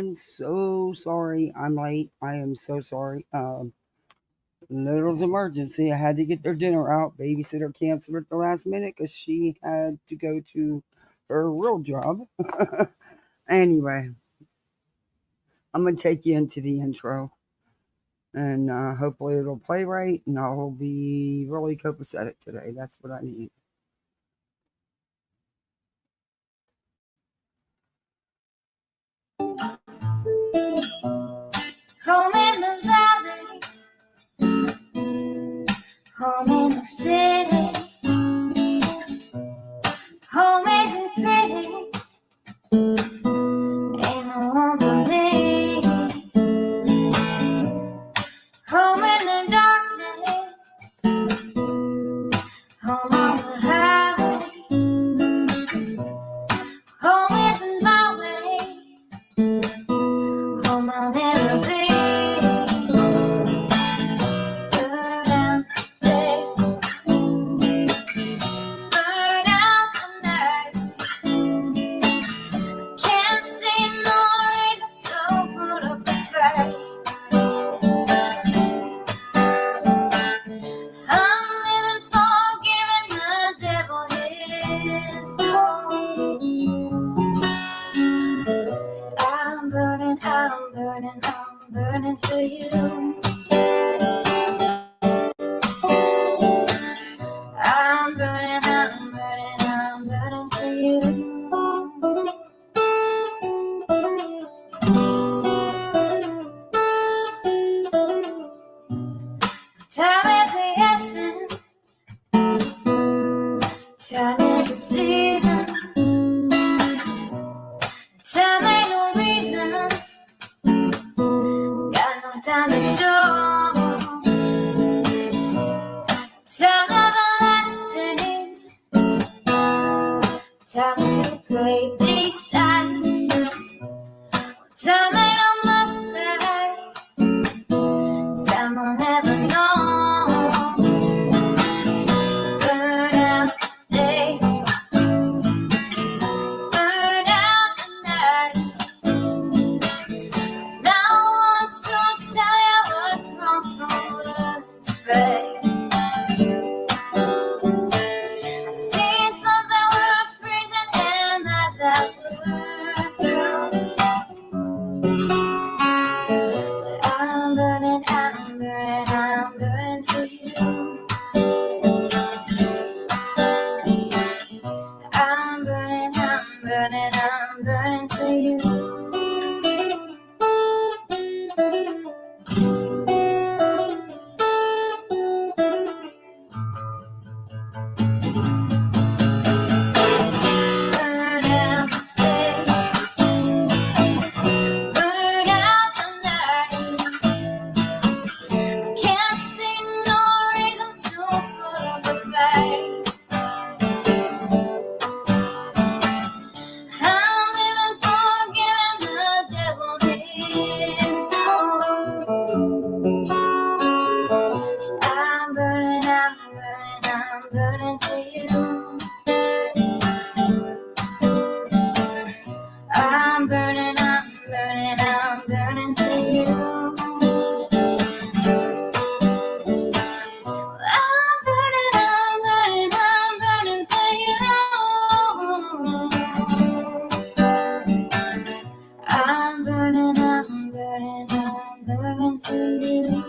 everyone. So sorry I'm late. I am so sorry. Little's emergency. I had to get their dinner out. Babysitter canceled at the last minute because she had to go to her real job. Anyway, I'm going to take you into the intro. And hopefully it'll play right. And I'll be really copacetic today. That's what I need. Home in the valley, home in the city, home isn't pretty, ain't no home for me. Home in the darkness, home on the highway, home isn't my way, home I'll never be. I'm burning for you. I'm burning for you. Time is the essence. Time is the season. Time ain't no reason. Got no time to show. Time everlasting. Time to play beside. Time ain't on my side. Time I'll never know. Burn out the day. Burn out the night. Now I want to tell you what's wrong from what's right. I've seen suns that were freezing and lives that were brown. But I'm burning for you. I'm burning for you. Burn out the day. Burn out the night. I can't see no reason to put up a fight. I'm living for giving the devil his due. I'm burning for you. I'm burning for you. I'm burning for you. I'm burning for you.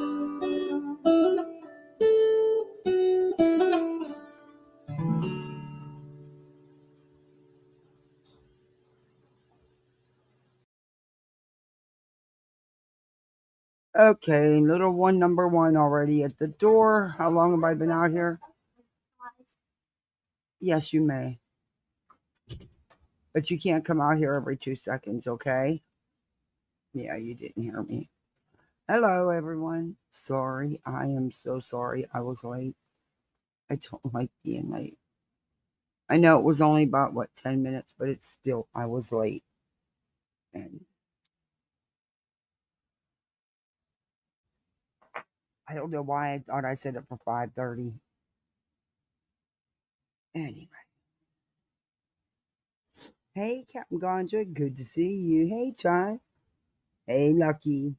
Okay, little one, number one already at the door. How long have I been out here? Yes, you may. But you can't come out here every 2 seconds, okay? Yeah, you didn't hear me. Hello, everyone. Sorry. I am so sorry I was late. I don't like being late. I know it was only about, 10 minutes, but it's still, I was late. And I don't know why I thought I set it for 5:30. Anyway. Hey, Captain Ganja. Good to see you. Hey, John. Hey, Lucky.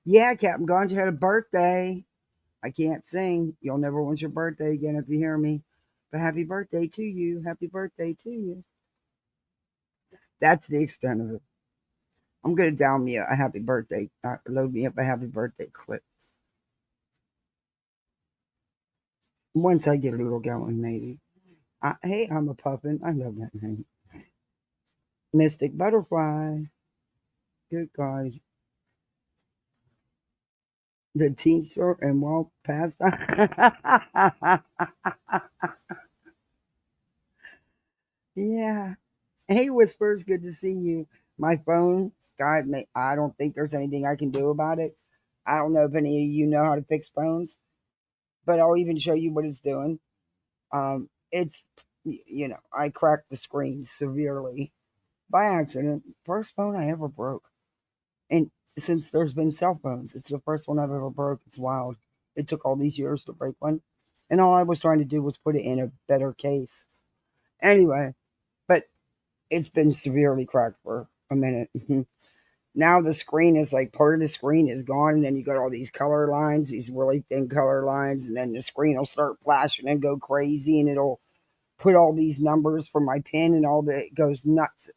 Yeah, Captain Ganja had a birthday. I can't sing. You'll never want your birthday again if you hear me. But happy birthday to you. Happy birthday to you. That's the extent of it. I'm going to down me a happy birthday, load me up a happy birthday clip. Once I get a little going, maybe. Hey, I'm a puffin. I love that name. Mystic Butterfly. Good God. The teacher and walk past. Yeah. Hey, Whispers. Good to see you. My phone, God, I don't think there's anything I can do about it. I don't know if any of you know how to fix phones, but I'll even show you what it's doing. It's, I cracked the screen severely by accident. First phone I ever broke. And since there's been cell phones, it's the first one I've ever broke. It's wild. It took all these years to break one. And all I was trying to do was put it in a better case. Anyway, but it's been severely cracked for a minute. Now the screen is like part of the screen is gone, and then you got all these color lines, these really thin color lines, and then the screen will start flashing and go crazy, and it'll put all these numbers for my pin and all that. It goes nuts.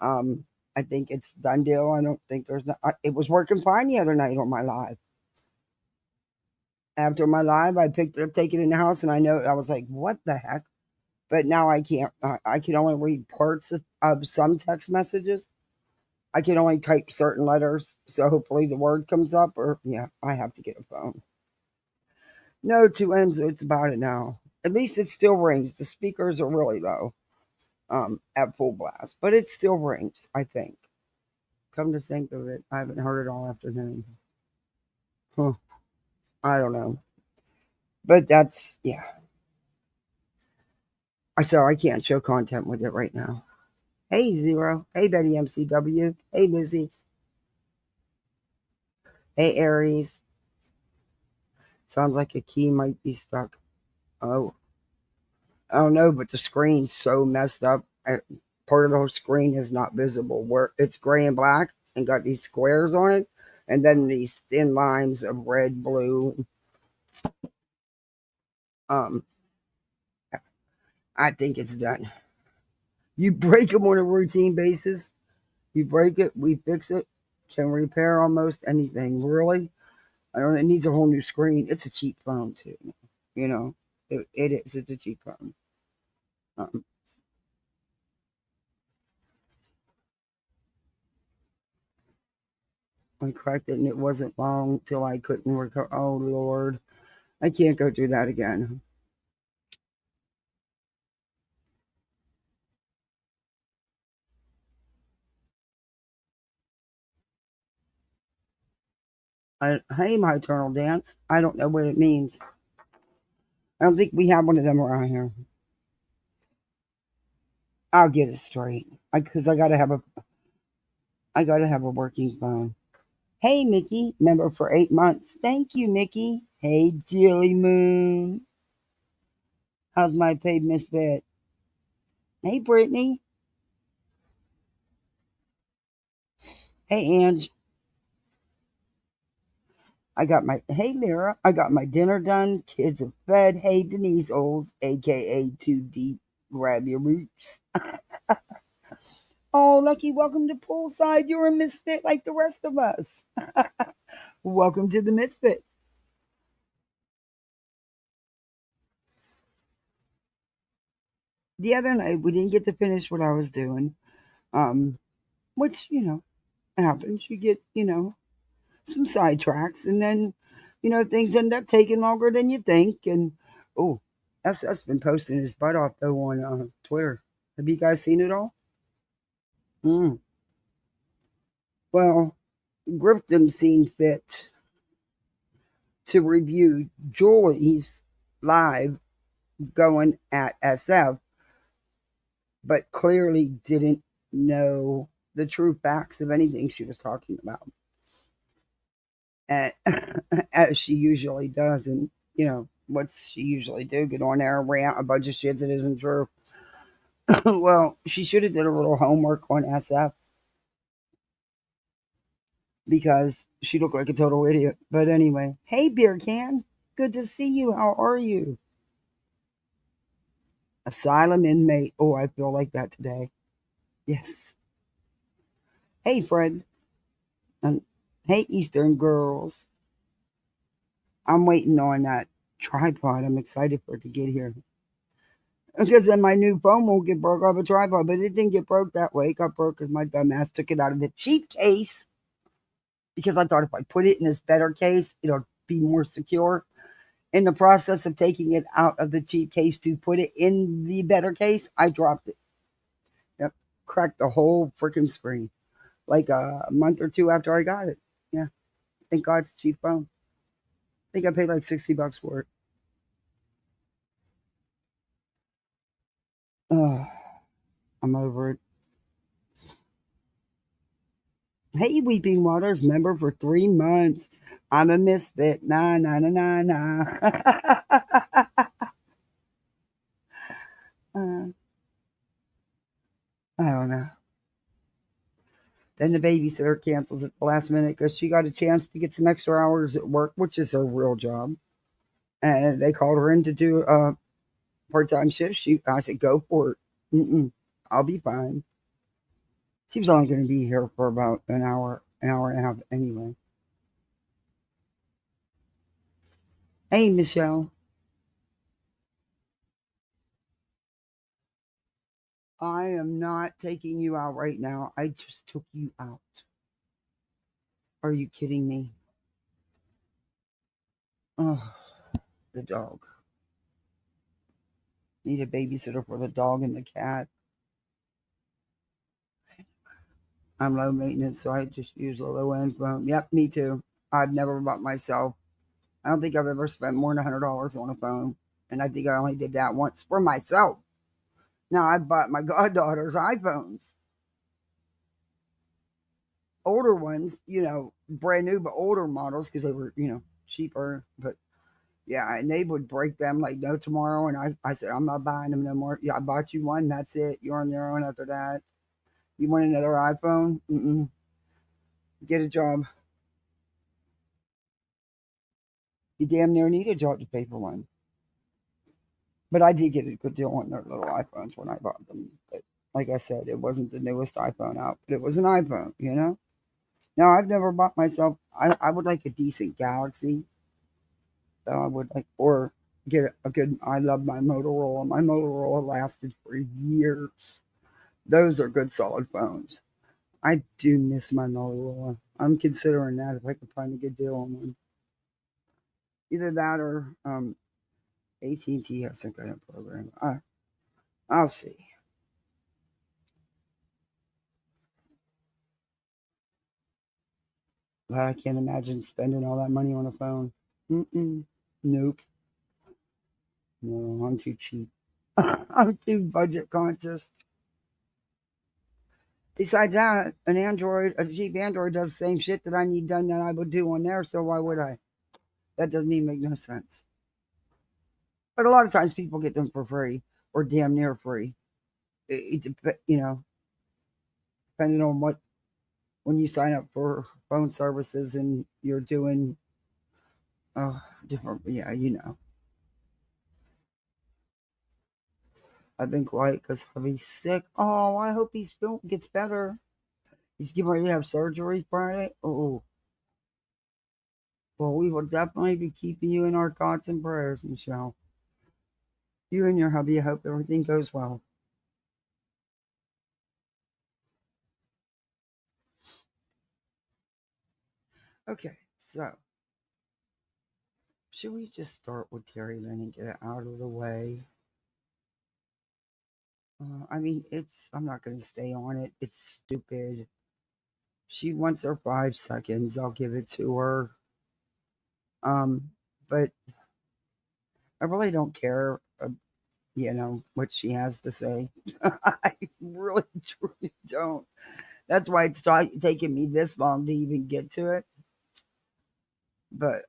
I think it's done deal. I don't think there's no, it was working fine the other night on my live. After my live, I picked it up, take it in the house, and I was like, what the heck? But now I can't. I can only read parts of some text messages. I can only type certain letters, so hopefully the word comes up. Or yeah, I have to get a phone. No, two M's. It's about it now. At least it still rings. The speakers are really low, at full blast, but it still rings. I think. Come to think of it, I haven't heard it all afternoon. Huh, I don't know, but that's yeah. So I can't show content with it right now. Hey Zero. Hey Betty MCW. Hey Lizzie. Hey Aries. Sounds like a key might be stuck. Oh, I don't know, but the screen's so messed up. Part of the whole screen is not visible. Where it's gray and black and got these squares on it, and then these thin lines of red, blue. Um, I think it's done. You break them on a routine basis. You break it, we fix it. Can repair almost anything. Really, I don't. It needs a whole new screen. It's a cheap phone too. You know, it is. It's a cheap phone. Um, I cracked it, and it wasn't long till I couldn't recover. Oh Lord, I can't go through that again. Hey, my eternal dance. I don't know what it means. I don't think we have one of them around here. I'll get it straight. Because I gotta have a working phone. Hey, Mickey, member for 8 months. Thank you, Mickey. Hey, Jilly Moon. How's my paid misfit? Hey, Brittany. Hey, Ange. Hey, Lyra. I got my dinner done. Kids are fed. Hey, Denise Oles, aka Too Deep. Grab your roots. Oh, Lucky, welcome to Poolside. You're a misfit like the rest of us. Welcome to the Misfits. The other night, we didn't get to finish what I was doing, um, which, happens. You get, some sidetracks, and then, things end up taking longer than you think. And, oh, SS been posting his butt off, though, on Twitter. Have you guys seen it all? Mm. Well, Griftney seen fit to review Julie's live going at SF, but clearly didn't know the true facts of anything she was talking about, and, as she usually does. And what's she usually do? Get on there and rant a bunch of shit that isn't true. Well, she should have did a little homework on SF. because she looked like a total idiot. But anyway, hey, beer can. Good to see you. How are you? Asylum inmate. Oh, I feel like that today. Yes. Hey, Fred. And hey, Eastern girls. I'm waiting on that tripod. I'm excited for it to get here. Because then my new phone won't get broke off a tripod, but it didn't get broke that way. It got broke because my dumbass took it out of the cheap case because I thought if I put it in this better case, it'll be more secure. In the process of taking it out of the cheap case to put it in the better case, I dropped it. Yep. Cracked the whole freaking screen like a month or two after I got it. Yeah. Thank God it's a cheap phone. I think I paid like $60 for it. Ugh, I'm over it. Hey, Weeping Waters, member for 3 months. I'm a misfit. Nah, nah, nah, nah, nah. I don't know. Then the babysitter cancels at the last minute because she got a chance to get some extra hours at work, which is her real job. And they called her in to do a part-time shift. I said, go for it. I'll be fine. She was only going to be here for about an hour and a half anyway. Hey, Michelle. I am not taking you out right now. I just took you out. Are you kidding me? Oh, the dog. Need a babysitter for the dog and the cat. I'm low maintenance, so I just use a low end phone. Yep, me too. I've never bought myself. I don't think I've ever spent more than $100 on a phone. And I think I only did that once for myself. Now I've bought my goddaughter's iPhones. Older ones, brand new, but older models because they were, cheaper. But yeah, and they would break them like no tomorrow. And I said, I'm not buying them no more. Yeah, I bought you one. That's it. You're on your own after that. You want another iPhone? Mm-mm. Get a job. You damn near need a job to pay for one. But I did get a good deal on their little iPhones when I bought them. But like I said, it wasn't the newest iPhone out, but it was an iPhone. Now I've never bought myself. I would like a decent Galaxy. I would like, or get a good. I love my Motorola. My Motorola lasted for years. Those are good, solid phones. I do miss my Motorola. I'm considering that if I can find a good deal on one. Either that or AT&T has some kind of program. I'll see. But I can't imagine spending all that money on a phone. Mm-mm. Nope. No, I'm too cheap. I'm too budget conscious. Besides that, a cheap Android does the same shit that I need done that I would do on there, so why would I? That doesn't even make no sense. But a lot of times people get them for free or damn near free. Depending on when you sign up for phone services and you're doing different, yeah, I've been quiet because hubby's sick. Oh, I hope gets better. He's getting ready to have surgery Friday. Oh, well, we will definitely be keeping you in our thoughts and prayers, Michelle. You and your hubby, I hope everything goes well. Okay, so should we just start with TeriLynn and get it out of the way? I mean, I'm not going to stay on it. It's stupid. She wants her 5 seconds. I'll give it to her. But I really don't care, what she has to say. I really, truly don't. That's why it's taking me this long to even get to it. But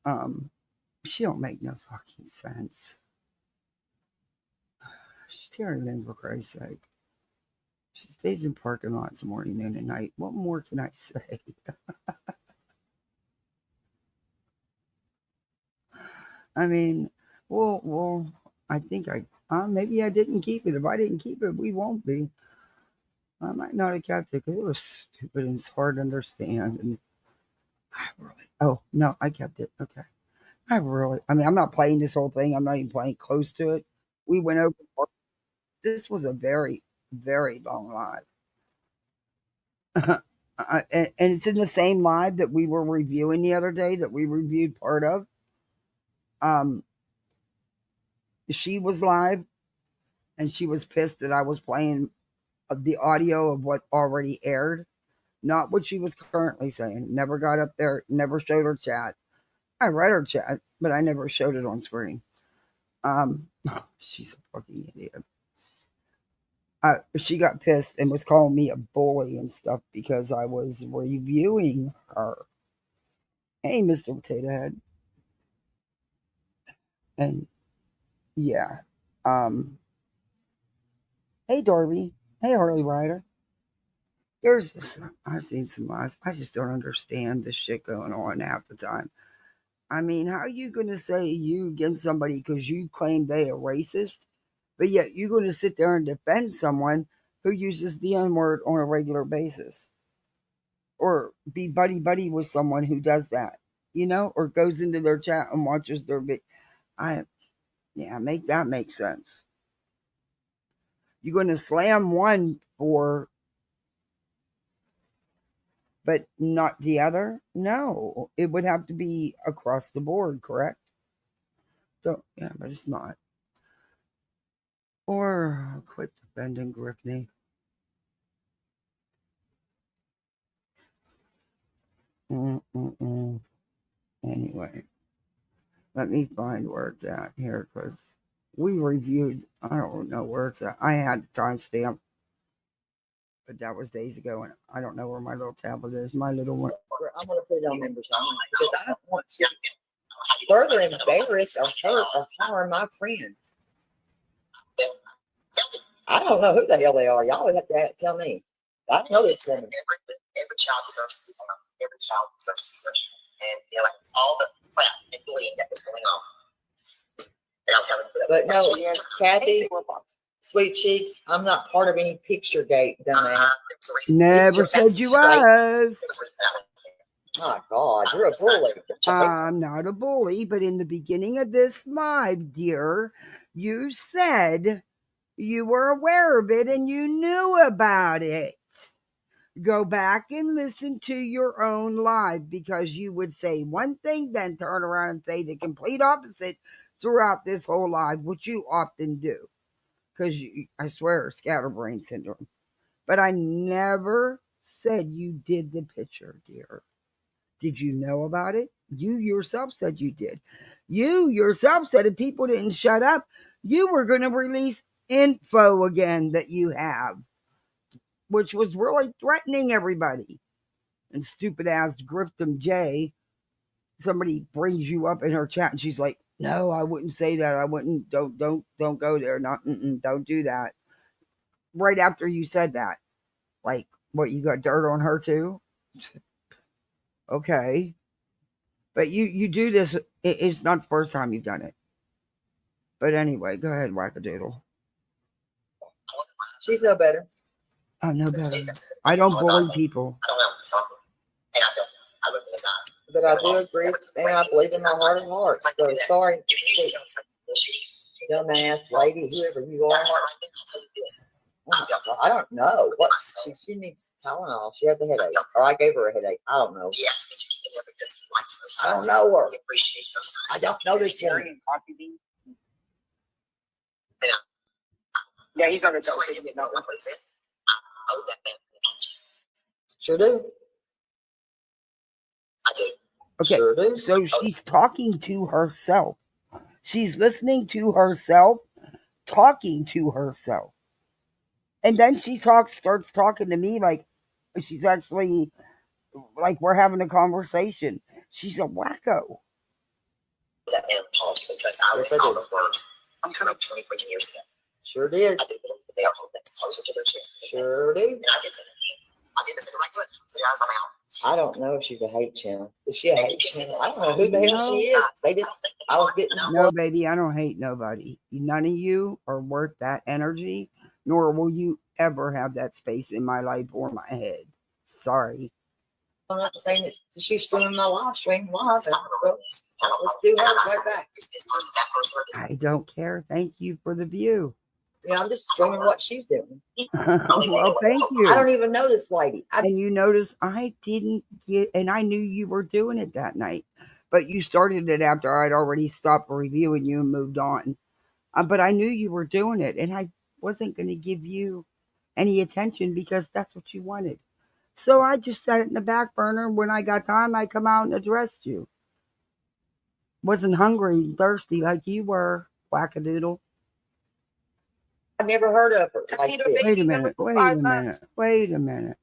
she don't make no fucking sense. She's tearing in for Christ's sake. She stays in parking lots morning, noon, and night. What more can I say? I mean, well, I think maybe I didn't keep it. If I didn't keep it, we won't be. I might not have kept it because it was stupid and it's hard to understand. And I really, oh no, I kept it. Okay. I mean, I'm not playing this whole thing. I'm not even playing close to it. We went over. This was a very, very long live. And it's in the same live that we were reviewing the other day that we reviewed part of. Um, she was live and she was pissed that I was playing the audio of what already aired, not what she was currently saying. Never got up there, never showed her chat. I read her chat, but I never showed it on screen. She's a fucking idiot. She got pissed and was calling me a bully and stuff because I was reviewing her. Hey, Mr. Potato Head. And yeah. Hey, Darby. Hey, Harley Ryder. There's this. I've seen some lies. I just don't understand this shit going on half the time. I mean, how are you going to say you against somebody because you claim they are racist, but yet you're going to sit there and defend someone who uses the N word on a regular basis? Or be buddy buddy with someone who does that, or goes into their chat and watches their make that make sense. You're going to slam one but not the other? No, it would have to be across the board, correct? But it's not. Or quit defending Griftney. Anyway, let me find where it's at here because we reviewed. I don't know where it's at. I had the timestamp, but that was days ago, and I don't know where my little tablet is. My little one. I'm going to put it on members only because I don't want to further embarrass or hurt or harm my friend. I don't know who the hell they are. Y'all would have to tell me. I don't know this woman. Every child deserves to be found. Every child deserves to be searched. And like all the crap and bullying that was going on. And I'll tell them. But no, Kathy, Sweet Cheeks, I'm not part of any picture gate, dumbass. Never said you was. My God, you're a bully. I'm not a bully, but in the beginning of this live, dear, you said you were aware of it and you knew about it. Go back and listen to your own live because you would say one thing, then turn around and say the complete opposite throughout this whole live, which you often do. Because I swear, scatterbrain syndrome. But I never said you did the picture, dear. Did you know about it? You yourself said you did. You yourself said if people didn't shut up, you were going to release info again that you have, which was really threatening everybody. And stupid ass Grifton J, somebody brings you up in her chat and she's like, no, I wouldn't say that. I wouldn't. Don't go there. Don't do that. Right after you said that, like, what, you got dirt on her too? Okay. But you do this. It's not the first time you've done it. But anyway, go ahead, wackadoodle. She's no better. I'm no better. I don't bully people. But I do agree, and I believe in my heart of hearts. So sorry, dumbass lady, whoever you are. I don't know what she needs Tylenol. She has a headache, or I gave her a headache. I don't know. I don't know her. I don't know this woman. Yeah, he's on the show. Sure do. I do. Okay, Sure do. So she's talking to herself. She's listening to herself, talking to herself. And then she starts talking to me like she's actually, like we're having a conversation. She's a wacko. That anthropology because I was all those words. I'm coming 20 freaking years ago. Sure did. I think they are holding that closer to their chest. Sure do. And I get to I did send it right to it. So yeah, I'm out. I don't know if she's a hate channel. Is she a hate channel? I don't know who the hell she is. They did. I was getting No, baby, I don't hate nobody. None of you are worth that energy, nor will you ever have that space in my life or my head. Sorry. I'm not saying that she's streaming my live stream live. So let's do her right back. I don't care. Thank you for the view. You know, I'm just streaming what she's doing. Well, thank you. I don't even know this lady. And you notice I didn't get, and I knew you were doing it that night, but you started it after I'd already stopped reviewing you and moved on. But I knew you were doing it, and I wasn't going to give you any attention because that's what you wanted. So I just set it in the back burner. When I got time, I come out and addressed you. Wasn't hungry and thirsty like you were, wackadoodle. I've never heard of her. Like Wait a minute. Wait a minute.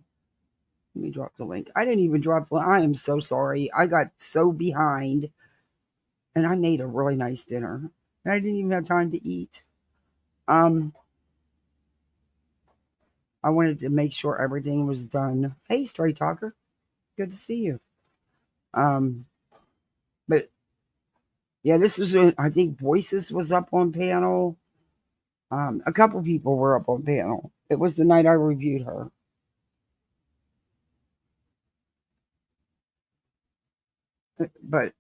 Let me drop the link. I didn't even drop the link. I am so sorry. I got so behind, and I made a really nice dinner. And I didn't even have time to eat. I wanted to make sure everything was done. Hey, Stray Talker. Good to see you. But yeah, this was, I think Voices was up on panel. A couple people were up on panel. It was the night I reviewed her. But,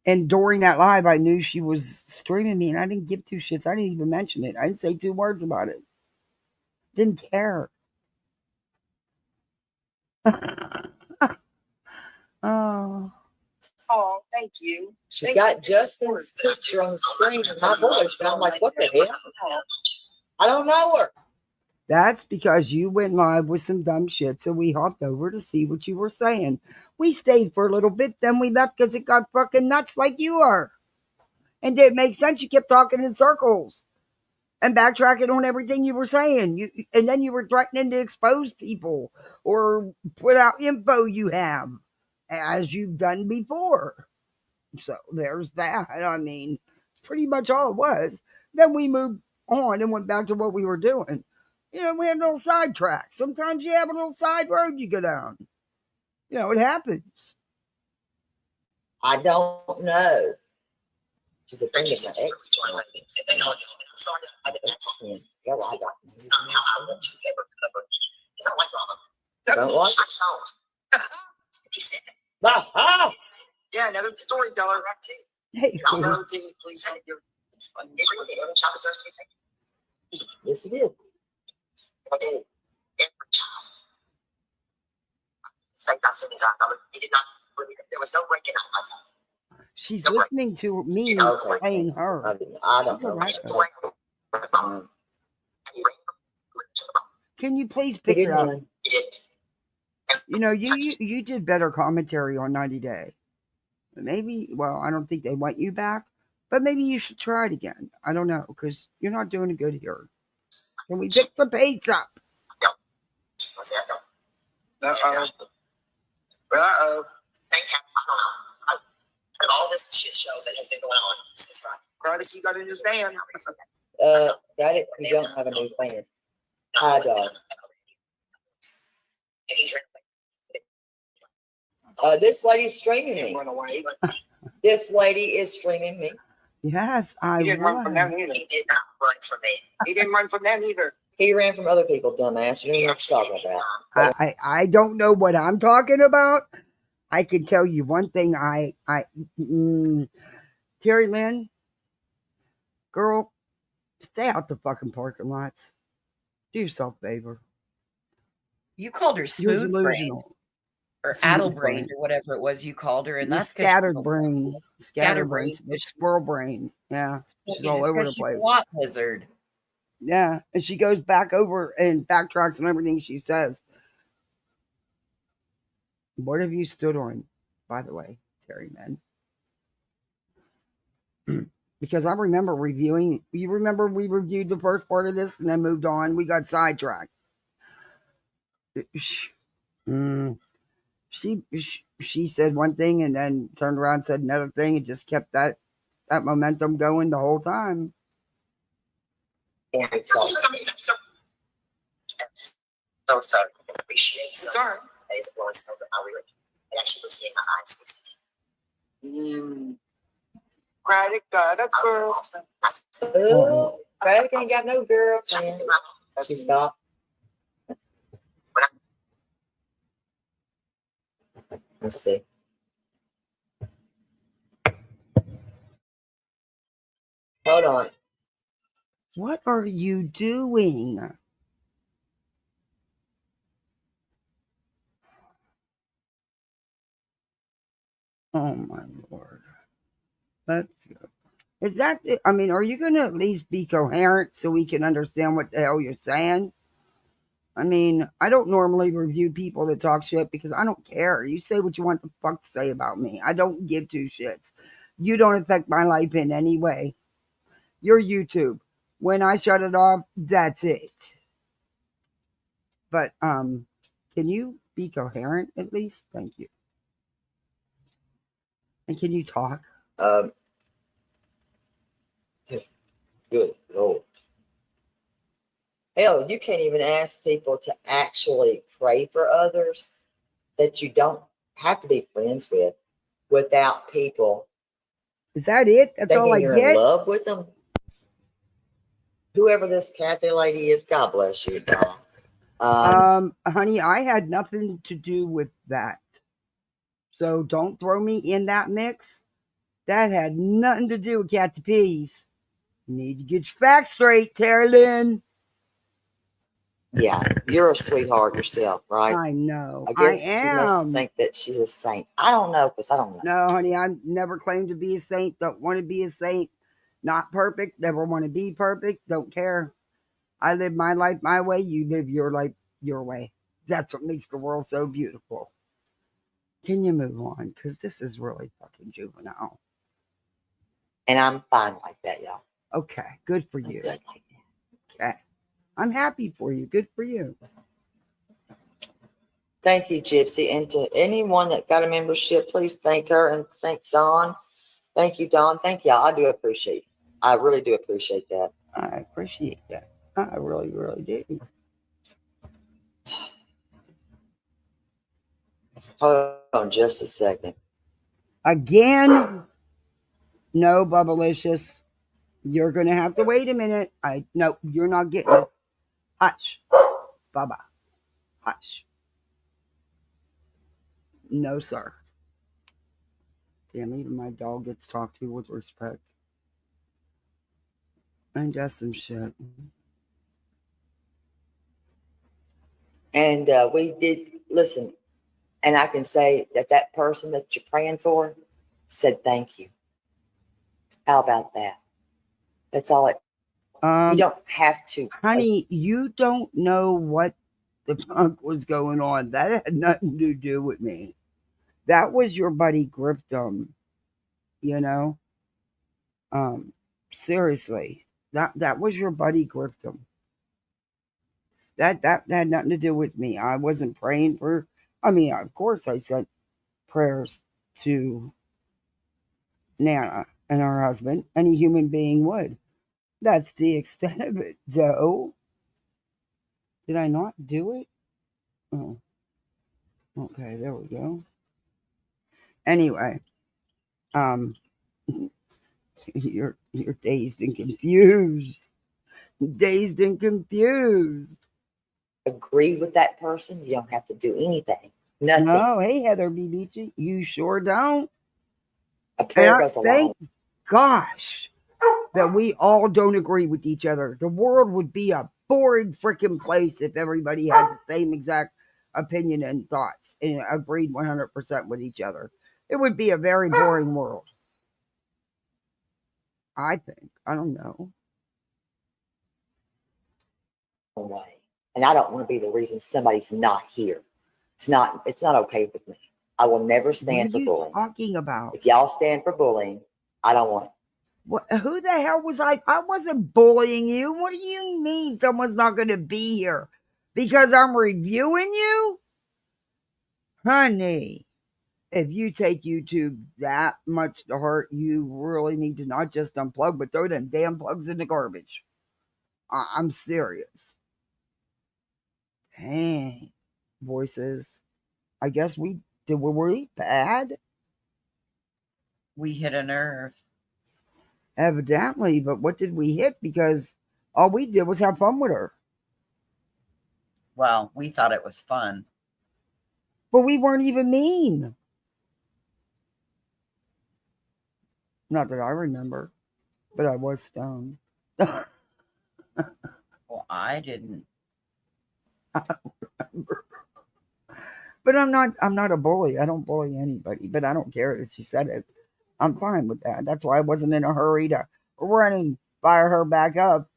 and during that live, I knew she was streaming me, and I didn't give two shits. I didn't even mention it. I didn't say two words about it. Didn't care. Oh, Thank you. She's got Justin's picture on the screen and my voice, and I'm like, what the hell? I don't know her. that's because you went live with some dumb shit, so we hopped over to see what you were saying. We stayed for a little bit, then we left because it got fucking nuts like you are. And did it make sense? You kept talking in circles and backtracking on everything you were saying. And then you were threatening to expose people or put out info you have, as you've done before. So there's that. I mean, pretty much all it was. Then we moved on and went back to what we were doing. You know, we had a little sidetrack. Sometimes you have a little side road you go down. You know, it happens. I don't know. She's a friend of my ex. Yeah, well, I got don't what? Ah! Yeah, another story dollar right too. Hey, Also, please say you're. Yes, he did. There was no breaking up. she's listening to me playing her. I don't She's a know. writer. Can you please pick it up? You know, you did better commentary on 90 Day. Maybe, well, I don't think they want you back, but maybe you should try it again. I don't know, because you're not doing good here. Can we pick the pace up? All this shit show that has been going on since Friday. You got to understand. Got it. We don't have a new fan. Hi, dog. This lady's streaming me. This lady is streaming me. Yes, I He didn't run from them was. either. He did not run from me. He didn't run from them either. He ran from other people, dumbass. You don't know what to talk about. I don't know what I'm talking about. I can tell you one thing. Terri Lynn, girl, stay out the fucking parking lots. Do yourself a favor. You called her You're smooth brain delusional. or Smooth addle brain. brain or whatever it was you called her, and You that's 'cause scattered she's a- brain. Scattered brain. Squirrel brain. Yeah. She's it's all 'cause over the she's place. a lot lizard. Yeah. And she goes back over and backtracks on everything she says. What have you stood on, by the way, Terri Lynn? Because I remember reviewing. You remember we reviewed the first part of this and then moved on. We got sidetracked. She said one thing and then turned around and said another thing and just kept that momentum going the whole time. So sorry. I appreciate that is blowing smoke up my rear. It actually puts me in my eyes. Credit got a girl. Oh, Craig ain't got no girlfriend. She stopped. Let's see. Hold on. What are you doing? Oh my lord. Let's go. Is that, I mean, are you going to at least be coherent so we can understand what the hell you're saying? I mean, I don't normally review people that talk shit because I don't care. You say what you want the fuck to say about me. I don't give two shits. You don't affect my life in any way. You're YouTube. When I shut it off, that's it. But can you be coherent at least? Thank you. And can you talk? Good Lord. Hell, you can't even ask people to actually pray for others that you don't have to be friends with without people Is that it? That's all thinking I you're in get? love with them. Whoever this Kathy lady is, God bless you, Dawn. Honey, I had nothing to do with that. So don't throw me in that mix. That had nothing to do with Cat to Peas. You need to get your facts straight, TeriLynn. Yeah, you're a sweetheart yourself, right? I know. I I guess she must am. think that she's a saint. I don't know, because I don't know. No, honey, I never claimed to be a saint. Don't want to be a saint. Not perfect. Never want to be perfect. Don't care. I live my life my way. You live your life your way. That's what makes the world so beautiful. Can you move on? Because this is really fucking juvenile. And I'm fine like that, y'all. Okay, good for I'm you. good like that. Okay, I'm happy for you. Good for you. Thank you, Gypsy. And to anyone that got a membership, please thank her and thank Dawn. Thank you, Dawn. Thank y'all. I do appreciate it. I really do appreciate that. I appreciate that. I really, really do. Hold on just a second. Again, no, Bubblicious. You're gonna have to wait a minute. No, you're not getting it. Hush, Bubba. Hush. No, sir. Damn, even my dog gets talked to with respect. And that's some shit. And we did listen. And I can say that that person that you're praying for said thank you. How about that? That's all it. You don't have to. Honey, you don't know what the fuck was going on. That had nothing to do with me. That was your buddy Griftney, you know? Seriously. That was your buddy Griftney. That had nothing to do with me. I wasn't praying for, I mean, of course I sent prayers to Nana and her husband. Any human being would. That's the extent of it, though. Did I not do it? Oh, okay, there we go. Anyway, um, you're dazed and confused. Dazed and confused. Agree with that person. You don't have to do anything. Nothing. No, hey Heather B. Beachy, you sure don't. A prayer goes Thank along. gosh that we all don't agree with each other. The world would be a boring freaking place if everybody had the same exact opinion and thoughts and agreed 100% with each other. It would be a very boring world. I think. I don't know. Way. And I don't want to be the reason somebody's not here. It's not okay with me. I will never stand for bullying. What are you talking about? If y'all stand for bullying, I don't want it. What, who the hell was I? I wasn't bullying you. What do you mean someone's not going to be here? Because I'm reviewing you? Honey, if you take YouTube that much to heart, you really need to not just unplug, but throw them damn plugs in the garbage. I'm serious. Dang. Voices. I guess were we bad? We hit a nerve. Evidently, but what did we hit? Because all we did was have fun with her. Well, we thought it was fun. But we weren't even mean. Not that I remember, but I was stoned. Well, I didn't. But I'm not a bully. I don't bully anybody, but I don't care if she said it. I'm fine with that. That's why I wasn't in a hurry to run and fire her back up.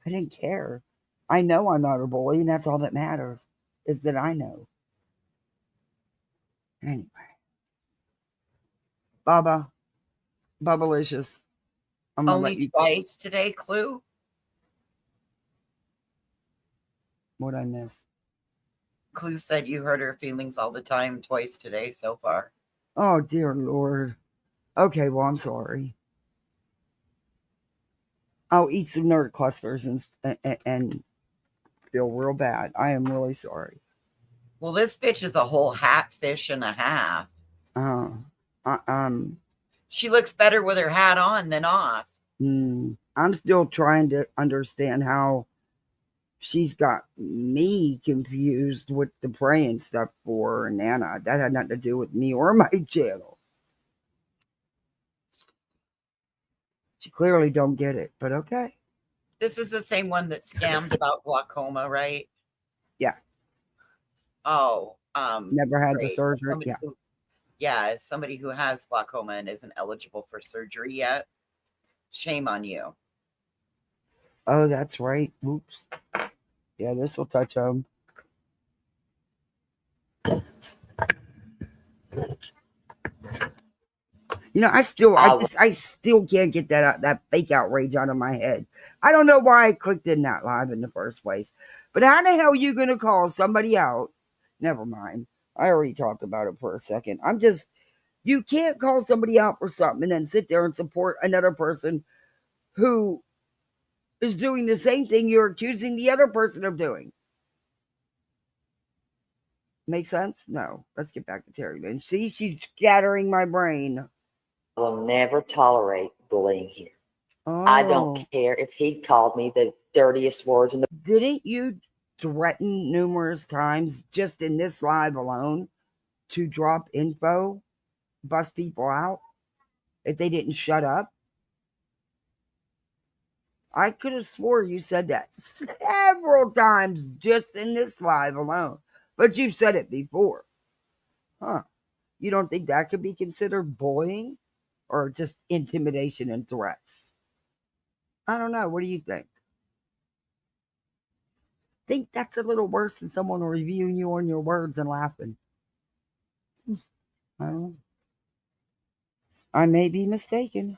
I didn't care. I know I'm not a bully, and that's all that matters, is that I know. Anyway. Bubblicious. I'm gonna let Only you twice today, Clue? what I miss. Clue said you hurt her feelings all the time, twice today so far. Oh dear Lord. Okay, well I'm sorry. I'll eat some nerd clusters and feel real bad. I am really sorry. Well, this bitch is a whole hat fish and a half. She looks better with her hat on than off. I'm still trying to understand how she's got me confused with the praying stuff for her and Nana. That had nothing to do with me or my channel. She clearly don't get it, but okay. This is the same one that scammed about glaucoma, right? Yeah. Oh, Never had the great. surgery. Yeah. As somebody who has glaucoma and isn't eligible for surgery yet, shame on you. Oh, that's right. Oops. Yeah, this will touch home. You know, I still can't get that fake outrage out of my head. I don't know why I clicked in that live in the first place. But how the hell are you going to call somebody out? Never mind. I already talked about it for a second. You can't call somebody out for something and then sit there and support another person who is doing the same thing you're accusing the other person of doing. Make sense? No. Let's get back to Terri Lynn. See, she's scattering my brain. I will never tolerate bullying here. Oh. I don't care if he called me the dirtiest words in the. Didn't you threaten numerous times just in this live alone to drop info, bust people out if they didn't shut up? I could have swore you said that several times just in this live alone, but you've said it before. Huh. You don't think that could be considered bullying or just intimidation and threats? I don't know. What do you think? Think that's a little worse than someone reviewing you on your words and laughing. I don't know. I may be mistaken.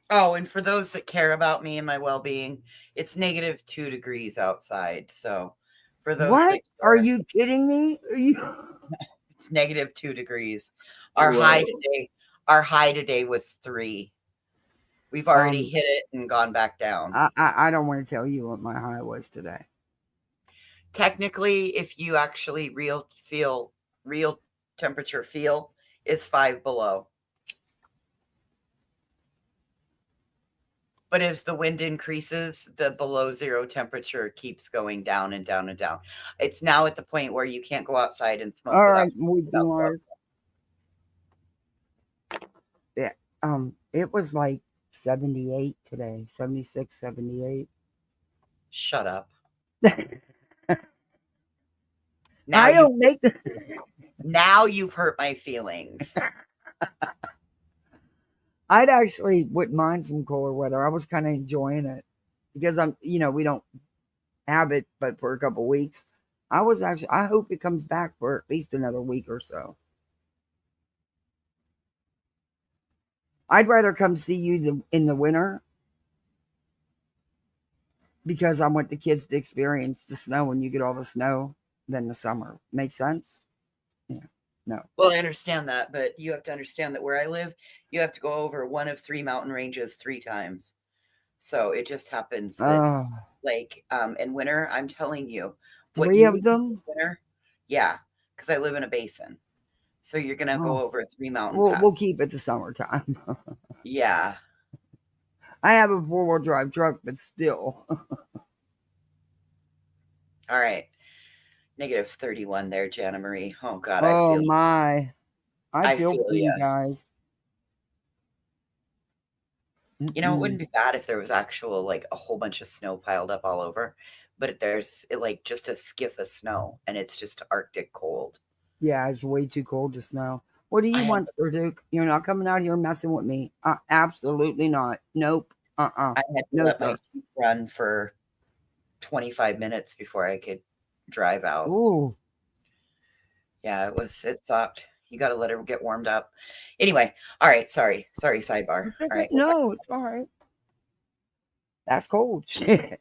Oh, and for those that care about me and my well-being, it's -2 degrees outside. So for those What? Are you kidding me? it's -2 degrees. Our high today was 3. We've already hit it and gone back down. I don't want to tell you what my high was today. Technically, if you actually real temperature feel is 5 below. But as the wind increases, the below zero temperature keeps going down and down and down. It's now at the point where you can't go outside and smoke. All right, yeah. It was like 78 today, 76, 78. Shut up. Now you've hurt my feelings. I'd actually wouldn't mind some cooler weather. I was kind of enjoying it because we don't have it but for a couple weeks. I hope it comes back for at least another week or so. I'd rather come see you in the winter because I want the kids to experience the snow when you get all the snow than the summer. Make sense? Yeah. No. Well, I understand that, but you have to understand that where I live, you have to go over one of 3 mountain ranges 3 times. So it just happens that, in winter, I'm telling you, what 3 you of would them? consider. Yeah, because I live in a basin. So you're gonna go Oh, over 3 mountain we'll passes. keep it to summertime. Yeah. I have a 4-wheel drive truck, but still. All right. Negative 31 there, Jana Marie. Oh God, I Oh feel my. I feel feel for you ya. guys. You know, it wouldn't be bad if there was actual like a whole bunch of snow piled up all over, but there's like just a skiff of snow and it's just Arctic cold. Yeah, it's way too cold just now. What do I you had want, Sir Duke? You're not coming out here messing with me. Absolutely not. Nope. I had to No, let my sir. Jeep run for 25 minutes before I could drive out. Ooh. Yeah, it sucked. You got to let it get warmed up. Anyway, all right, sorry, sidebar. All right. No, it's all right. That's cold. Shit.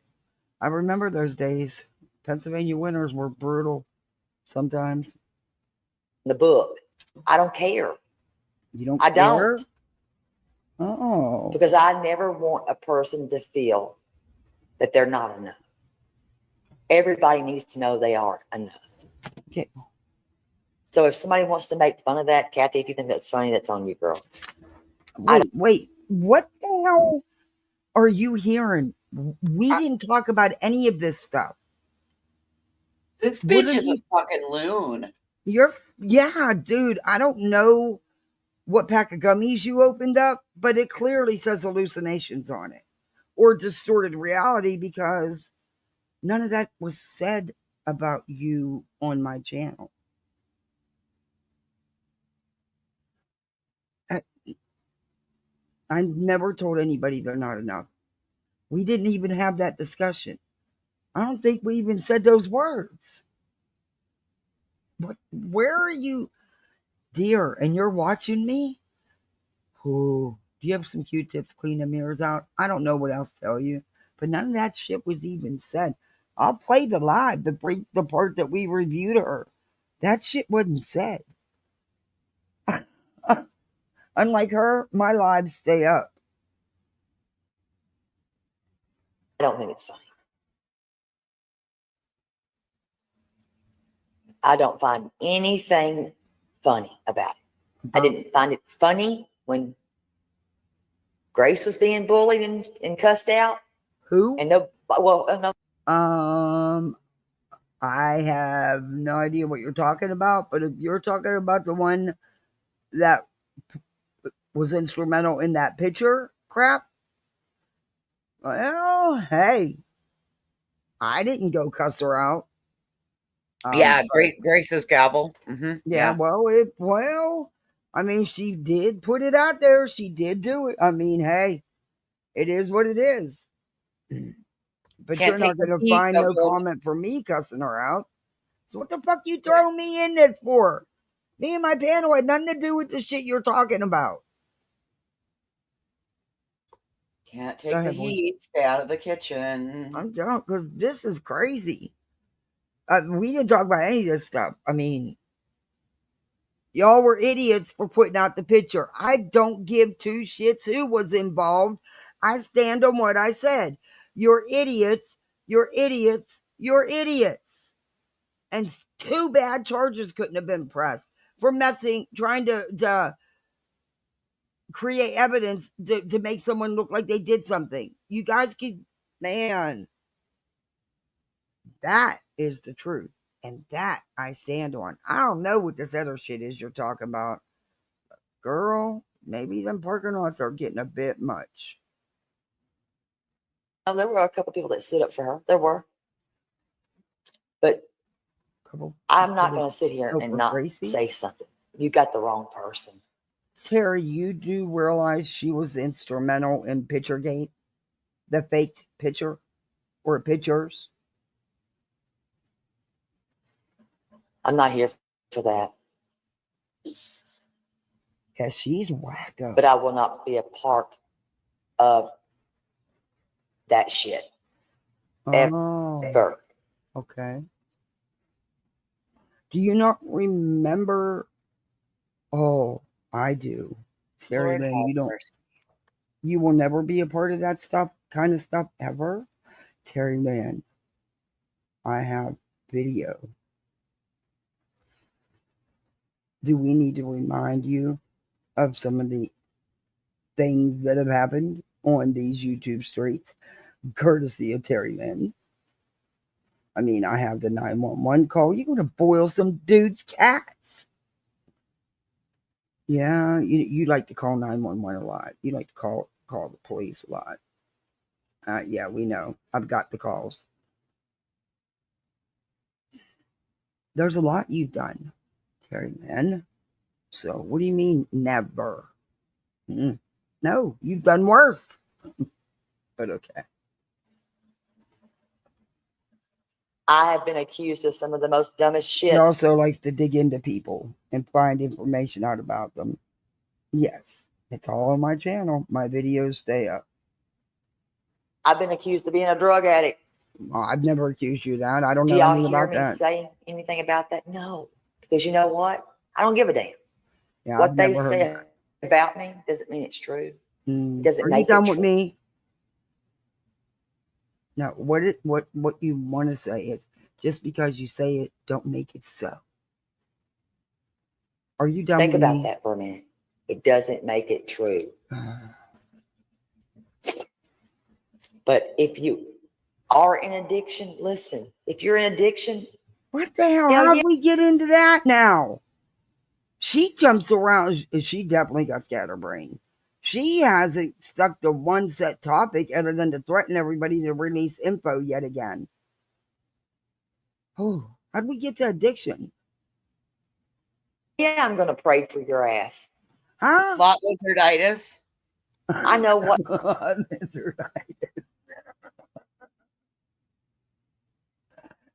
I remember those days. Pennsylvania winters were brutal sometimes. The book. I don't care. You don't I care? don't. Oh. Because I never want a person to feel that they're not enough. Everybody needs to know they are enough. Okay. So if somebody wants to make fun of that, Kathy, if you think that's funny, that's on you, girl. Wait. What the hell are you hearing? We didn't talk about any of this stuff. This bitch is a fucking loon. Yeah, dude. I don't know what pack of gummies you opened up, but it clearly says hallucinations on it or distorted reality because none of that was said about you on my channel. I never told anybody they're not enough. We didn't even have that discussion. I don't think we even said those words. But where are you, dear? And you're watching me? Ooh, do you have some Q-tips? Clean the mirrors out. I don't know what else to tell you, but none of that shit was even said. I'll play the live, the part that we reviewed her. That shit wasn't said. Unlike her, my lives stay up. I don't think it's funny. I don't find anything funny about it. I didn't find it funny when Grace was being bullied and cussed out. Who? And no. I have no idea what you're talking about, but if you're talking about the one that was instrumental in that picture crap, well, hey, I didn't go cuss her out. Yeah, Grace's gavel. Mm-hmm. Yeah, well, I mean, she did put it out there. She did do it. I mean, hey, it is what it is. But Can't you're not going to find no comment for me cussing her out. So what the fuck you throw me in this for? Me and my panel had nothing to do with the shit you're talking about. Can't take the heat. Stay out of the kitchen. I'm done because this is crazy. We didn't talk about any of this stuff. I mean, y'all were idiots for putting out the picture. I don't give two shits who was involved. I stand on what I said. You're idiots. You're idiots. You're idiots. And too bad charges couldn't have been pressed for trying to create evidence to make someone look like they did something. You guys could, man, that is the truth. And that I stand on. I don't know what this other shit is you're talking about. Girl, maybe them parking lots are getting a bit much. Oh, there were a couple people that stood up for her. There were. But I'm not going to sit here and not say something. You got the wrong person. Terry, you do realize she was instrumental in Picturegate? The faked picture or pictures? I'm not here for that. Yeah, she's wacko. But I will not be a part of that shit. Ever. Okay. Do you not remember? Oh, I do. Terri Lynn, you will never be a part of that kind of stuff ever. Terri Lynn, I have video. Do we need to remind you of some of the things that have happened on these YouTube streets, courtesy of Terri Lynn? I mean, I have the 911 call. You're going to boil some dude's cats. Yeah, you like to call 911 a lot. You like to call the police a lot. Yeah, we know. I've got the calls. There's a lot you've done, Terri Lynn. So what do you mean never? No, you've done worse. But okay. I have been accused of some of the most dumbest shit. He also likes to dig into people and find information out about them. Yes, it's all on my channel. My videos stay up. I've been accused of being a drug addict. I've never accused you of that. I don't Do know y'all anything hear about me that. say anything about that? No. Because you know what? I don't give a damn. Yeah, What I've they never heard say about me doesn't mean it's true. It doesn't Are make you done it with true. me? No, what you want to say is just because you say it, don't make it so. Are you done Think with about me? that for a minute. It doesn't make it true. But if you are in addiction, listen. If you're in addiction, What the hell? Hell How yeah. did we get into that now? She jumps around. She definitely got scatterbrained. She hasn't stuck to one set topic other than to threaten everybody to release info yet again. Oh, how'd we get to addiction? yeah, I'm going to pray for your ass. Huh? Lot lizarditis. I know what.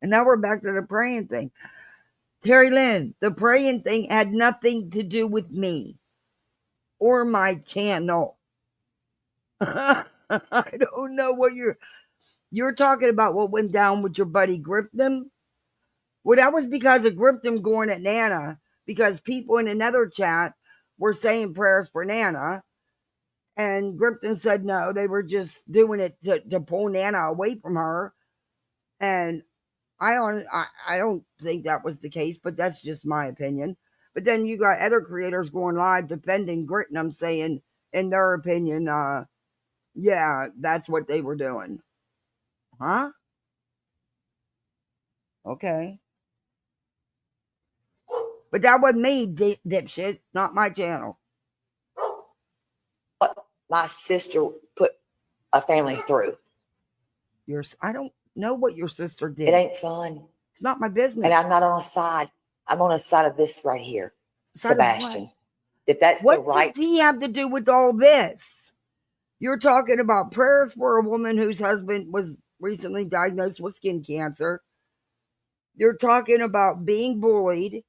And now we're back to the praying thing. Terri Lynn, the praying thing had nothing to do with me or my channel. I don't know what you're talking about. What went down with your buddy Griftney? Well, that was because of Griftney going at Nana, because people in another chat were saying prayers for Nana, and Griftney said no, they were just doing it to pull Nana away from her. And I don't think that was the case, but that's just my opinion. But then you got other creators going live defending Griftney, saying, in their opinion, yeah, that's what they were doing. Huh? Okay. But that wasn't me, dipshit. Not my channel. What my sister put a family through. I don't know what your sister did. It ain't fun. It's not my business. And I'm not on a side. I'm on a side of this right here. Side of Sebastian. what? If that's What the right. does he have to do with all this? You're talking about prayers for a woman whose husband was recently diagnosed with skin cancer. You're talking about being bullied.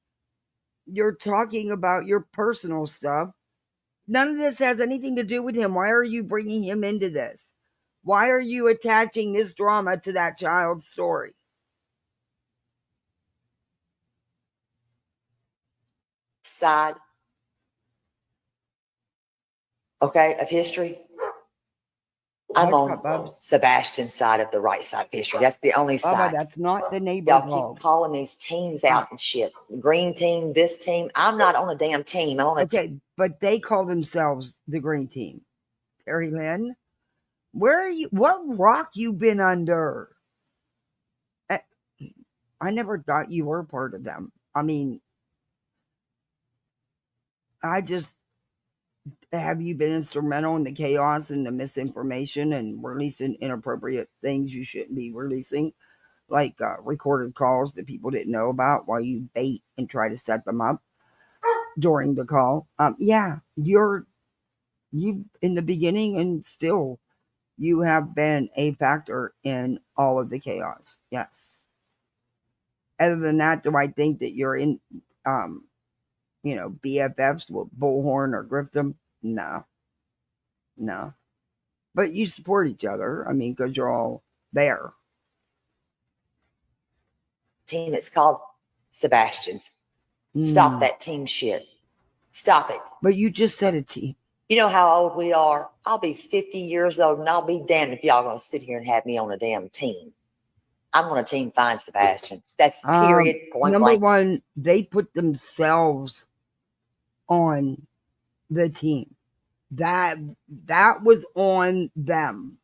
You're talking about your personal stuff. None of this has anything to do with him. Why are you bringing him into this? Why are you attaching this drama to that child's story? Side. Okay, of history. I'm What's on up, Bubs? Sebastian's side of the right side of history. That's the only Bubba, side. that's not the neighbor Y'all dog. keep calling these teams out and shit. Green team, this team. I'm not on a damn team. I'm on a Okay, but they call themselves the Green Team. Terri Lynn, where are you? What rock you been under? I never thought you were part of them. I mean, have you been instrumental in the chaos and the misinformation and releasing inappropriate things you shouldn't be releasing, like recorded calls that people didn't know about while you bait and try to set them up during the call? Yeah, you in the beginning, and still you have been a factor in all of the chaos. Yes. Other than that, do I think that you're in BFFs with Bullhorn or Griftney? No. But you support each other. I mean, because you're all there. team. It's called Sebastian's. Stop that team shit. Stop it. But you just said a team. You know how old we are? I'll be 50 years old, and I'll be damned if y'all gonna sit here and have me on a damn team. I'm on a team fine Sebastian. That's period. Point Number blank. one, they put themselves on the team. That was on them.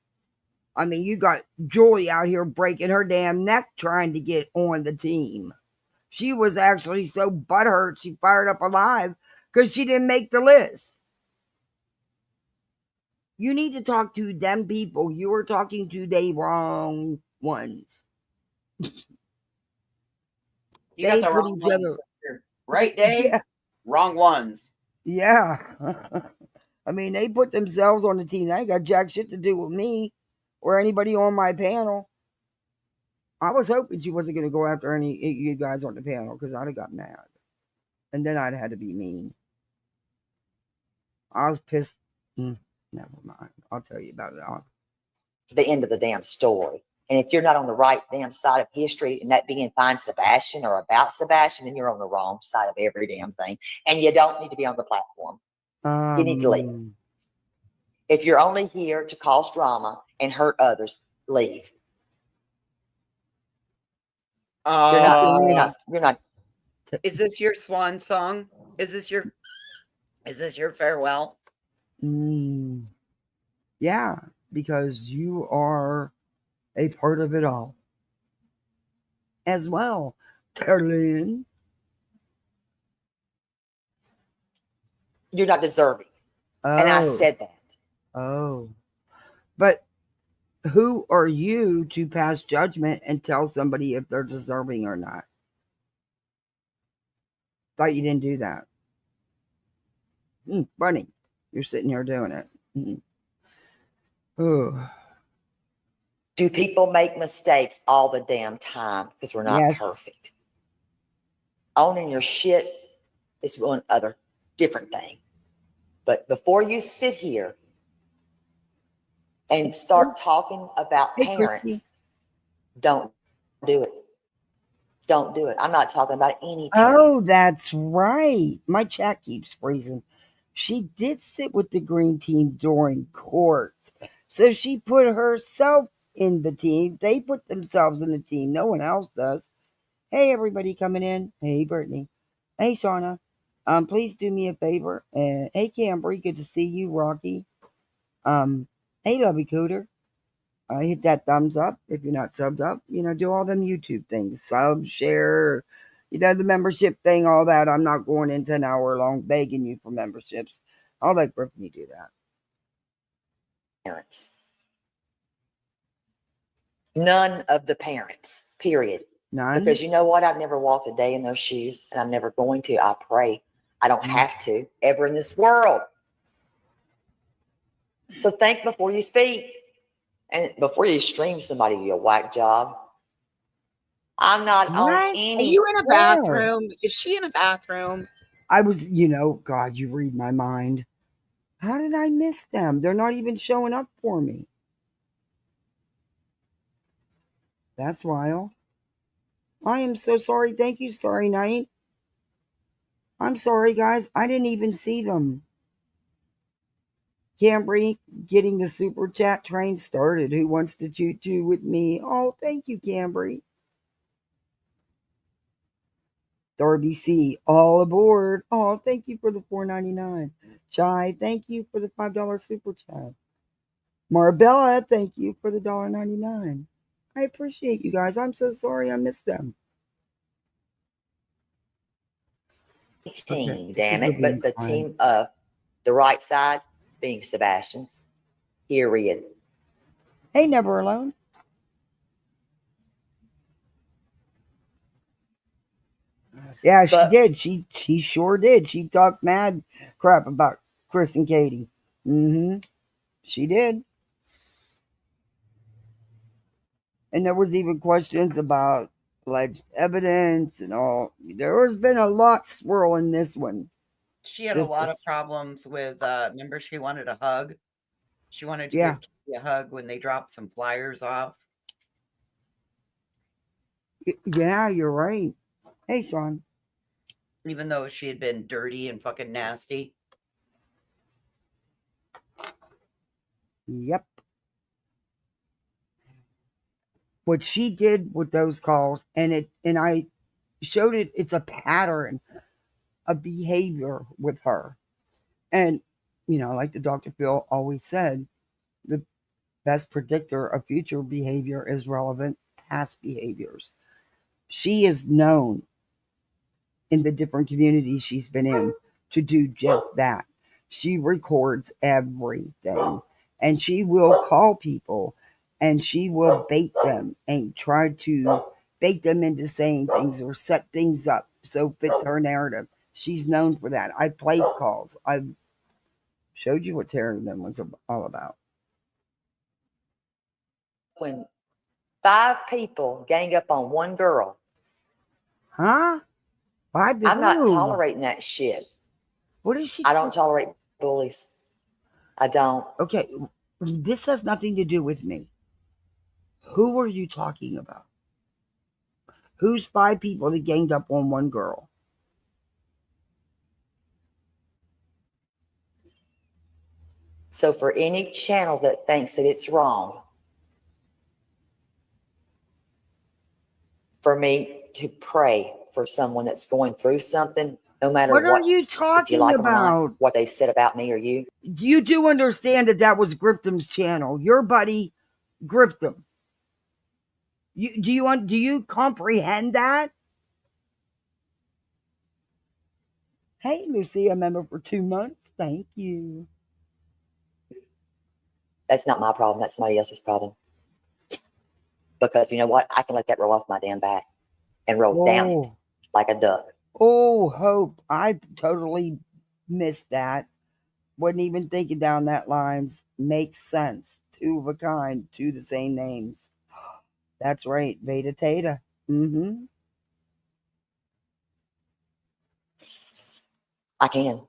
I mean, you got Julie out here breaking her damn neck trying to get on the team. She was actually so butthurt she fired up alive because she didn't make the list. You need to talk to them people. You were talking to the wrong ones. You got the wrong ones. Right, Dave? Yeah. Wrong ones. Yeah. I mean, they put themselves on the team. They ain't got jack shit to do with me or anybody on my panel. I was hoping she wasn't going to go after any of you guys on the panel because I'd have got mad. And then I'd have had to be mean. I was pissed. Never mind. I'll tell you about it. The end of the damn story. And if you're not on the right damn side of history, and that being fine Sebastian or about Sebastian, then you're on the wrong side of every damn thing. And you don't need to be on the platform. You need to leave. If you're only here to cause drama and hurt others, leave. You're not. Is this your swan song? Is this your farewell? Yeah, because you are a part of it all as well, TeriLynn. You're not deserving. And I said that. Oh. But who are you to pass judgment and tell somebody if they're deserving or not? Thought you didn't do that. Funny. You're sitting here doing it. Oh. Do people make mistakes all the damn time? Because we're not perfect. Owning your shit is one other different thing. But before you sit here and start talking about parents, don't do it. Don't do it. I'm not talking about any parent. Oh, that's right. My chat keeps freezing. She did sit with the green team during court. So she put herself in the team. They put themselves in the team. No one else does. Hey, everybody coming in. Hey, Brittany. Hey, Shauna. Please do me a favor. Hey, Cambry. Good to see you, Rocky. Hey, Lovey Cooter. Hit that thumbs up if you're not subbed up. Do all them YouTube things. Sub, share, the membership thing, all that. I'm not going into an hour long begging you for memberships. I'll let Griftney do that. Parents. None of the parents, period. None? Because you know what? I've never walked a day in those shoes, and I'm never going to. I pray I don't have to ever in this world. So think before you speak. And before you stream somebody, you whack job. I'm not on any. Are you in a bathroom? Is she in a bathroom? I was, God, you read my mind. How did I miss them? They're not even showing up for me. That's wild. I am so sorry. Thank you, Starry Night. I'm sorry, guys. I didn't even see them. Cambry getting the super chat train started. Who wants to choo-choo with me? Oh, thank you, Cambry. Darby C, all aboard. Oh, thank you for the $4.99. Chai, thank you for the $5 super chat. Marbella, thank you for the $1.99. I appreciate you guys. I'm so sorry I missed them. 16, damn it. But the team of the right side being Sebastian's. Period. Hey, Never Alone. Yeah, she did. She sure did. She talked mad crap about Chris and Katie. She did. And there was even questions about alleged evidence and all. There has been a lot swirl in this one. She had a lot of problems with, remember she wanted a hug? She wanted to give Katie a hug when they dropped some flyers off. Yeah, you're right. Hey, Sean. Even though she had been dirty and fucking nasty. Yep. what she did with those calls, and I showed it. It's a pattern of behavior with her, and like the Dr. Phil always said, the best predictor of future behavior is relevant past behaviors. She is known in the different communities she's been in to do just that. She records everything, and she will call people and she will bait them and try to bait them into saying things or set things up so it fits her narrative. She's known for that. I played calls. I've showed you what TeriLynn was all about. When 5 people gang up on one girl, Huh? I'm not tolerating that shit. What is she? I don't tolerate bullies. I don't. Okay, this has nothing to do with me. Who are you talking about? Who's 5 people that ganged up on one girl? So for any channel that thinks that it's wrong for me to pray for someone that's going through something, no matter what are you if talking you like about? them or not, what they've said about me or you. You do understand that was Griftham's channel, your buddy Griftham. Do you comprehend that? Hey, Lucy, a member for 2 months. Thank you. That's not my problem. That's somebody else's problem. Because you know what? I can let that roll off my damn back and roll down it like a duck. Oh, Hope. I totally missed that. Wasn't even thinking down that lines. Makes sense. 2 of a kind, 2 the same names. That's right. Veda Tata. Mm-hmm. I can.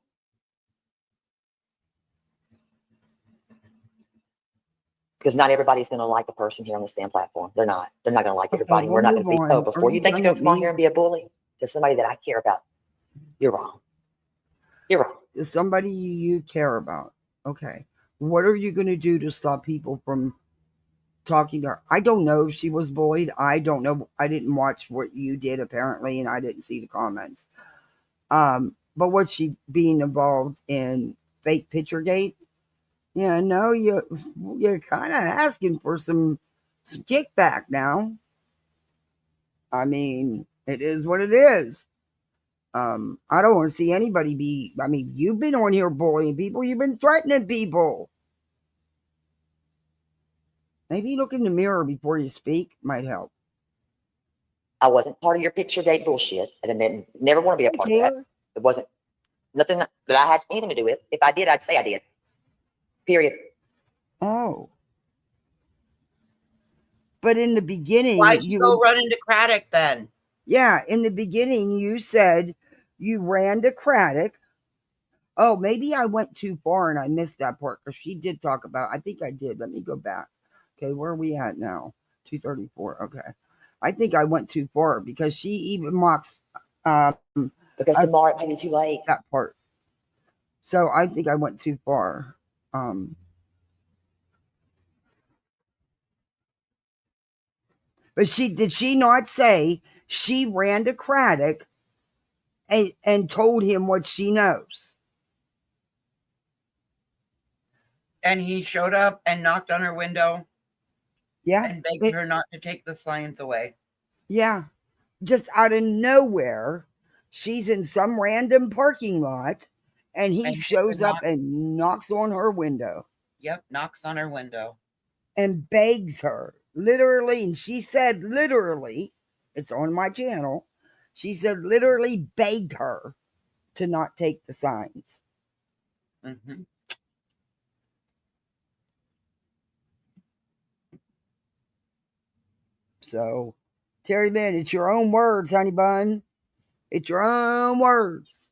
Because not everybody's going to like a person here on this damn platform. They're not. They're not going to like everybody. We'll We're not going to be. move on. Before you think you're going to come on here and be a bully to somebody that I care about, you're wrong. You're wrong. To somebody you care about. Okay. What are you going to do to stop people from talking to her? I don't know if she was bullied. I don't know. I didn't watch what you did apparently, and I didn't see the comments. But was she being involved in fake Picturegate? Yeah, no, you're kind of asking for some kickback now. I mean, it is what it is. I don't want to see anybody be. I mean, you've been on here bullying people. You've been threatening people. Maybe look in the mirror before you speak might help. I wasn't part of your Picturegate bullshit, and I didn't never want to be a part of that. It wasn't nothing that I had anything to do with. If I did, I'd say I did. Period. Oh. But in the beginning, why'd you go run into Craddock then? Yeah, in the beginning, you said you ran to Craddock. Oh, maybe I went too far and I missed that part because she did talk about. I think I did. Let me go back. Okay, where are we at now? 234. Okay, I think I went too far because she even mocks. Because tomorrow it may be too late. That part. So I think I went too far. But did she not say she ran to Craddock and told him what she knows? And he showed up and knocked on her window. Yeah. And begged her not to take the signs away. Yeah. Just out of nowhere, she's in some random parking lot and he shows up and knocks on her window. Yep, knocks on her window. And begs her. Literally, and she said literally, it's on my channel, she said literally begged her to not take the signs. Mm-hmm. So, TeriLynn, it's your own words, honey bun. It's your own words.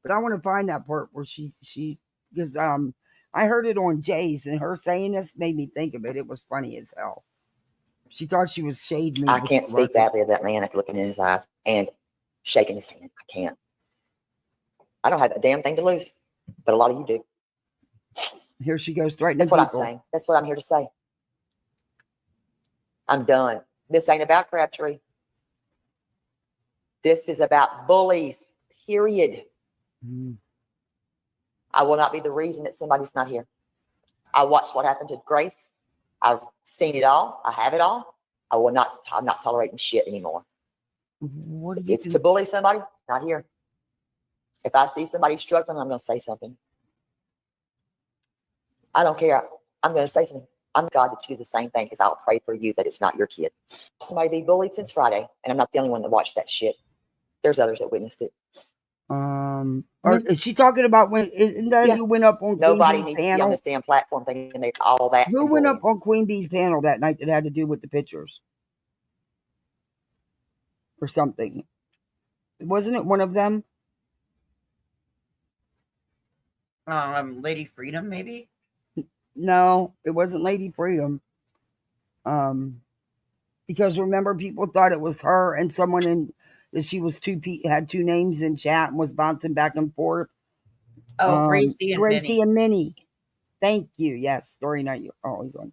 But I want to find that part where she because I heard it on Jay's, and her saying this made me think of it. It was funny as hell. She thought she was shading me. I can't speak badly of that man after looking in his eyes and shaking his hand. I can't. I don't have a damn thing to lose, but a lot of you do. Here she goes threatening That's what people. I'm saying. That's what I'm here to say. I'm done. This ain't about Crabtree. This is about bullies, period. Mm. I will not be the reason that somebody's not here. I watched what happened to Grace. I've seen it all. I have it all. I'm not tolerating shit anymore. What If did you it's do? to bully somebody, not here. If I see somebody struggling, I'm going to say something. I don't care. I'm going to say something. I'm God that you do the same thing because I'll pray for you that it's not your kid. Somebody be bullied since Friday, and I'm not the only one that watched that shit. There's others that witnessed it. Is she talking about isn't that Yeah. who went up on Nobody Queen Bee's needs to be on panel? this damn platform thinking they all that. Who and went bullying. up on Queen Bee's panel that night that had to do with the pictures? Or something. Wasn't it one of them? Lady Freedom, maybe? No, it wasn't Lady Freedom. Because remember, people thought it was her and someone that she was had two names in chat and was bouncing back and forth. Oh, Gracie and Gracie Minnie. and Minnie. Thank you. Yes, story night. You're always on.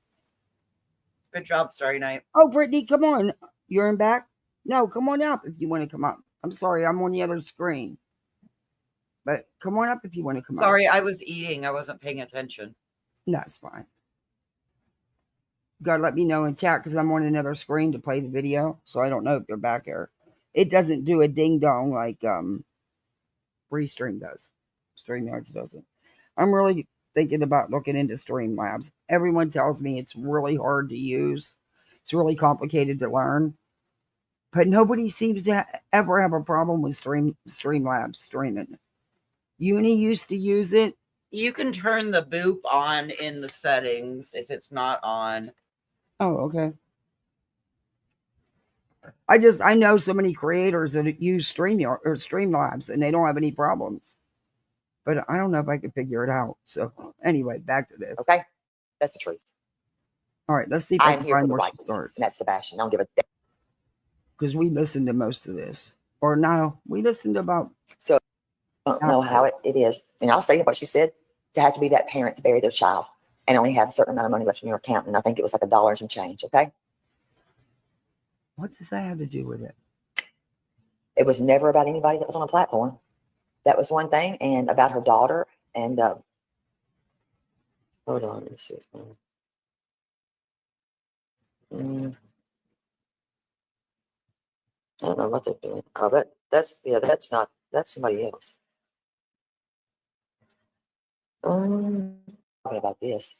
Good job, Story Night. Oh, Brittany, come on. You're in back? No, come on up if you want to come up. I'm sorry, I'm on the other screen. But come on up if you want to come up. Sorry, I was eating. I wasn't paying attention. That's fine. You gotta let me know in chat because I'm on another screen to play the video, so I don't know if you're back here. It doesn't do a ding dong like Restream does. StreamYards doesn't. I'm really thinking about looking into Streamlabs. Everyone tells me it's really hard to use. It's really complicated to learn. But nobody seems to ever have a problem with Streamlabs streaming. Uni used to use it. You can turn the boop on in the settings if it's not on. Oh, okay. I know so many creators that use Streamlabs and they don't have any problems. But I don't know if I can figure it out. So anyway, back to this. Okay, that's the truth. All right, let's see if I I'm can here for find the where right she reasons, starts. and that's Sebastian. I don't give a damn. Because we listened to most of this. Or no, we listened to about. So I don't know how it is. And I'll say what she said, to have to be that parent to bury their child and only have a certain amount of money left in your account. And I think it was like $1 and some change. Okay. What does that have to do with it? It was never about anybody that was on a platform. That was one thing. And about her daughter. And hold on. Let me see. I don't know what they're doing. Oh, that's somebody else. Talking about this.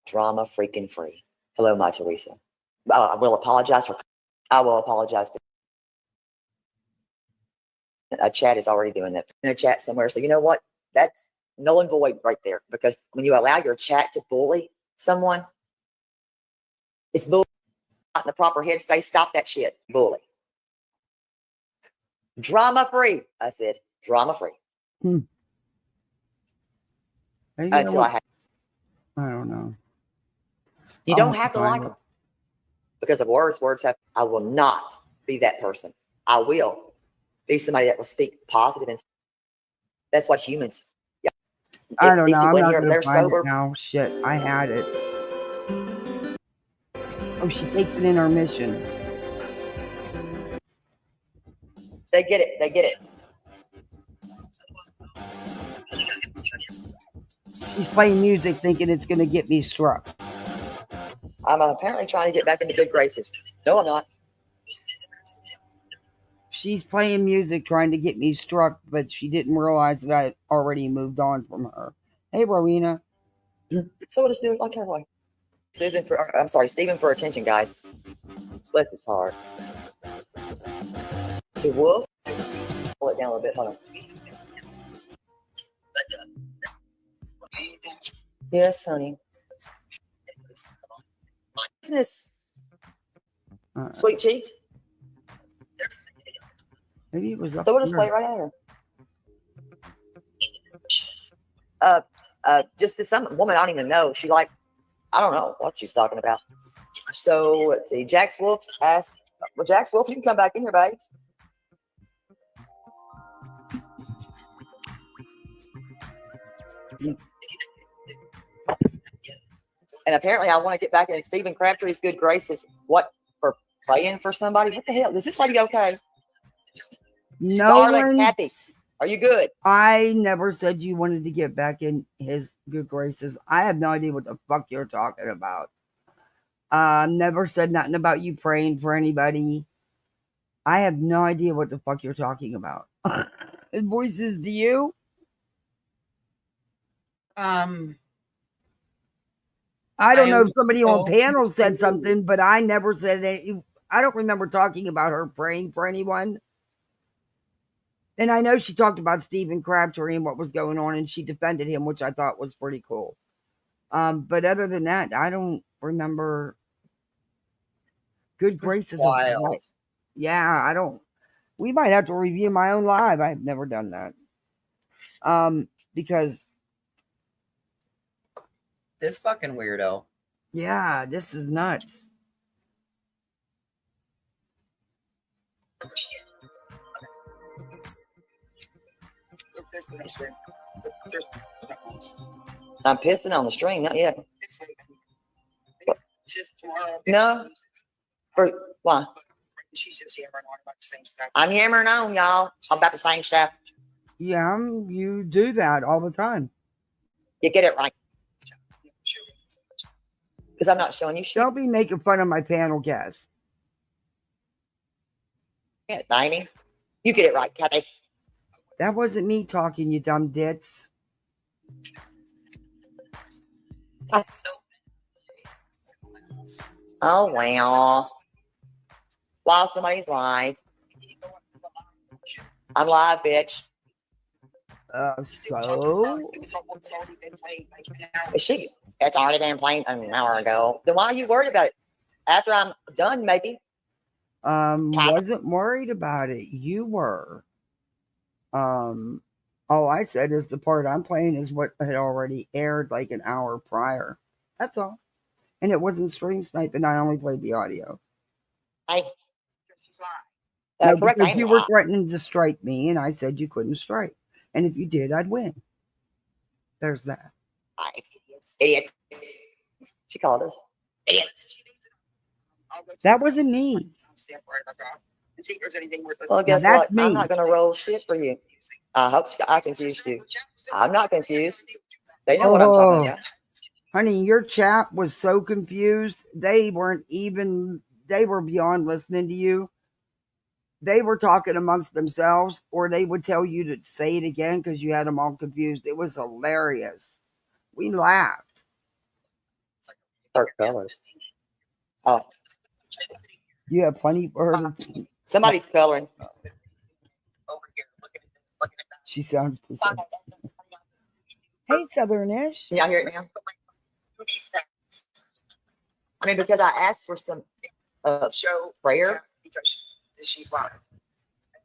Drama freaking free. Hello, my Teresa. I will apologize to. A chat is already doing that in a chat somewhere. So you know what? That's null and void right there. Because when you allow your chat to bully someone, it's bully. Not in the proper headspace. Stop that shit. Bully. Drama free. I said drama free. Until I don't know. You don't have to like them because of words. Words have. I will not be that person. I will be somebody that will speak positive, and that's what humans. Yeah. I don't these know. people I'm in not here, gonna they're find sober. it now. Shit, I had it. Oh, she takes it in her mission. They get it. They get it. She's playing music, thinking it's gonna get me struck. I'm apparently trying to get back into good graces. No, I'm not. She's playing music, trying to get me struck, but she didn't realize that I already moved on from her. Hey, Rowena. So what is it like her way? Stephen for attention, guys. Bless its heart. See, Wolf. Pull it down a little bit. Hold on. Yes, honey. Business. Sweet cheeks. Maybe it was up So we'll just here. play it right at her. Just to some woman I don't even know. I don't know what she's talking about. So let's see. Jax Wolf asked, well, Jax Wolf, you can come back in here, babes. And apparently I want to get back in Stephen Crabtree's good graces. What, for praying for somebody? What the hell? Is this lady okay? No Darling, one's. Kathy, are you good? I never said you wanted to get back in his good graces. I have no idea what the fuck you're talking about. Never said nothing about you praying for anybody. I have no idea what the fuck you're talking about. Voices to you? I I don't know if only somebody on know- panel said something, but I never said that. I don't remember talking about her praying for anyone. And I know she talked about Stephen Crabtree and what was going on, and she defended him, which I thought was pretty cool. But other than that, I don't remember. Good graces of wild. what? Yeah, I don't. We might have to review my own live. I've never done that. Because This fucking weirdo. yeah, this is nuts. I'm pissing on the string, not yet. No. For why? She's just yammering on about the same stuff. I'm yammering on, y'all, about the same stuff. Yeah, you do that all the time. You get it right. Because I'm not showing you shit. Don't be making fun of my panel guests. Yeah, Tiny. You get it right, Kathy. That wasn't me talking, you dumb dits. Oh, well. While somebody's live. I'm live, bitch. So Is she? It's already been playing an hour ago. Then why are you worried about it? After I'm done, maybe. wasn't worried about it. You were. All I said is the part I'm playing is what had already aired like an hour prior. That's all. And it wasn't stream sniping. I only played the audio. Hey. No, Correct. because I am you were live. threatening to strike me, and I said you couldn't strike. And if you did, I'd win. There's that. Idiots. She called us. Idiots. That wasn't me. Well, guess that's what? me. I'm not going to roll shit for you. I hope I confused you. I'm not confused. They know what I'm talking about. Honey, your chat was so confused. They were beyond listening to you. They were talking amongst themselves, or they would tell you to say it again because you had them all confused. It was hilarious. We laughed. Dark colors. Oh, You have plenty for her. somebody's coloring. She sounds possessed. Hey, Southernish. Can y'all hear it now? I mean, because I asked for some Show prayer. because she's live.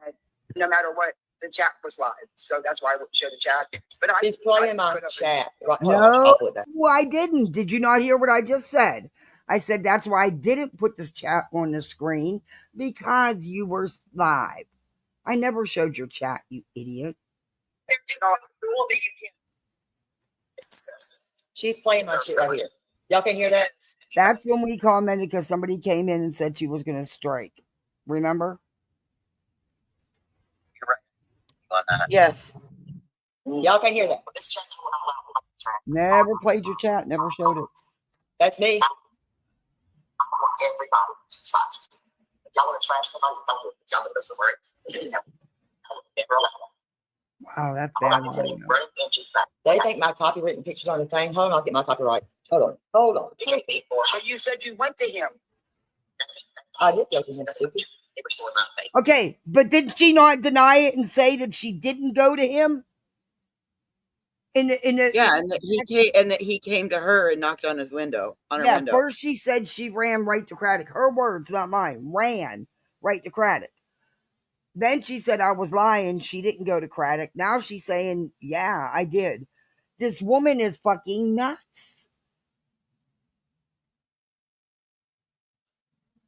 And no matter what, the chat was live, so that's why I wouldn't show the chat. But He's playing my put up chat. Right, hold on, No, I'll put that. well, I didn't. Did you not hear what I just said? I said that's why I didn't put this chat on the screen because you were live. I never showed your chat, you idiot. She's playing my shit right here. Y'all can hear that? That's when we commented because somebody came in and said she was going to strike. Remember? Yes. Y'all can hear that. Never played your chat, never showed it. That's me. Everybody, y'all want to trash somebody? Y'all want to go somewhere else. Wow, that's bad. They think my copywritten pictures on the thing. Hold on, I'll get my copyright. Hold on. But you said you went to him. I did go to him, stupid. Okay, but did she not deny it and say that she didn't go to him? Yeah, and that he came to her and knocked on his window. On her window. First she said she ran right to Craddock. Her words, not mine. Ran right to Craddock. Then she said I was lying. She didn't go to Craddock. Now she's saying, yeah, I did. This woman is fucking nuts.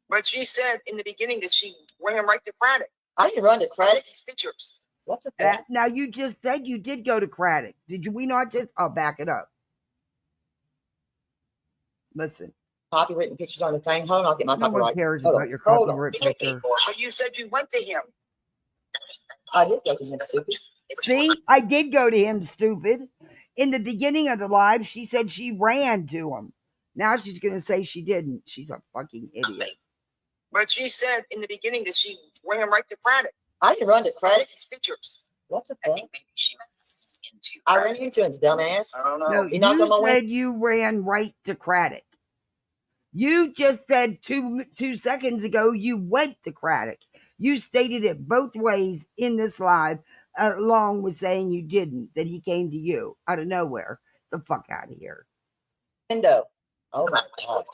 But she said in the beginning that she ran right to Craddock. I didn't run to Craddock. These pictures. What the fuck? Now you just said you did go to Craddock. We not just? I'll back it up. Listen, copywritten pictures on the thing. Hold on, I'll get my no one copyright. cares Hold about on, your hold on. copyright picture. But you said you went to him. I did go to him, stupid. See, I did go to him, stupid. In the beginning of the live, she said she ran to him. Now she's going to say she didn't. She's a fucking idiot. But she said in the beginning that she ran right to Craddock. I didn't run to Craddock. His pictures. What the I fuck? think maybe she went into I Craddock. ran into him, dumbass. I don't know. No, He knocked on my you window. said you ran right to Craddock. You just said two seconds ago you went to Craddock. You stated it both ways in this live, along with saying you didn't, that he came to you out of nowhere. The fuck out of here. Window. Oh my god.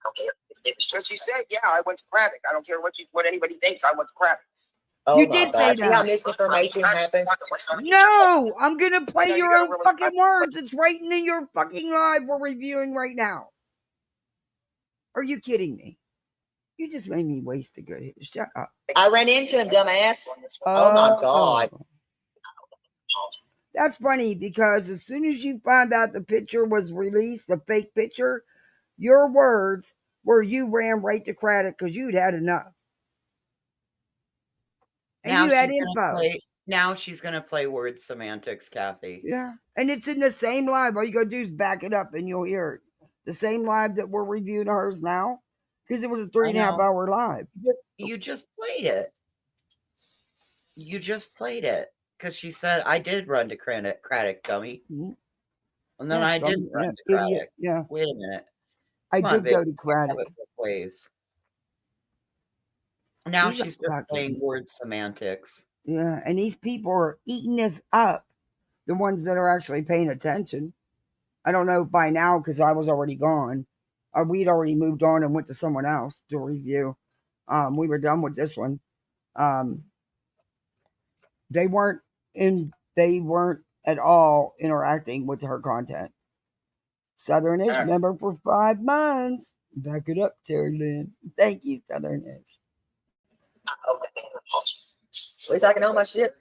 Okay. But she said, yeah, I went to Craddock. I don't care what anybody thinks. I went to Craddock. Oh You my did god. say See that. how misinformation happens? No, I'm going to play No, you your gotta own really- fucking words. It's right in your fucking live we're reviewing right now. Are you kidding me? You just made me waste a good hit. Shut up. I ran into him, dumbass. Oh my god. That's funny because as soon as you found out the picture was released, a fake picture, your words were you ran right to Craddock because you'd had enough. And Now you had she's gonna info. now she's going to play word semantics, Kathy. Yeah. And it's in the same live. All you got to do is back it up and you'll hear it. The same live that we're reviewing hers now because it was a 3.5 hour live. You just played it. You just played it because she said, I did run to Craddock, dummy. Mhm. And then Yeah, I dummy. didn't run Yeah, to Craddock. idiot. Yeah. Wait a minute. I Come on, did go baby. to Craddock. Have it both ways. Now She's a she's just fucking playing idiot. word semantics. Yeah. And these people are eating this up. The ones that are actually paying attention. I don't know by now because I was already gone. We'd already moved on and went to someone else to review. We were done with this one. They weren't at all interacting with her content. Southernish member for 5 months. Back it up, TeriLynn. Thank you, Southernish. At least I can own my shit.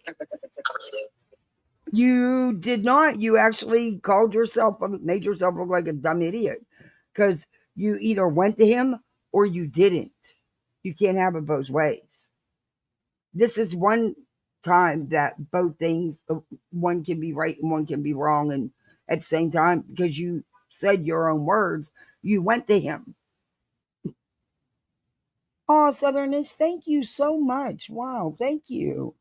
You did not. You actually made yourself look like a dumb idiot because you either went to him or you didn't. You can't have it both ways. This is one time that both things, one can be right and one can be wrong. And at the same time, because you said your own words, you went to him. Oh, Southernish, thank you so much. Wow, thank you.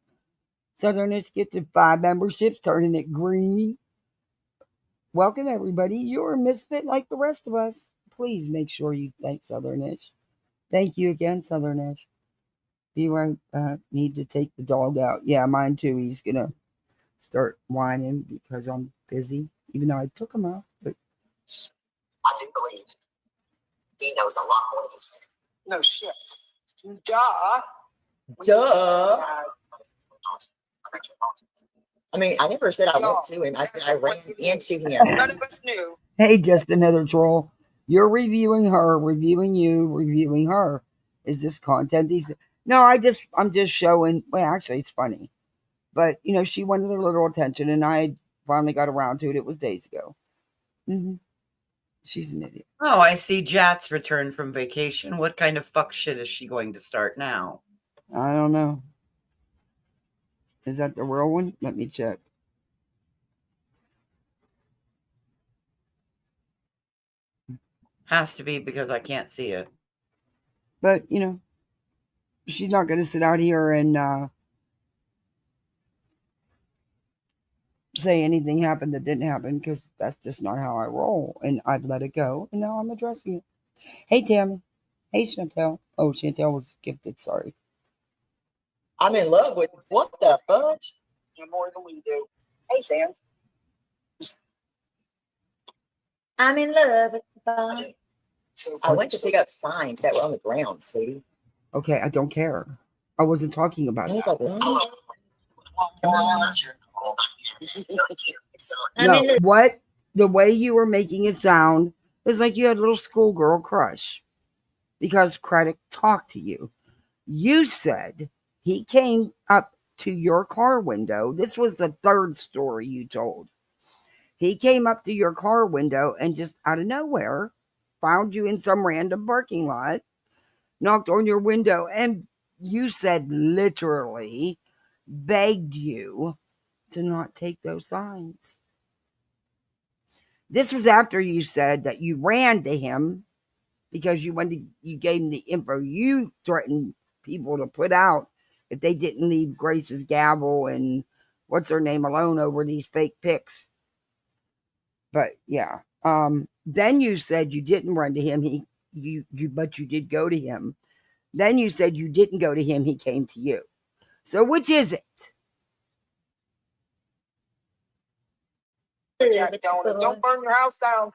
Southernish gifted 5 memberships, turning it green. Welcome, everybody. You're a misfit like the rest of us. Please make sure you thank Southernish. Thank you again, Southernish. Be right back. Need to take the dog out. Yeah, mine too. He's going to start whining because I'm busy, even though I took him out. But I do believe he knows a lot more than he said. No shit. Duh. Duh. I mean, I never said I went to him. I said I ran into him. None of us knew. hey, just another troll. You're reviewing her, reviewing you, reviewing her. Is this content decent? No, I'm just showing. Well, actually, it's funny, but she wanted a little attention, and I finally got around to it. It was days ago. She's an idiot. Oh, I see Jat's returned from vacation. What kind of fuck shit is she going to start now? I don't know. Is that the real one? Let me check. Has to be because I can't see it. But, she's not going to sit out here and say anything happened that didn't happen because that's just not how I roll. And I've let it go, and now I'm addressing it. Hey, Tammy. Hey, Chantel. Oh, Chantel was gifted. Sorry. I'm in love with what the fudge? You're more than we do. Hey, Sam. I'm in love with the boy. I went to pick up signs that were on the ground, sweetie. Okay, I don't care. I wasn't talking about I was that. like, No, what? The way you were making it sound is like you had a little schoolgirl crush because Craddock talked to you. You said he came up to your car window. This was the third story you told. He came up to your car window and just out of nowhere found you in some random parking lot, knocked on your window, and you said literally begged you to not take those signs. This was after you said that you ran to him because you gave him the info you threatened people to put out if they didn't leave Grace's gavel and what's her name alone over these fake pics. But yeah, then you said you didn't run to him. But you did go to him. Then you said you didn't go to him. He came to you. So which is it? Don't burn your house down.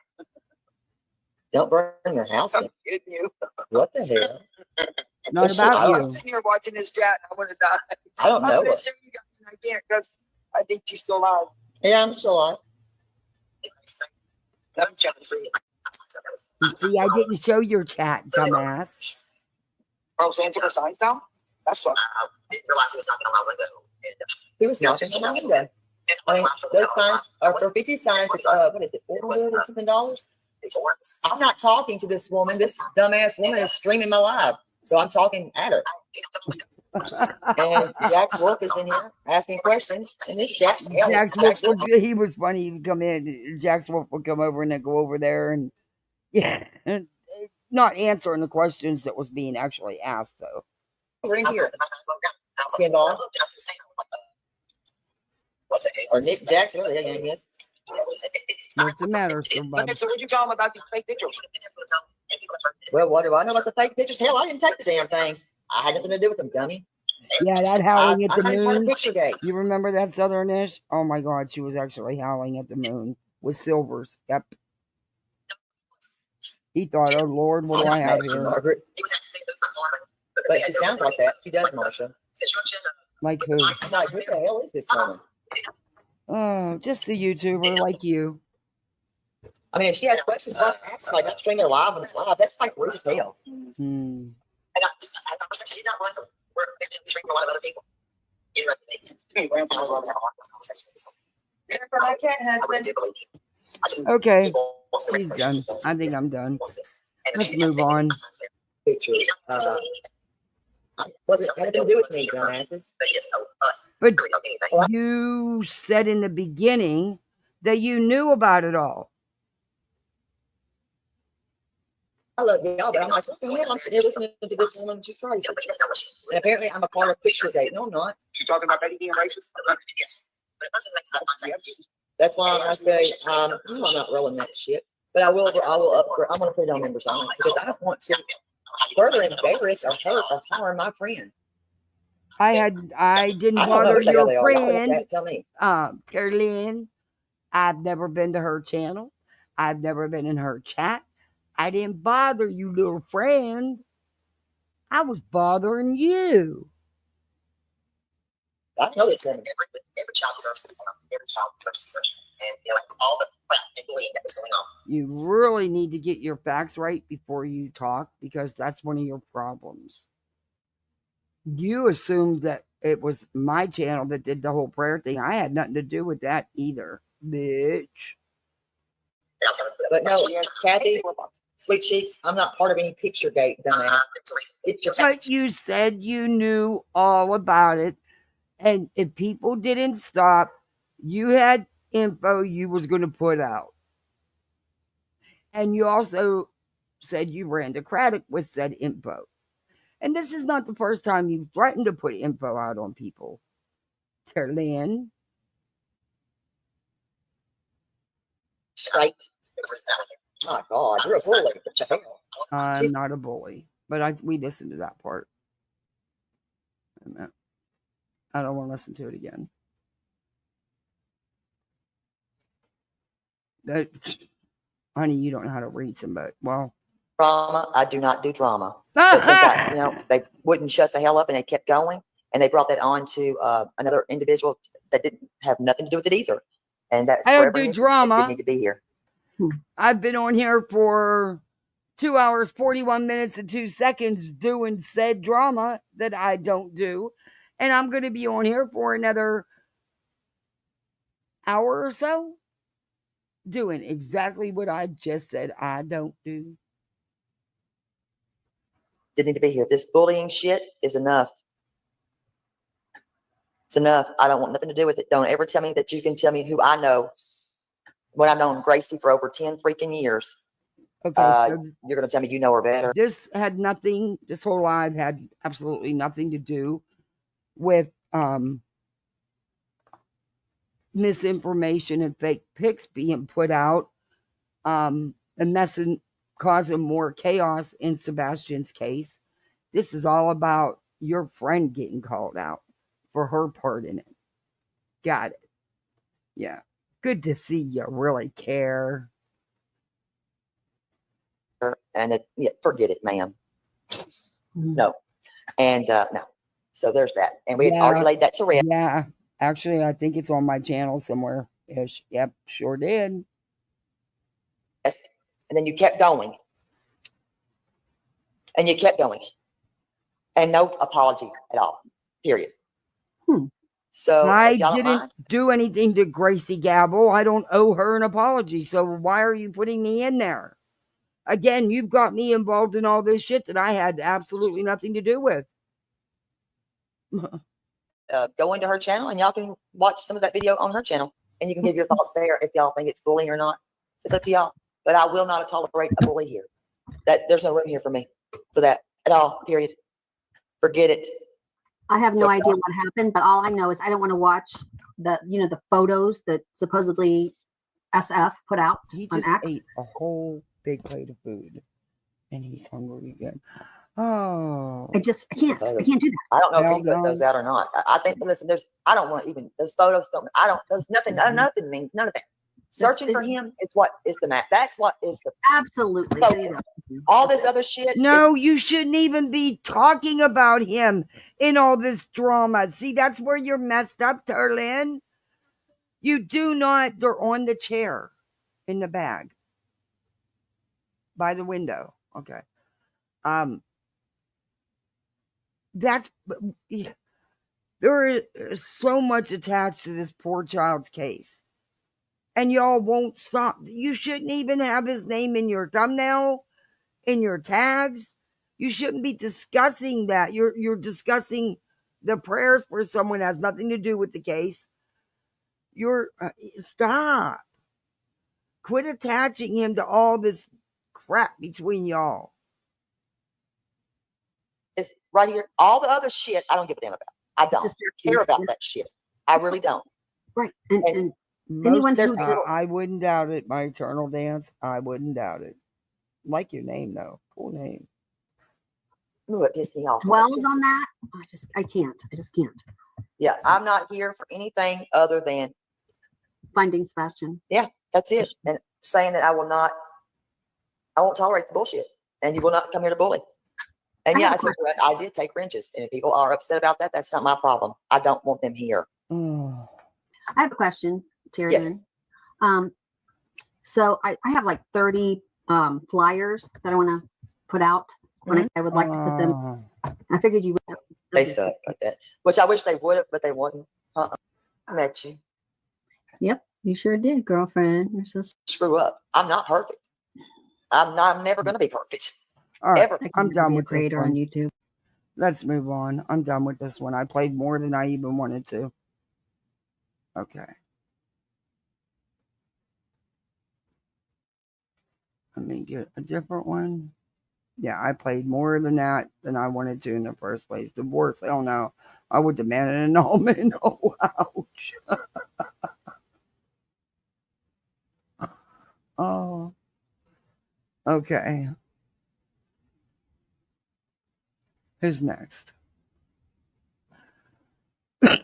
Don't burn your house down. I'm kidding you. What the hell? Not about you. I'm sitting here watching this chat and I want to die. I don't know. I'm going to show you guys and I can't because I think she's still alive. Yeah, I'm still alive. I'm checking for you. You see, I didn't show your chat, dumbass. Oh, Sam took her signs down? That's what I didn't realize he was knocking on my window. He was knocking on my window. I mean, those signs are for 50 signs. What is it, $400 or something dollars? I'm not talking to this woman. This dumbass woman is streaming my live. So I'm talking at her. And Jack's Wolf is in here asking questions. And this Jack's Wolf, he was funny. He would come in. Jack's Wolf would come over and then go over there and not answering the questions that was being actually asked though. We're in here. Pinball. Or Nick Jack's, whatever the name is. What's the matter, sir, bud? So what you talking about these fake pictures? Well, what do I know about the fake pictures? Hell, I didn't take the damn things. I had nothing to do with them, dummy. Yeah, that howling at the I'm part of moon. Picture Gate. You remember that Southernish? Oh my God, she was actually howling at the moon with silvers. Yep. He thought, oh Lord, what do I have here? Margaret. But she sounds like that. She does, Marsha. Like who? I'm like, who the hell is this woman? Oh, just a YouTuber like you. I mean, if she has questions, ask like not streaming her live on live. That's like rude as hell. Hmm. I did not run from work. They're streaming a lot of other people. You know, For my cat husband. Okay, he's done. I think I'm done. Let's move on. Picture. What's it got to do with me, dumbasses? But you said in the beginning that you knew about it all. I love y'all, but I'm like, what the hell? I'm sitting here listening to this woman. She's crazy. And apparently, I'm a part of Picture Gate. No, I'm not. She's talking about Betty being racist? Yes. That's why I say, I'm not rolling that shit. But I will upgrade. I'm going to put it on members only because I don't want to further embarrass or hurt or harm my friend. I didn't bother your friend. Tell me. Terri Lynn. I've never been to her channel. I've never been in her chat. I didn't bother you, little friend. I was bothering you. I know it's every child deserves to be every child deserves to be and you know, like all the crap and bullying that was going on. You really need to get your facts right before you talk because that's one of your problems. You assumed that it was my channel that did the whole prayer thing. I had nothing to do with that either, bitch. But no, Kathy, Sweet Cheeks, I'm not part of any Picture Gate, dumbass. But you said you knew all about it. And if people didn't stop, you had info you was going to put out. And you also said you ran to Craddock with said info. And this is not the first time you've threatened to put info out on people. TeriLynn. Right. My God, you're a bully. What the hell? I'm not a bully, but we listened to that part. I don't want to listen to it again. Honey, you don't know how to read somebody. Well, drama. I do not do drama. But since they wouldn't shut the hell up and they kept going, and they brought that on to another individual that didn't have nothing to do with it either. And that's I don't do drama. Didn't need to be here. I've been on here for 2 hours, 41 minutes, and 2 seconds doing said drama that I don't do. And I'm going to be on here for another hour or so doing exactly what I just said I don't do. Didn't need to be here. This bullying shit is enough. It's enough. I don't want nothing to do with it. Don't ever tell me that you can tell me who I know when I've known Gracie for over 10 freaking years. Okay, so you're going to tell me you know her better. this whole live had absolutely nothing to do with misinformation and fake pics being put out, and messing, causing more chaos in Sebastian's case. This is all about your friend getting called out for her part in it. Got it. Yeah. Good to see you really care. And forget it, ma'am. No. And no. So there's that. And we had already laid that to rest. Yeah. Actually, I think it's on my channel somewhere. Ish. Yep, sure did. And then you kept going. And you kept going. And no apology at all. Period. So I didn't do anything to Gracie Gabble. I don't owe her an apology. So why are you putting me in there? Again, you've got me involved in all this shit that I had absolutely nothing to do with. Go into her channel and y'all can watch some of that video on her channel. And you can give your thoughts there if y'all think it's bullying or not. It's up to y'all. But I will not tolerate a bully here. There's no room here for me for that at all, period. Forget it. I have no idea what happened, but all I know is I don't want to watch the photos that supposedly SF put out. He on just X. ate a whole big plate of food, and he's hungry again. Oh, I can't do that. I don't know if he put those out or not. I think, listen, I don't want even those photos. There's nothing, nothing means none of that. Searching for him is what is the map. That's what is the absolutely focus. All this other shit. No, you shouldn't even be talking about him in all this drama. See, that's where you're messed up, TeriLynn. You do not. They're on the chair in the bag by the window. Okay. There is so much attached to this poor child's case. And y'all won't stop. You shouldn't even have his name in your thumbnail, in your tags. You shouldn't be discussing that. You're discussing the prayers for someone that has nothing to do with the case. Stop. Quit attaching him to all this crap between y'all. It's right here. All the other shit, I don't give a damn about. I don't care about that shit. I really don't. Right. And anyone I wouldn't doubt it. My eternal dance. I wouldn't doubt it. Like your name though. Cool name. Ooh, it pissed me off. Dwells on that. I can't. I just can't. Yeah, I'm not here for anything other than finding Sebastian. Yeah, that's it. And saying that I won't tolerate the bullshit. And you will not come here to bully. And yeah, I did take wrenches. And if people are upset about that, that's not my problem. I don't want them here. I have a question, Terri. Yes. So I have like 30 flyers that I want to put out. I would like to put them. I figured you would. They suck like that. Which I wish they would have, but they wouldn't. I met you. Yep, you sure did, girlfriend. You're so screw up. I'm not perfect. I'm never going to be perfect. All right, ever. I'm done with this on YouTube. Let's move on. I'm done with this one. I played more than I even wanted to. Okay. Let me get a different one. Yeah, I played more than that than I wanted to in the first place. Divorce, hell no. I would demand an annulment. Oh, ouch. Oh. Okay. Who's next? Let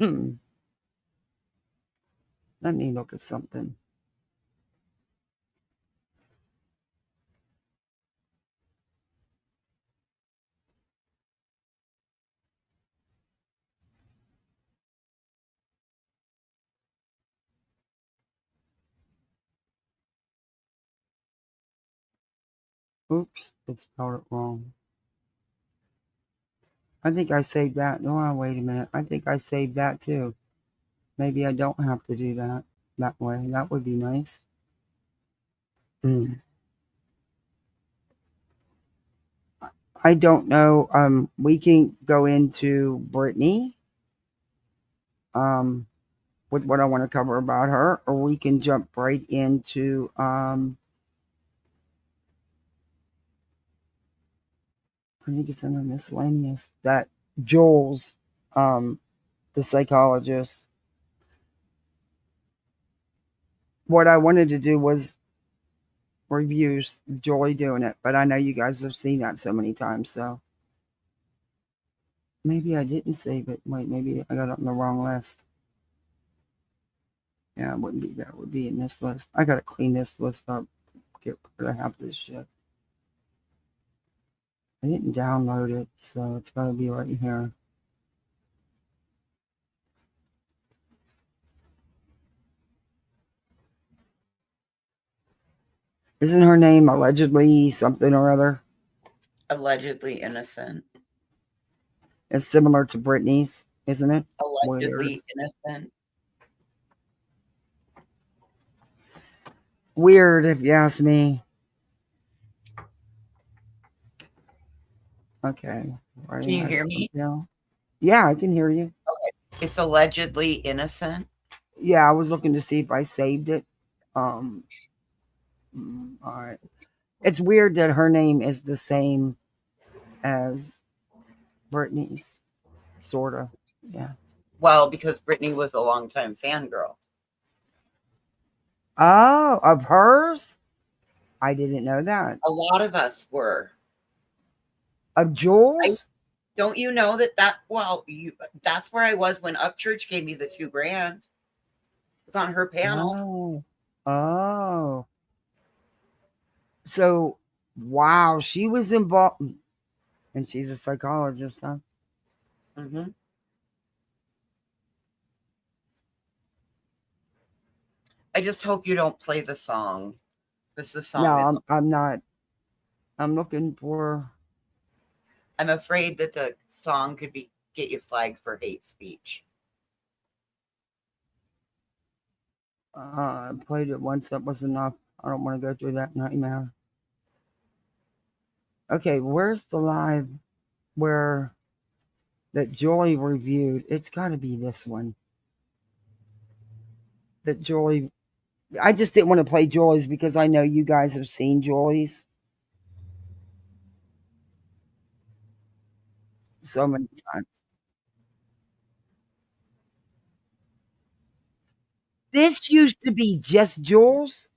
me look at something. Oops, it spelled it wrong. I think I saved that. No, wait a minute. I think I saved that too. Maybe I don't have to do that way. That would be nice. I don't know. We can go into Brittany. With what I want to cover about her, or we can jump right into I think it's under miscellaneous that Jules, the psychologist. What I wanted to do was review Joy doing it, but I know you guys have seen that so many times, so maybe I didn't save it. Wait, maybe I got it on the wrong list. Yeah, it wouldn't be there. It would be in this list. I gotta clean this list up. Get rid of half this shit. I didn't download it, so it's gotta be right here. Isn't her name allegedly something or other? Allegedly innocent. It's similar to Brittany's, isn't it? Allegedly innocent. Weird, if you ask me. Okay. Can you hear me? Yeah, I can hear you. Okay. It's allegedly innocent. Yeah, I was looking to see if I saved it. All right. It's weird that her name is the same as Brittany's, sort of. Yeah. Well, because Brittany was a longtime fangirl. Oh, of hers? I didn't know that. A lot of us were. Of Jules? Don't you know that's where I was when Upchurch gave me the $2,000. It was on her panel. Oh. So, wow, she was involved. And she's a psychologist, huh? Mm-hmm. I just hope you don't play the song. Because the song No, I'm not. I'm looking for... I'm afraid that the song could get you flagged for hate speech. I played it once. That was enough. I don't want to go through that nightmare. Okay, where's the live where that Joy reviewed? It's got to be this one. That Joy... I just didn't want to play Joy's because I know you guys have seen Joy's so many times. This used to be just Jules?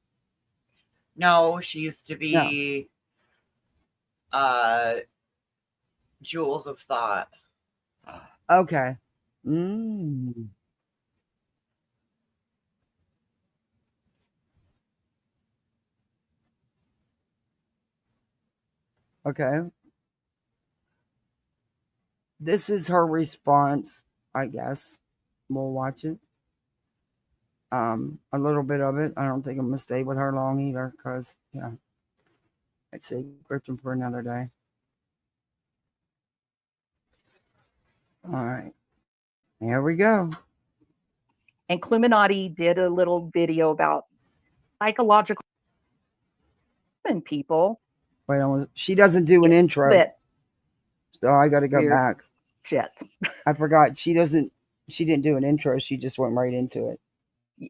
No, she used to be Jewels of Thought. Okay. Okay. This is her response, I guess. We'll watch it. A little bit of it. I don't think I'm gonna stay with her long either, because yeah. I'd say Griftney for another day. All right. Here we go. And Cluminati did a little video about psychological people. Wait, she doesn't do an intro. So I got to go back. Shit. I forgot. She didn't do an intro. She just went right into it.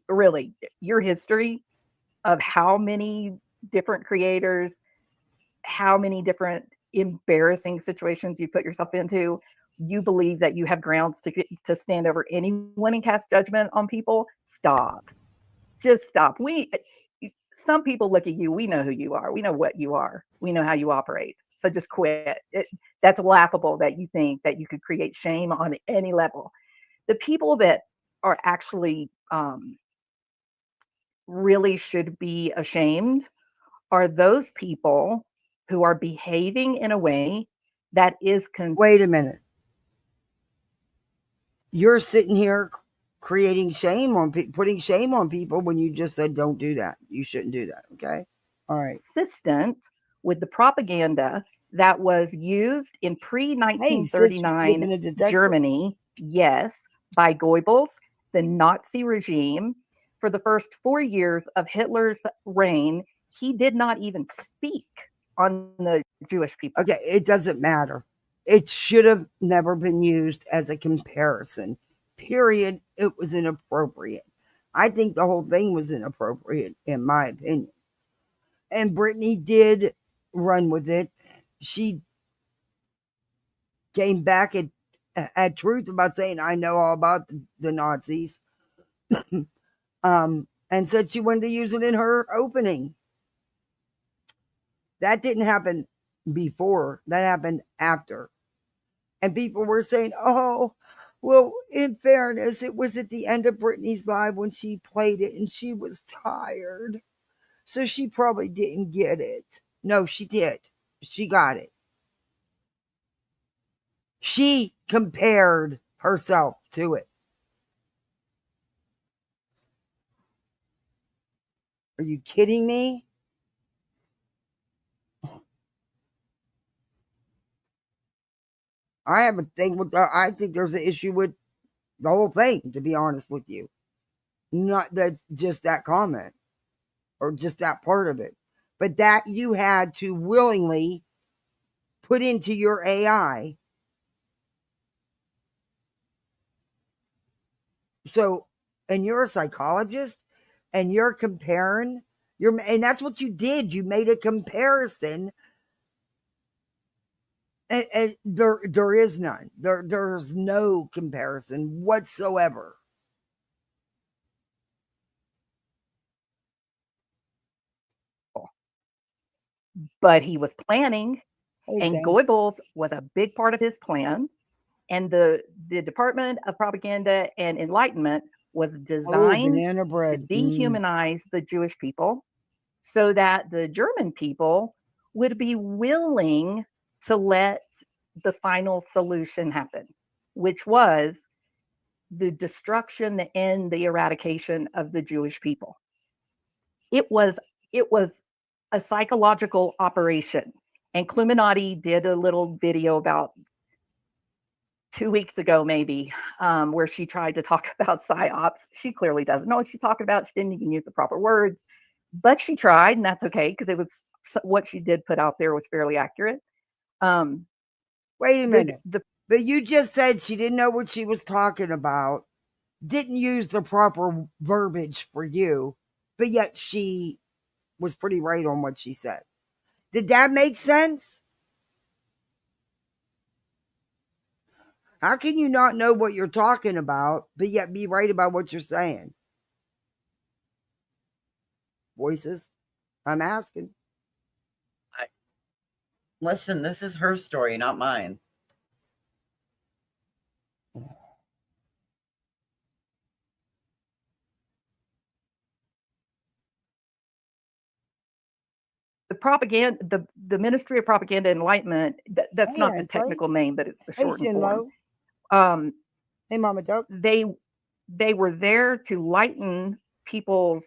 Really, your history of how many different creators, how many different embarrassing situations you put yourself into, you believe that you have grounds to stand over anyone and cast judgment on people. Stop. Just stop. Some people look at you. We know who you are. We know what you are. We know how you operate. So just quit. That's laughable that you think that you could create shame on any level. The people that are actually really should be ashamed are those people who are behaving in a way that is... Wait a minute. You're sitting here creating shame on putting shame on people when you just said don't do that. You shouldn't do that. Okay. All right. Consistent with the propaganda that was used in pre-1939 Germany, yes, by Goebbels, the Nazi regime. For the first 4 years of Hitler's reign, he did not even speak on the Jewish people. Okay, it doesn't matter. It should have never been used as a comparison. Period. It was inappropriate. I think the whole thing was inappropriate, in my opinion. And Brittany did run with it. She came back at truth about saying, I know all about the Nazis. And said she wanted to use it in her opening. That didn't happen before. That happened after. And people were saying, oh, well, in fairness, it was at the end of Britney's live when she played it and she was tired. So she probably didn't get it. No, she did. She got it. She compared herself to it. Are you kidding me? I have a thing with I think there's an issue with the whole thing, to be honest with you. Not that's just that comment or just that part of it, but that you had to willingly put into your AI. So, and you're a psychologist and you're comparing, and that's what you did. You made a comparison. And there is none. There's no comparison whatsoever. But he was planning, Hey, and Sam. Goebbels was a big part of his plan. And the Department of Propaganda and Enlightenment was designed banana to bread. dehumanize the Jewish people so that the German people would be willing to let the final solution happen, which was the destruction and the eradication of the Jewish people. It was a psychological operation. And Kluminati did a little video about 2 weeks ago, maybe, where she tried to talk about psyops. She clearly doesn't know what she's talking about. She didn't even use the proper words, but she tried, and that's okay because it was what she did put out there was fairly accurate. Wait a minute. But you just said she didn't know what she was talking about, didn't use the proper verbiage for you, but yet she was pretty right on what she said. Did that make sense? How can you not know what you're talking about, but yet be right about what you're saying? Voices? I'm asking. Listen, this is her story, not mine. The Ministry of Propaganda and Enlightenment, that's not the technical name, but it's the shortened form. Hey, Mama Dope. They were there to lighten people's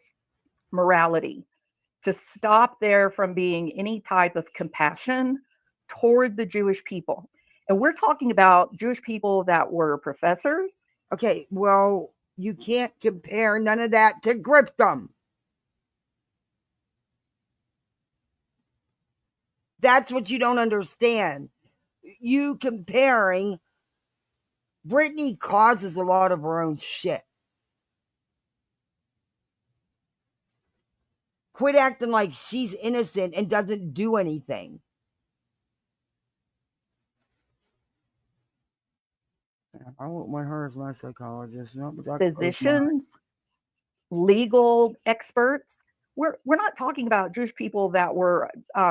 morality, to stop there from being any type of compassion toward the Jewish people. And we're talking about Jewish people that were professors. Okay, well, you can't compare none of that to Griftney. That's what you don't understand. You comparing, Brittany causes a lot of her own shit. Quit acting like she's innocent and doesn't do anything. I wouldn't want her as my psychologist. No, but physicians, legal experts. We're not talking about Jewish people that were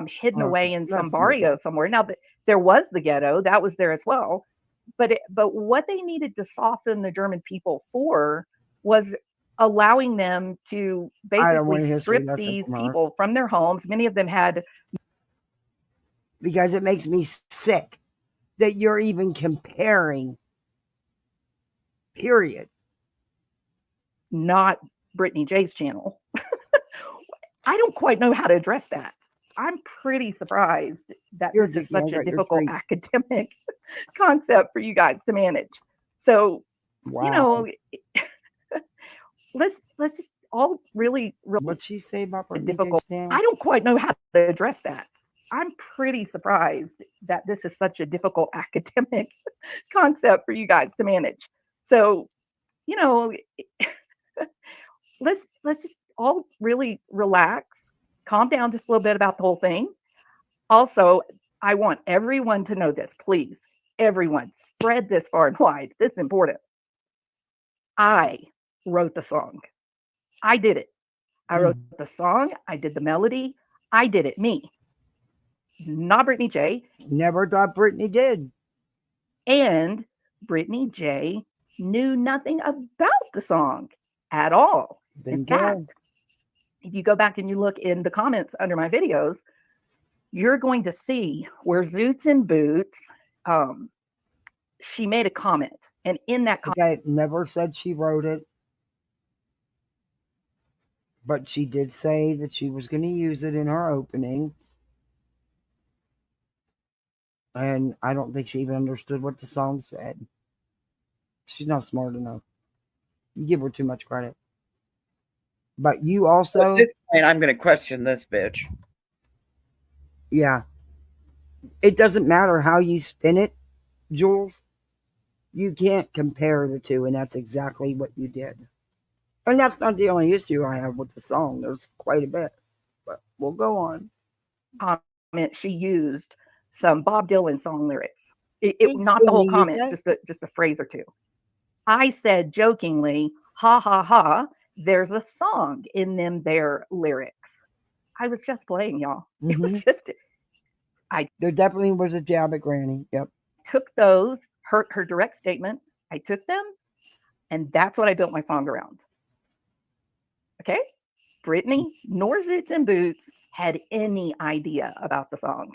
hidden away in some barrio somewhere. Now, there was the ghetto, that was there as well. But what they needed to soften the German people for was allowing them to basically strip these people from their homes. Many of them had. Because it makes me sick that you're even comparing. Period. Not Brittany J's channel. I don't quite know how to address that. I'm pretty surprised that this is such a difficult academic concept for you guys to manage. So, you know, let's just all really what'd she say about difficult. I don't quite know how to address that. I'm pretty surprised that this is such a difficult academic concept for you guys to manage. So, you know, let's just all really relax, calm down just a little bit about the whole thing. Also, I want everyone to know this, please. Everyone, spread this far and wide. This is important. I wrote the song. I did it. I wrote the song. I did the melody. I did it, me. Not Brittany J. Never thought Brittany did. And Brittany J knew nothing about the song at all. In fact, if you go back and you look in the comments under my videos, you're going to see where Zoots and Boots, she made a comment. And in that comment, I never said she wrote it. But she did say that she was going to use it in her opening. And I don't think she even understood what the song said. She's not smart enough. You give her too much credit. But you also... At this point, I'm going to question this bitch. Yeah. It doesn't matter how you spin it, Jules. You can't compare the two, and that's exactly what you did. And that's not the only issue I have with the song. There's quite a bit. But we'll go on. Comment, she used some Bob Dylan song lyrics. Not the whole comment, just a phrase or two. I said jokingly, ha ha ha, there's a song in them there lyrics. I was just playing, y'all. It was just... There definitely was a jab at Granny. Yep. Took those, her direct statement, I took them, and that's what I built my song around. Okay? Brittany, nor Zoots and Boots had any idea about the song.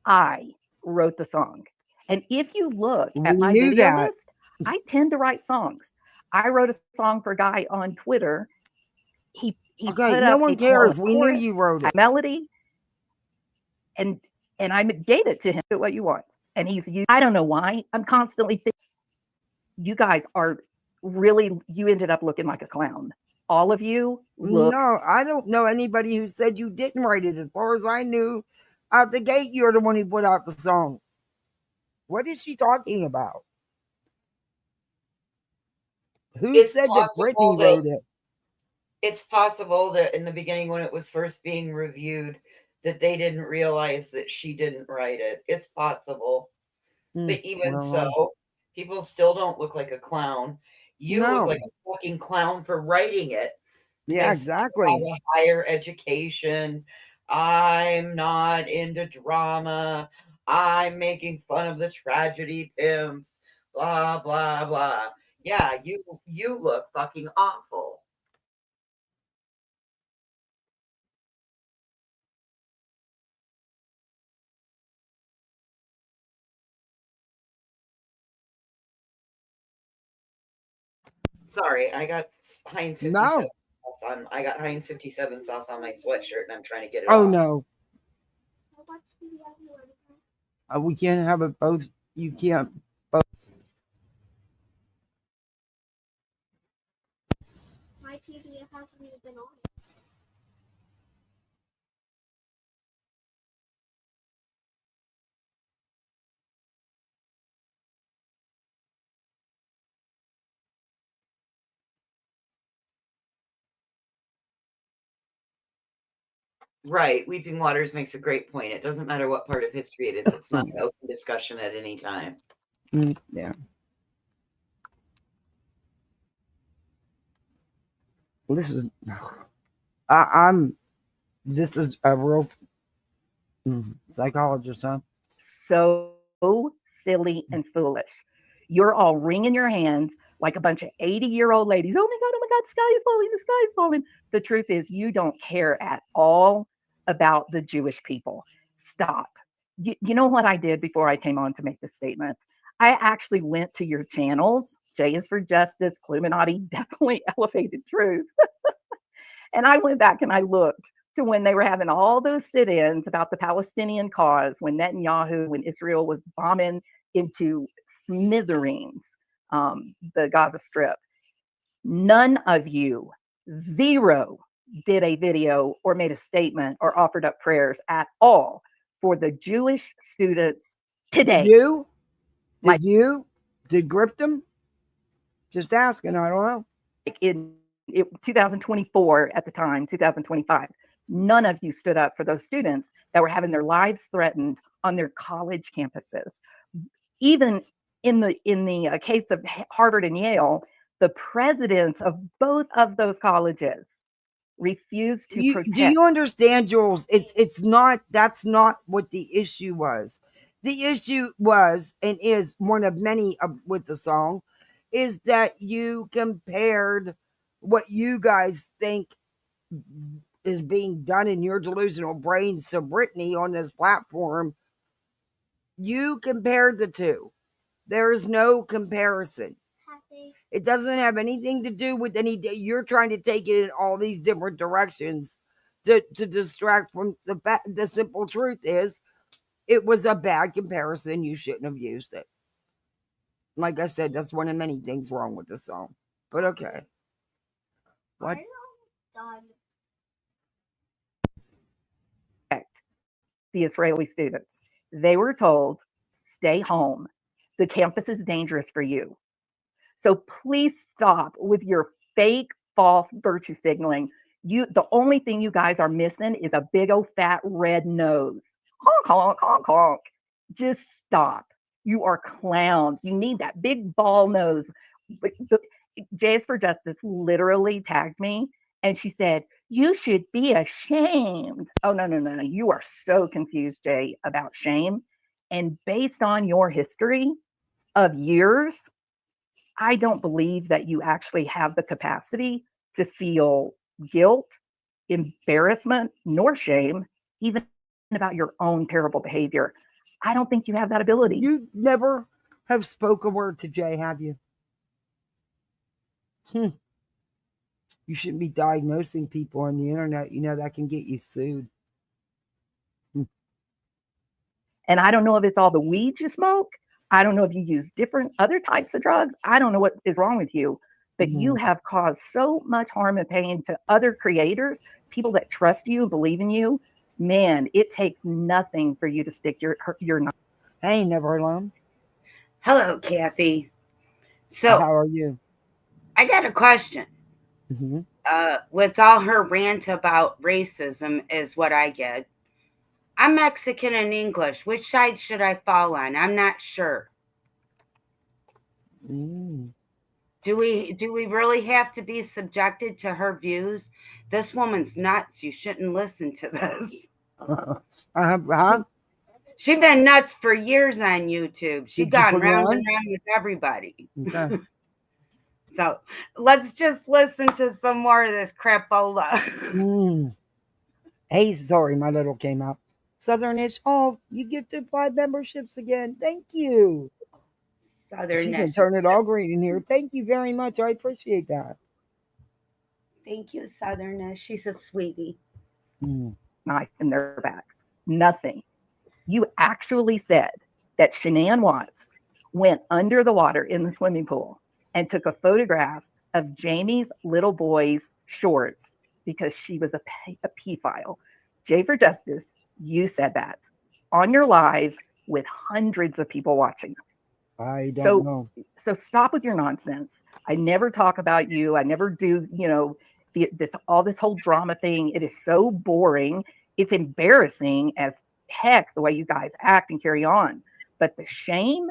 I wrote the song. And if you look at my video list, I tend to write songs. I wrote a song for a guy on Twitter. He put no one cares. We knew you wrote it. Melody. And I gave it to him. Do what you want. And he's used, I don't know why. I'm constantly thinking, you guys are really, you ended up looking like a clown. All of you look. No, I don't know anybody who said you didn't write it. As far as I knew, out the gate, you're the one who put out the song. What is she talking about? Who said that Brittany wrote it? It's possible that in the beginning, when it was first being reviewed, that they didn't realize that she didn't write it. It's possible. But even so, people still don't look like a clown. You look like a fucking clown for writing it. Yeah, exactly. You have a higher education. I'm not into drama. I'm making fun of the tragedy pimps. Blah, blah, blah. Yeah, you look fucking awful. Sorry, I got Heinz 57 sauce on. I got Heinz 57 sauce on my sweatshirt, and I'm trying to get it off. No. We can't have it both. You can't both. My TV hasn't even been on. Right. Weeping Waters makes a great point. It doesn't matter what part of history it is. It's not an open discussion at any time. Yeah. Well, this is... This is a real psychologist, huh? So silly and foolish. You're all wringing your hands like a bunch of 80-year-old ladies. Oh my God, the sky is falling, the sky is falling. The truth is, you don't care at all about the Jewish people. Stop. You know what I did before I came on to make this statement? I actually went to your channels. J is for Justice, Cluminati, Definitely Elevated Truth. And I went back and I looked to when they were having all those sit-ins about the Palestinian cause, when Netanyahu, when Israel was bombing into smithereens the Gaza Strip. None of you, zero, did a video or made a statement or offered up prayers at all for the Jewish students today. Did Griftney? Just asking, I don't know. In 2024 at the time, 2025, none of you stood up for those students that were having their lives threatened on their college campuses. Even in the case of Harvard and Yale, the presidents of both of those colleges refused to protect. Do you understand, Jules? That's not what the issue was. The issue was, and is one of many with the song, is that you compared what you guys think is being done in your delusional brains to Britney on this platform. You compared the two. There is no comparison. It doesn't have anything to do with you're trying to take it in all these different directions to distract from the simple truth is it was a bad comparison. You shouldn't have used it. Like I said, that's one of many things wrong with the song. But okay. What? The Israeli students. They were told, stay home. The campus is dangerous for you. So please stop with your fake, false virtue signaling. The only thing you guys are missing is a big old fat red nose. Honk, honk, honk, honk. Just stop. You are clowns. You need that big ball nose. Jays for Justice literally tagged me and she said, you should be ashamed. Oh, no. You are so confused, Jay, about shame. And based on your history of years, I don't believe that you actually have the capacity to feel guilt, embarrassment, nor shame, even about your own terrible behavior. I don't think you have that ability. You never have spoke a word to Jay, have you? You shouldn't be diagnosing people on the internet. You know that can get you sued. And I don't know if it's all the weed you smoke. I don't know if you use different other types of drugs. I don't know what is wrong with you, but you have caused so much harm and pain to other creators, people that trust you and believe in you. Man, it takes nothing for you to stick your Hey, never alone. Hello, Kathy. So how are you? I got a question. With all her rant about racism is what I get. I'm Mexican and English. Which side should I fall on? I'm not sure. Do we really have to be subjected to her views? This woman's nuts. You shouldn't listen to this. She's been nuts for years on YouTube. She's gone round and round with everybody. Okay. So let's just listen to some more of this crapola. Hey, sorry, my little came out. Southernish. Oh, you get the 5 memberships again. Thank you. Southernish. She can turn it all green in here. Thank you very much. I appreciate that. Thank you, Southernish. She's a sweetie. Knife in their backs. Nothing. You actually said that Shanann Watts went under the water in the swimming pool and took a photograph of Jamie's little boy's shorts because she was a pedophile. Jay for Justice, you said that on your live with hundreds of people watching. I don't know. So stop with your nonsense. I never talk about you. I never do, this whole drama thing. It is so boring. It's embarrassing as heck the way you guys act and carry on. But the shame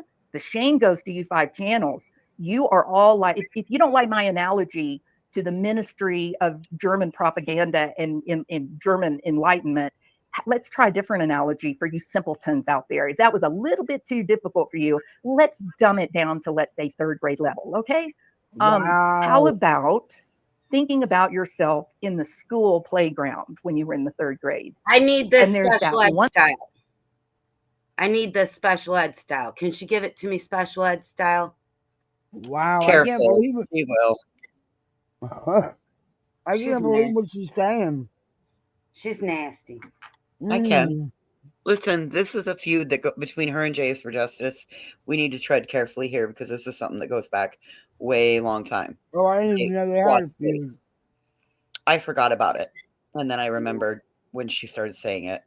goes to you 5 channels. You are all like, if you don't like my analogy to the Ministry of German Propaganda and in German Enlightenment, let's try a different analogy for you simpletons out there. If that was a little bit too difficult for you, let's dumb it down to, let's say, 3rd grade level, okay? Wow. How about thinking about yourself in the school playground when you were in the 3rd grade? I need this special ed style. I need this special ed style. Can she give it to me special ed style? Wow. Careful. I can't believe it. He will. I can't believe what she's saying. She's nasty. I can. Listen, this is a feud that between her and Jays for Justice. We need to tread carefully here because this is something that goes back way long time. Oh, I didn't even know they had a feud. I forgot about it. And then I remembered when she started saying it.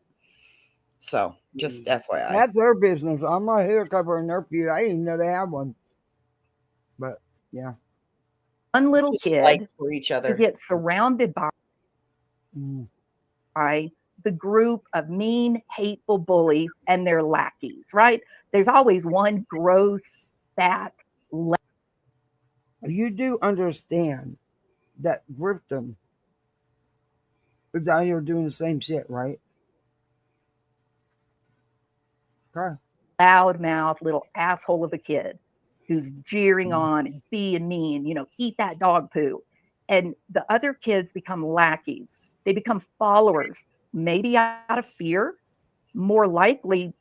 So just FYI. That's their business. I'm not here covering their feud. I didn't even know they had one. But yeah. One little Just kid like for each other. who gets surrounded by the group of mean, hateful bullies and their lackeys, right? There's always one gross, fat. You do understand that Griftney is out here doing the same shit, right? Okay. Loudmouth little asshole of a kid who's jeering on and being mean, eat that dog poo. And the other kids become lackeys. They become followers, maybe out of fear, more likely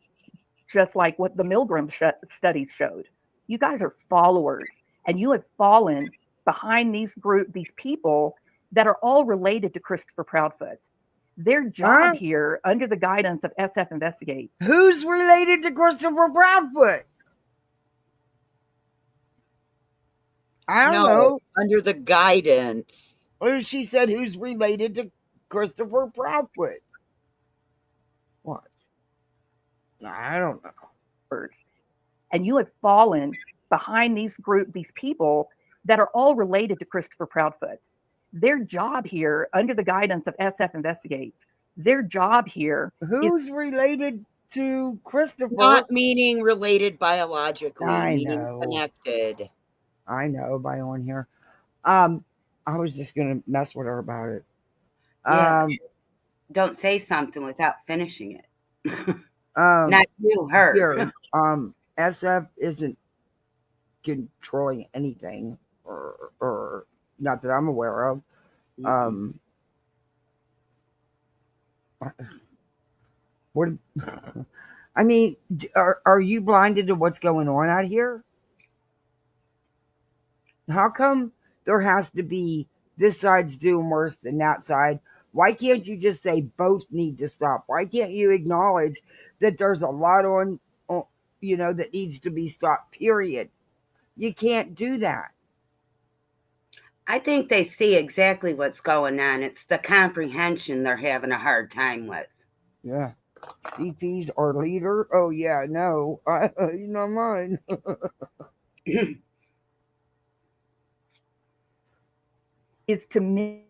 just like what the Milgram studies showed. You guys are followers, and you have fallen behind these people that are all related to Christopher Proudfoot. Their job here, under the guidance of SF Investigates. Who's related to Christopher Proudfoot? I don't know. Under the guidance. Or she said who's related to Christopher Proudfoot. What? I don't know. And you have fallen behind these people that are all related to Christopher Proudfoot. Their job here, under the guidance of SF Investigates, their job here who's related to Christopher? Not meaning related biologically, meaning connected. I know by on here. I was just gonna mess with her about it. Yeah. Don't say something without finishing it. Not you, her. Here, SF isn't controlling anything, or not that I'm aware of. What? I mean, are you blinded to what's going on out here? How come there has to be this side's doing worse than that side? Why can't you just say both need to stop? Why can't you acknowledge that there's a lot on that needs to be stopped, period? You can't do that. I think they see exactly what's going on. It's the comprehension they're having a hard time with. Yeah. DP's our leader. Oh, yeah, no. You're not mine. Is to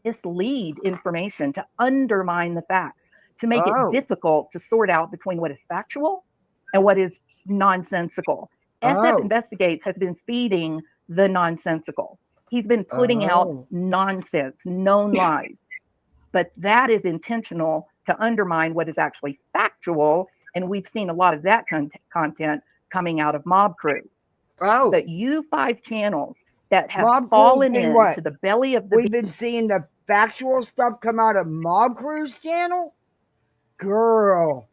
mislead information, to undermine the facts, to make it difficult to sort out between what is factual and what is nonsensical. SF Investigates has been feeding the nonsensical. He's been putting out nonsense, known lies. But that is intentional to undermine what is actually factual. And we've seen a lot of that content coming out of Mob Crew. But you 5 channels that have Mob fallen into the belly of the We've been seeing the factual stuff come out of Mob Crew's channel? Girl.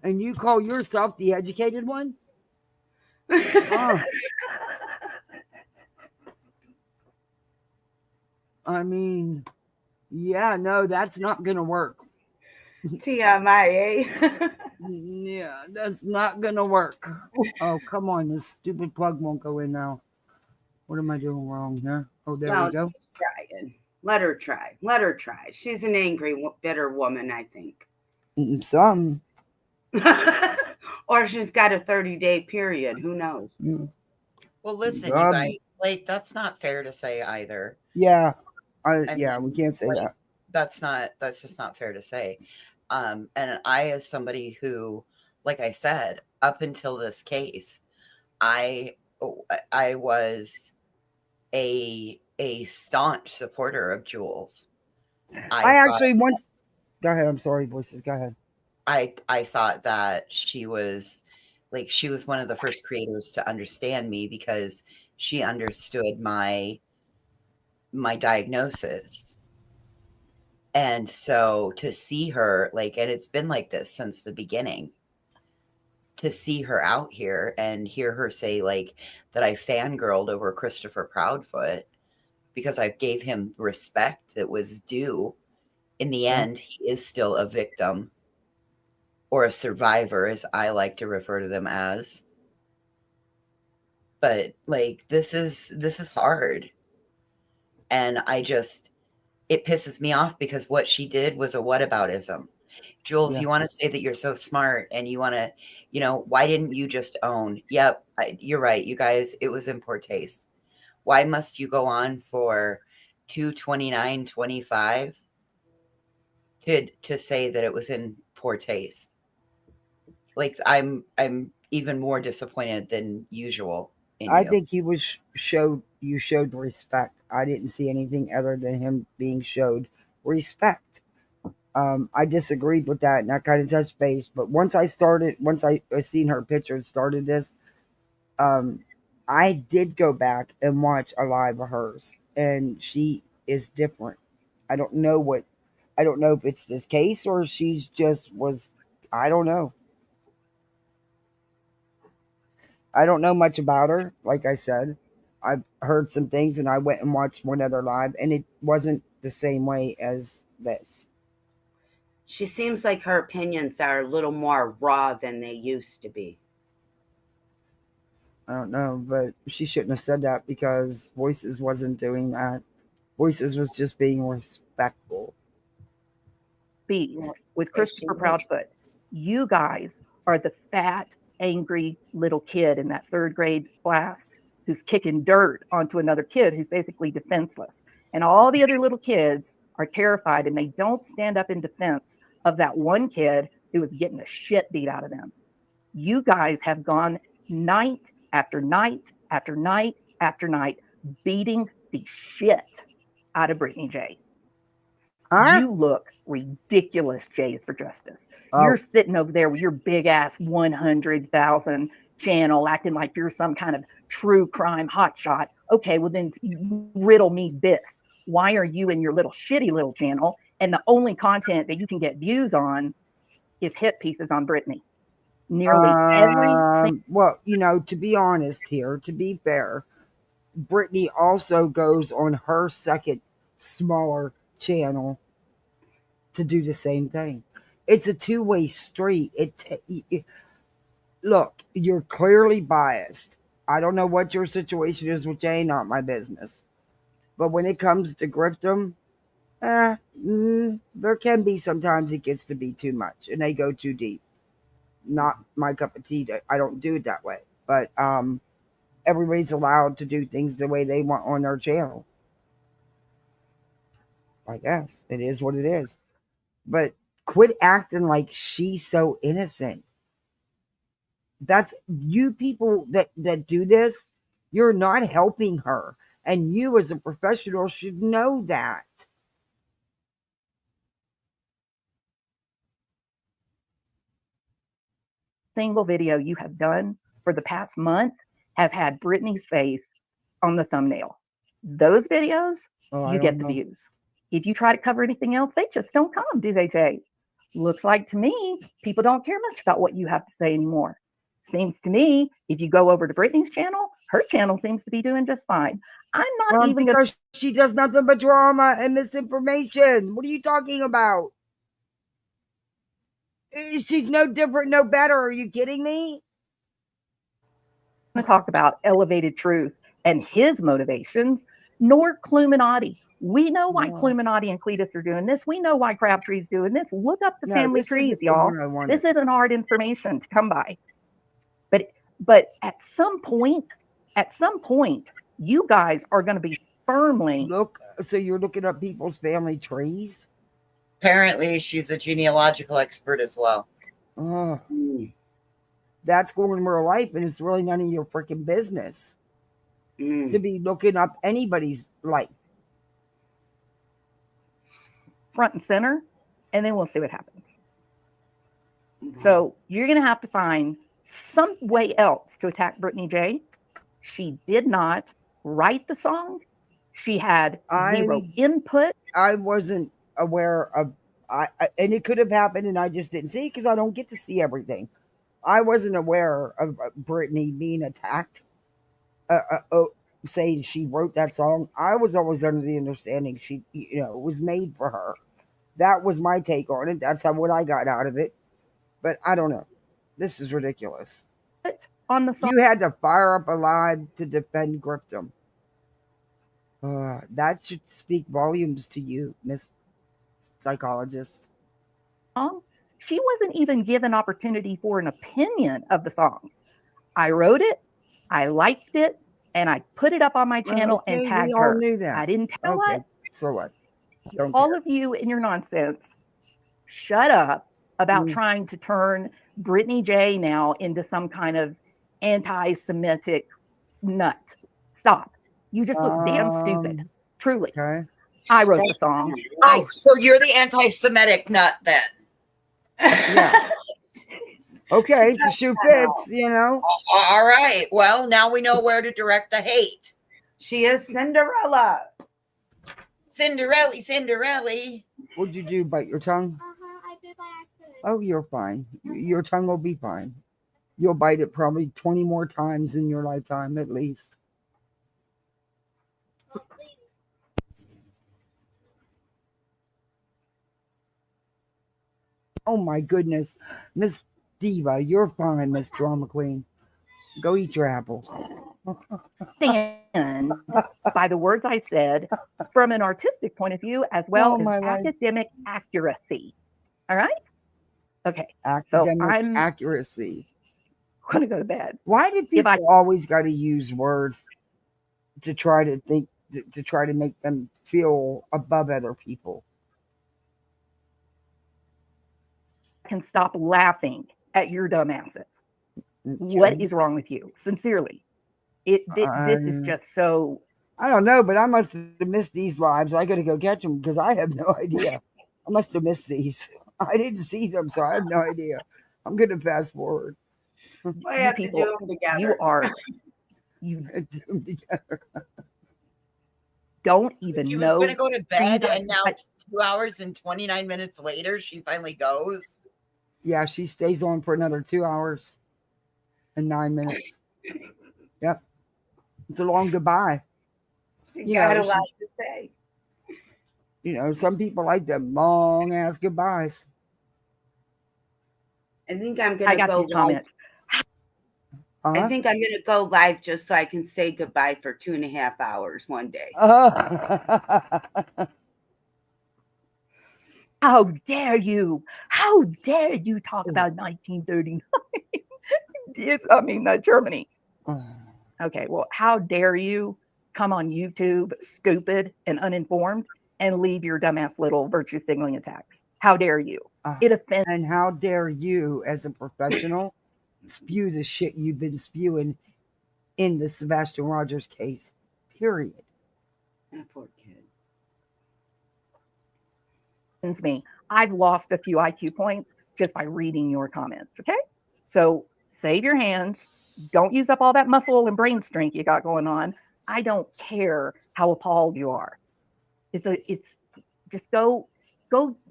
And you call yourself the educated one? I mean, yeah, no, that's not going to work. TMI, Yeah, that's not going to work. Oh, come on. This stupid plug won't go in now. What am I doing wrong here? Oh, there we go. Trying. Let her try. Let her try. She's an angry, bitter woman, I think. Some. Or she's got a 30-day period. Who knows? Well, listen, you guys, like, that's not fair to say either. Yeah. We can't say that. That's just not fair to say. And I, as somebody who, like I said, up until this case, I was a staunch supporter of Jules. I actually once. Go ahead. I'm sorry, voices. Go ahead. I thought that she was one of the first creators to understand me because she understood my diagnosis. And so to see her, like, and it's been like this since the beginning, to see her out here and hear her say, like, that I fangirled over Christopher Proudfoot because I gave him respect that was due. In the end, he is still a victim, or a survivor, as I like to refer to them as. But, like, this is hard. And it pisses me off because what she did was a whataboutism. Jules, you want to say that you're so smart and you want to, why didn't you just own? Yep, you're right, you guys. It was in poor taste. Why must you go on for $229.25 to say that it was in poor taste? Like I'm even more disappointed than usual in you. I think you showed respect. I didn't see anything other than him being showed respect. I disagreed with that, and that kind of touched base. But once I seen her picture and started this, I did go back and watch a live of hers, and she is different. I don't know if it's this case or she's just was. I don't know. I don't know much about her. Like I said, I've heard some things, and I went and watched one other live, and it wasn't the same way as this. She seems like her opinions are a little more raw than they used to be. I don't know, but she shouldn't have said that because Voices wasn't doing that. Voices was just being respectful. Beast with Christopher Proudfoot. You guys are the fat, angry little kid in that third grade class who's kicking dirt onto another kid who's basically defenseless. And all the other little kids are terrified and they don't stand up in defense of that one kid who was getting the shit beat out of them. You guys have gone night after night after night after night beating the shit out of Brittany J. Huh? You look ridiculous, Jays for Justice. Oh. You're sitting over there with your big ass 100,000 channel acting like you're some kind of true crime hotshot. Okay, well then riddle me this. Why are you in your little shitty little channel and the only content that you can get views on is hit pieces on Brittany? Nearly every well, to be honest here, to be fair, Brittany also goes on her second smaller channel to do the same thing. It's a two-way street. Look, you're clearly biased. I don't know what your situation is with Jay, not my business. But when it comes to Griftney, there can be sometimes it gets to be too much and they go too deep. Not my cup of tea. I don't do it that way. But everybody's allowed to do things the way they want on their channel. I guess it is what it is. But quit acting like she's so innocent. That's you people that do this. You're not helping her. And you as a professional should know that. Single video you have done for the past month has had Brittany's face on the thumbnail. Those videos, you get the views. If you try to cover anything else, they just don't come, do they, Jay? Looks like to me, people don't care much about what you have to say anymore. Seems to me, if you go over to Brittany's channel, her channel seems to be doing just fine. I'm not even because she does nothing but drama and misinformation. What are you talking about? She's no different, no better. Are you kidding me? I'm going to talk about Elevated Truth and his motivations, nor Cluminati. We know why Cluminati and Cletus are doing this. We know why Crabtree's doing this. Look up the family trees, y'all. This isn't hard information to come by. But at some point, you guys are going to be firmly. So you're looking up people's family trees? Apparently, she's a genealogical expert as well. Oh, that's going in real life, and it's really none of your freaking business to be looking up anybody's life. Front and center, and then we'll see what happens. So you're going to have to find some way else to attack Brittany J. She did not write the song. She had zero input. I wasn't aware of, and it could have happened, and I just didn't see because I don't get to see everything. I wasn't aware of Brittany being attacked, saying she wrote that song. I was always under the understanding it was made for her. That was my take on it. That's what I got out of it. But I don't know. This is ridiculous. On the song, you had to fire up a line to defend Griftney. That should speak volumes to you, Miss Psychologist. she wasn't even given opportunity for an opinion of the song. I wrote it, I liked it, and I put it up on my channel and Okay, tagged we all her. knew that. I didn't tell Okay, what? so what? Don't All care. of you and your nonsense, shut up about Mm. trying to turn Brittany J now into some kind of anti-Semitic nut. Stop. You just look damn stupid. Truly. Okay. I wrote the song. Oh, so you're the anti-Semitic nut then? Yeah. Okay, the shoe fits, you know. All right. Well, now we know where to direct the hate. She is Cinderella. Cinderella. What'd you do? Bite your tongue? I did by accident. Oh, you're fine. Your tongue will be fine. You'll bite it probably 20 more times in your lifetime at least. Oh my goodness. Miss Diva, you're fine, Miss Drama Queen. Go eat your apple. Stand by the words I said from an artistic point of view as well as academic accuracy. All right? Okay. Academic accuracy. I'm going to go to bed. Why do people always got to use words to try to think, to try to make them feel above other people? Can stop laughing at your dumbasses. Okay. What is wrong with you? Sincerely. This is just so. I don't know, but I must have missed these lives. I got to go catch them because I have no idea. I must have missed these. I didn't see them, so I have no idea. I'm going to fast forward. We have to do them together. You are. You don't even she know. She was going to go to bed, and now 2 hours and 29 minutes later, she finally goes. Yeah, she stays on for another 2 hours and 9 minutes. Yep. It's a long goodbye. She got a lot to say. You know, some people like them long ass goodbyes. I think I'm going to go live. Comments. I think I'm going to go live just so I can say goodbye for 2.5 hours one day. How dare you? How dare you talk about 1939? Yes, I mean Germany. Okay, well, how dare you come on YouTube, stupid and uninformed, and leave your dumbass little virtue signaling attacks? How dare you? It offends. And how dare you, as a professional, spew the shit you've been spewing in the Sebastian Rogers case? Period. That poor kid. Me. I've lost a few IQ points just by reading your comments. Okay, so save your hands. Don't use up all that muscle and brain strength you got going on. I don't care how appalled you are. It's just go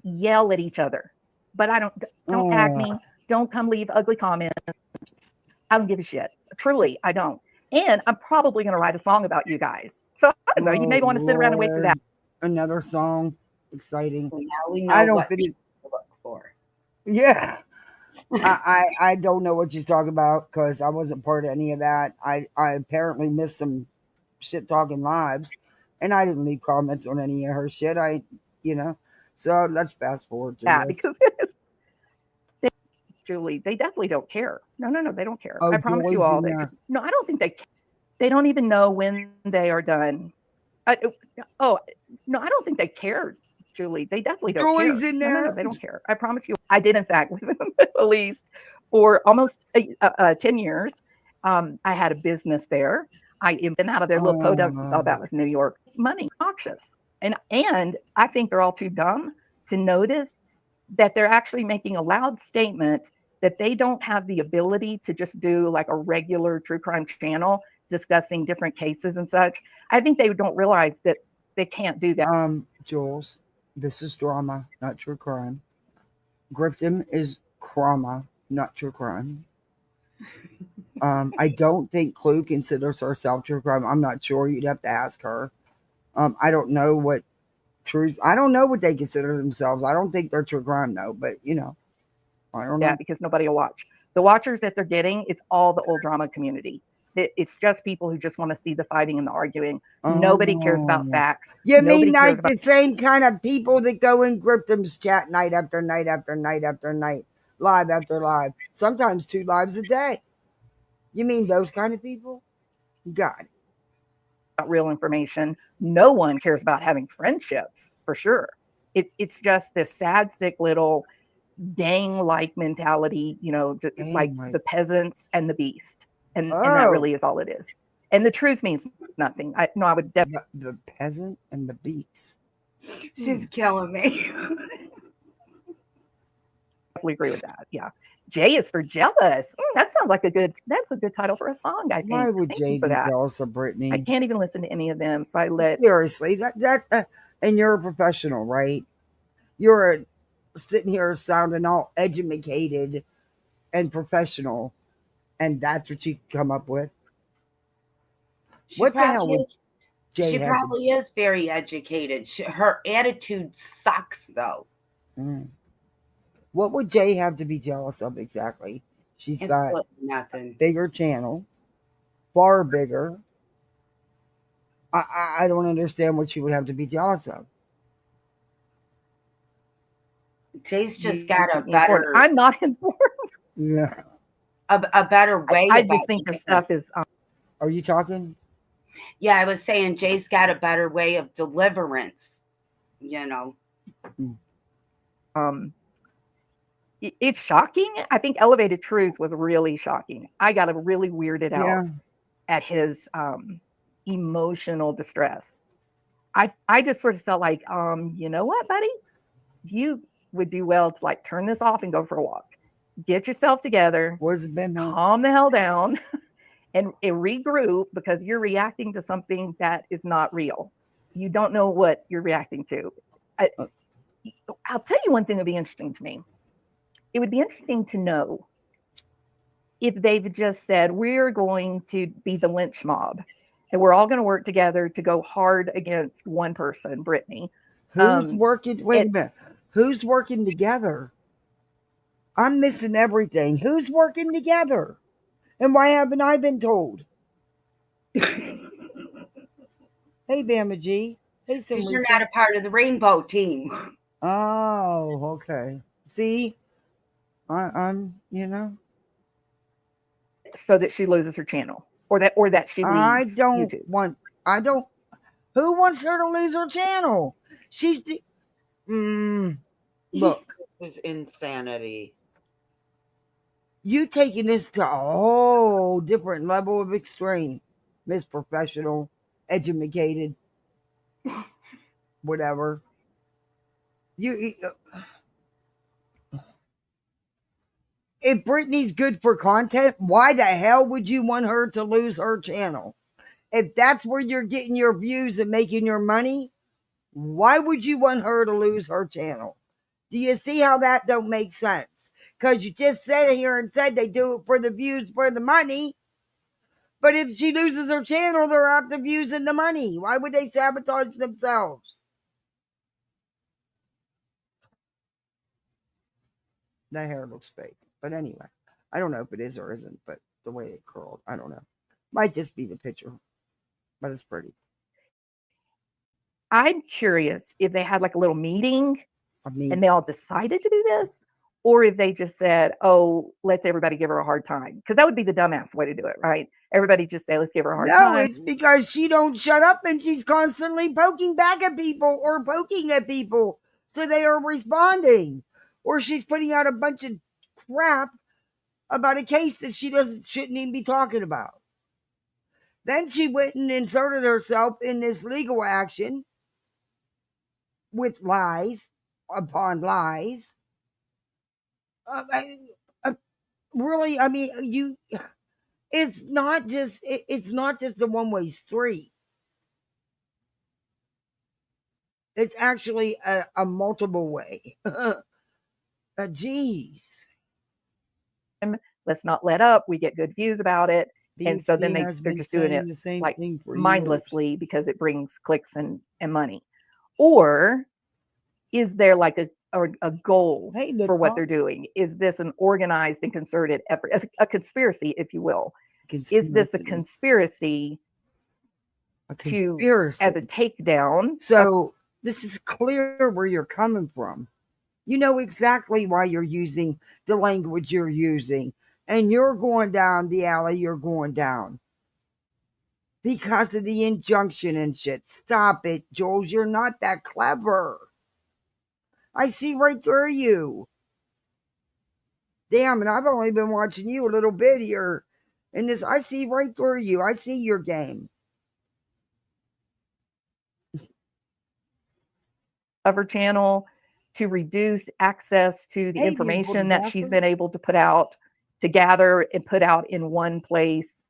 yell at each other. But don't tag me. Don't come leave ugly comments. I don't give a shit. Truly, I don't. And I'm probably going to write a song about you guys. So I don't know. You may want to sit around and wait for that. Another song. Exciting. Well, now we know I don't what think to look for. Yeah. I don't know what she's talking about because I wasn't part of any of that. I apparently missed some shit talking lives, and I didn't leave comments on any of her shit. So let's fast forward to this. Because Julie, they definitely don't care. No, they don't care. Oh, I promise you all. No, I don't think they don't even know when they are done. I don't think they care. Julie, they definitely don't care. No, they don't care. I promise you. I did, in fact, live in the Middle East for almost 10 years. I had a business there. I been out of their little podunk. Oh, that was New York. Money, noxious. And I think they're all too dumb to notice that they're actually making a loud statement that they don't have the ability to just do like a regular true crime channel discussing different cases and such. I think they don't realize that they can't do that. Jules, this is drama, not true crime. Griftney is Crama, not true crime. I don't think Clue considers herself true crime. I'm not sure. You'd have to ask her. I don't know what I don't know what they consider themselves. I don't think they're true crime though, but I don't know. Yeah, because nobody will watch. The watchers that they're getting, it's all the old drama community. It's just people who just want to see the fighting and the arguing. Nobody cares about facts. You Nobody mean cares like the same kind of people that go in Griftham's chat night after night after night after night, live after live, sometimes 2 lives a day? You mean those kind of people? Got it. about real information. No one cares about having friendships, for sure. It's just this sad, sick little gang-like mentality, like the peasants and the beast. And that really is all it is. And the truth means nothing. I would definitely. The peasant and the beast. She's killing me. Definitely agree with that. Yeah. J is for jealous. That sounds like that's a good title for a song, I think. Why would Jay be jealous of Brittany? I can't even listen to any of them. So seriously, that's and you're a professional, right? You're sitting here sounding all educated and professional, and that's what you come up with. What the hell would Jay She probably is very educated. Her attitude sucks, though. What would Jay have to be jealous of exactly? She's got nothing. Bigger channel, far bigger. I don't understand what she would have to be jealous of. Jay's just got a better. I'm not informed. Yeah. A better way. I just think their stuff is. Are you talking? Yeah, I was saying Jay's got a better way of deliverance. It's shocking. I think Elevated Truth was really shocking. I got really weirded out at his emotional distress. I just sort of felt like, you know what, buddy? You would do well to like turn this off and go for a walk. Get yourself together. Where's it been? Calm the hell down and regroup, because you're reacting to something that is not real. You don't know what you're reacting to. I'll tell you one thing that would be interesting to me. It would be interesting to know if they've just said, we're going to be the lynch mob and we're all going to work together to go hard against one person, Brittany. Who's working? Wait a minute. Who's working together? I'm missing everything. Who's working together? And why haven't I been told? Hey, Bama G. Hey, because you're not a part of the rainbow team. Oh, okay. See? I'm, so that she loses her channel, or that she leaves YouTube. Who wants her to lose her channel? She's look, this is insanity. You taking this to a whole different level of extreme, Miss Professional, educated, whatever. If Brittany's good for content, why the hell would you want her to lose her channel? If that's where you're getting your views and making your money, why would you want her to lose her channel? Do you see how that don't make sense? Because you just said here and said they do it for the views, for the money. But if she loses her channel, they're out the views and the money. Why would they sabotage themselves? That hair looks fake. But anyway, I don't know if it is or isn't, but the way it curled, I don't know. Might just be the picture, but it's pretty. I'm curious if they had like a little meeting and they all decided to do this, or if they just said, oh, let's everybody give her a hard time. Because that would be the dumbass way to do it, right? Everybody just say, let's give her a hard time. No, it's because she don't shut up and she's constantly poking back at people or poking at people. So they are responding. Or she's putting out a bunch of crap about a case that she shouldn't even be talking about. Then she went and inserted herself in this legal action with lies upon lies. Really, I mean, it's not just a one-way street. It's actually a multiple way. Geez. Let's not let up. We get good views about it. And so then they're just doing it like mindlessly because it brings clicks and money. Or is there like a goal for what they're doing? Is this an organized and concerted effort, a conspiracy, if you will? Is this a conspiracy? A conspiracy. As a takedown. So this is clear where you're coming from. You know exactly why you're using the language you're using. And you're going down the alley you're going down. Because of the injunction and shit. Stop it, Jules. You're not that clever. I see right through you. Damn, and I've only been watching you a little bit here. And this, I see right through you. I see your game. Of her channel to reduce access to the information that she's been able to put out, to gather and put out in one place.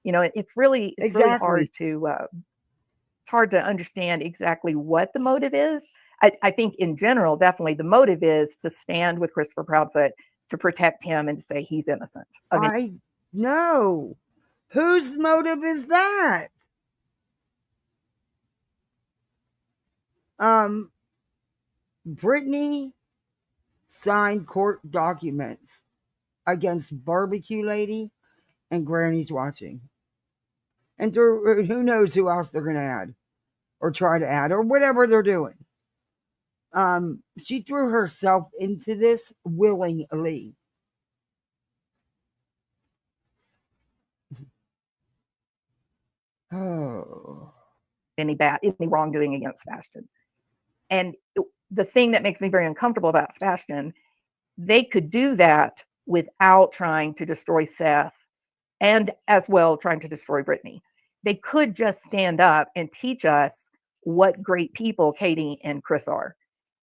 You know, it's really hard to understand exactly what the motive is. I think in general, definitely the motive is to stand with Christopher Proudfoot, to protect him and to say he's innocent. I know. Whose motive is that? Brittany signed court documents against Barbecue Lady and Granny's Watching. And who knows who else they're going to add or try to add or whatever they're doing. She threw herself into this willingly. Oh. Any wrongdoing against Sebastian. And the thing that makes me very uncomfortable about Sebastian, they could do that without trying to destroy Seth and as well trying to destroy Brittany. They could just stand up and teach us what great people Katie and Chris are.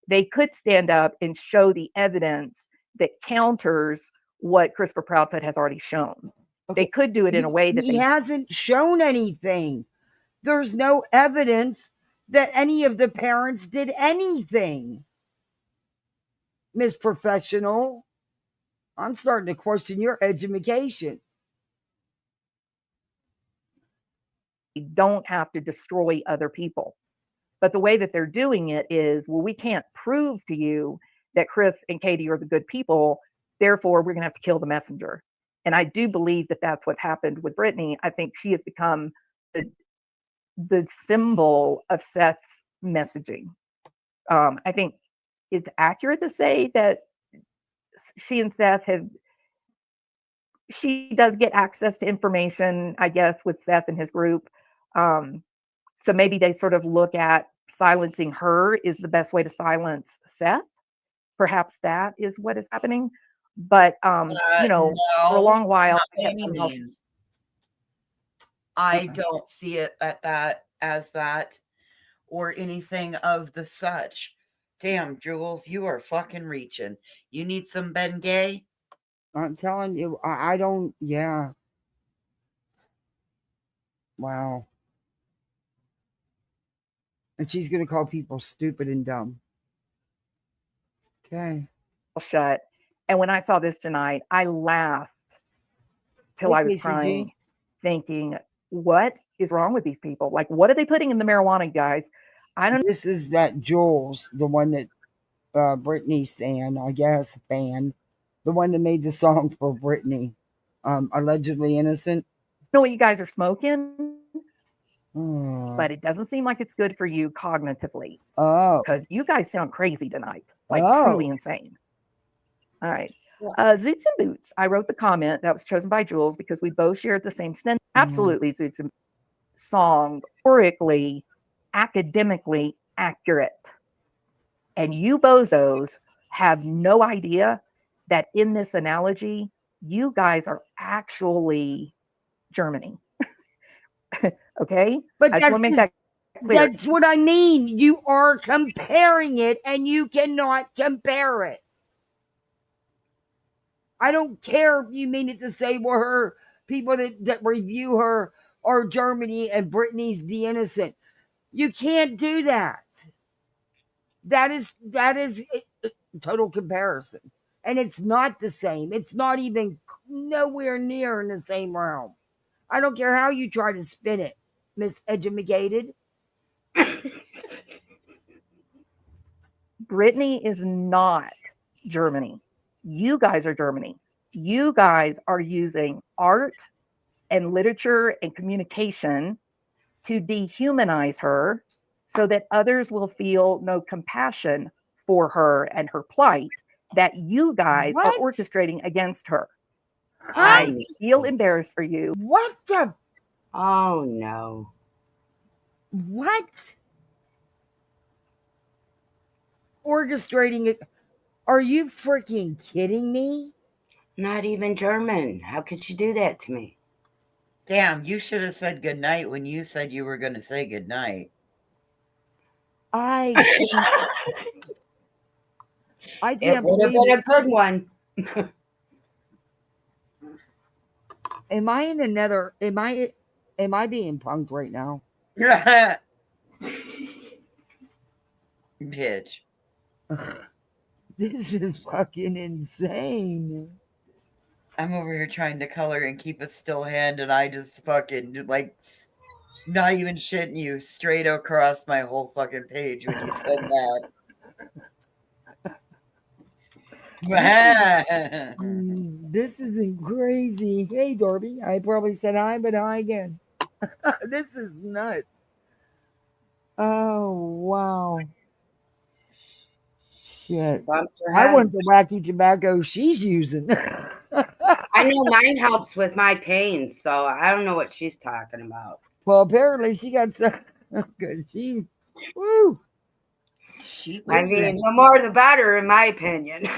They could stand up and show the evidence that counters what Christopher Proudfoot has already shown. Okay. They could do it in a way that he hasn't shown anything. There's no evidence that any of the parents did anything. Miss Professional, I'm starting to question your education. You don't have to destroy other people. But the way that they're doing it is, well, we can't prove to you that Chris and Katie are the good people. Therefore, we're going to have to kill the messenger. And I do believe that that's what's happened with Brittany. I think she has become the symbol of Seth's messaging. I think it's accurate to say that she and Seth she does get access to information, I guess, with Seth and his group. So maybe they sort of look at silencing her is the best way to silence Seth. Perhaps that is what is happening. But, you know, no, for a long while, I don't see it as that or anything of the such. Damn, Jules, you are fucking reaching. You need some Ben Gay? I'm telling you, I don't, yeah. Wow. And she's going to call people stupid and dumb. Okay. Shut. And when I saw this tonight, I laughed till I was crying, thinking, what is wrong with these people? Like, what are they putting in the marijuana, guys? I don't know. This is that Jules, the one that Brittany stan, I guess, fan, the one that made the song for Brittany, allegedly innocent. I know what you guys are smoking, but it doesn't seem like it's good for you cognitively. Oh. Because you guys sound crazy tonight, like truly insane. All right. Zoots and Boots. I wrote the comment that was chosen by Jules because we both shared the same sentence. Absolutely, Zoots and Boots. Song, historically, academically accurate. And you bozos have no idea that in this analogy, you guys are actually Germany. Okay? But that's what I mean. You are comparing it and you cannot compare it. I don't care if you mean it to say, well, her people that review her are Germany and Brittany's the innocent. You can't do that. That is a total comparison. And it's not the same. It's not even nowhere near in the same realm. I don't care how you try to spin it, Miss Educated. Brittany is not Germany. You guys are Germany. You guys are using art and literature and communication to dehumanize her so that others will feel no compassion for her and her plight that you guys are orchestrating against her. I feel embarrassed for you. What the? Oh, no. What? Orchestrating it? Are you freaking kidding me? Not even German. How could she do that to me? Damn, you should have said goodnight when you said you were going to say goodnight. I can't it would have been a good one. Am I in another? Am I being punked right now? Bitch. This is fucking insane. I'm over here trying to color and keep a still hand, and I just fucking, like, not even shitting you, straight across my whole fucking page when you said that. This isn't crazy. Hey, Darby. I probably said hi, but hi again. This is nuts. Oh, wow. Shit. I want the wacky tobacco she's using. I know mine helps with my pain, so I don't know what she's talking about. Well, apparently she got some good. She's woo. I mean, the more the better, in my opinion.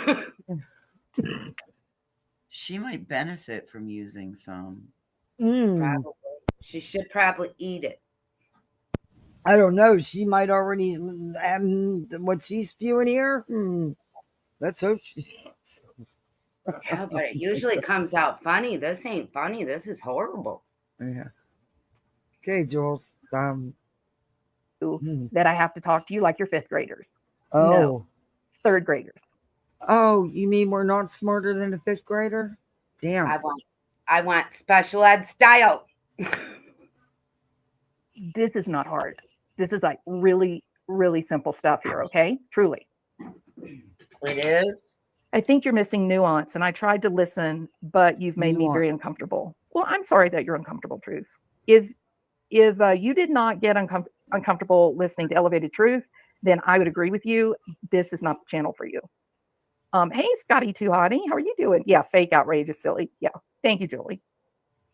She might benefit from using some. Probably. She should probably eat it. I don't know. She might already what she's spewing here. Let's hope she. Yeah, but it usually comes out funny. This ain't funny. This is horrible. Yeah. Okay, Jules. That I have to talk to you like you're fifth graders. Oh. No, third graders. Oh, you mean we're not smarter than a fifth grader? Damn. I want special ed style. This is not hard. This is like really, really simple stuff here, okay? Truly. It is? I think you're missing nuance, and I tried to listen, but you've made me very uncomfortable. Well, I'm sorry that you're uncomfortable, Truth. If you did not get uncomfortable listening to Elevated Truth, then I would agree with you. This is not the channel for you. Hey, Scotty Too Hottie, how are you doing? Yeah, fake outrage is silly. Yeah, thank you, Julie.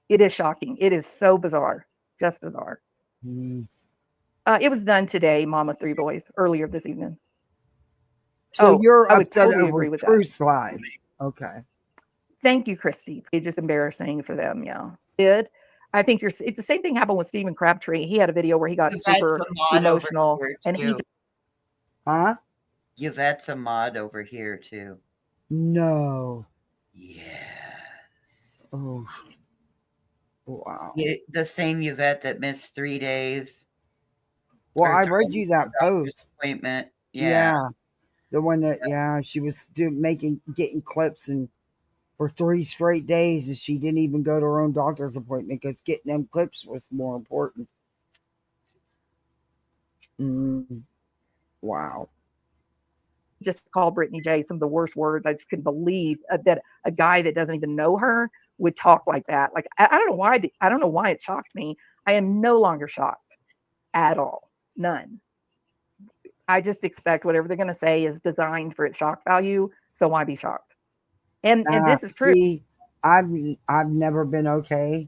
It is shocking. It is so bizarre, just bizarre. It was done today, Mom of Three Boys, earlier this evening. So you're I would upset totally over agree with Truth that. Live. Okay. Thank you, Christy. It's just embarrassing for them. Yeah, I think it's the same thing happened with Stephen Crabtree. He had a video where he got super emotional, and he. Huh? Yvette's a mod over here too. No. Yes. Oh. Wow. The same Yvette that missed 3 days. Well, I read you that post. Appointment. Yeah. The one that she was getting clips and for 3 straight days, and she didn't even go to her own doctor's appointment because getting them clips was more important. Wow. Just call Brittany J some of the worst words. I just couldn't believe that a guy that doesn't even know her would talk like that. Like, I don't know why. I don't know why it shocked me. I am no longer shocked at all. None. I just expect whatever they're going to say is designed for its shock value. So why be shocked? And this is true. See, I've never been okay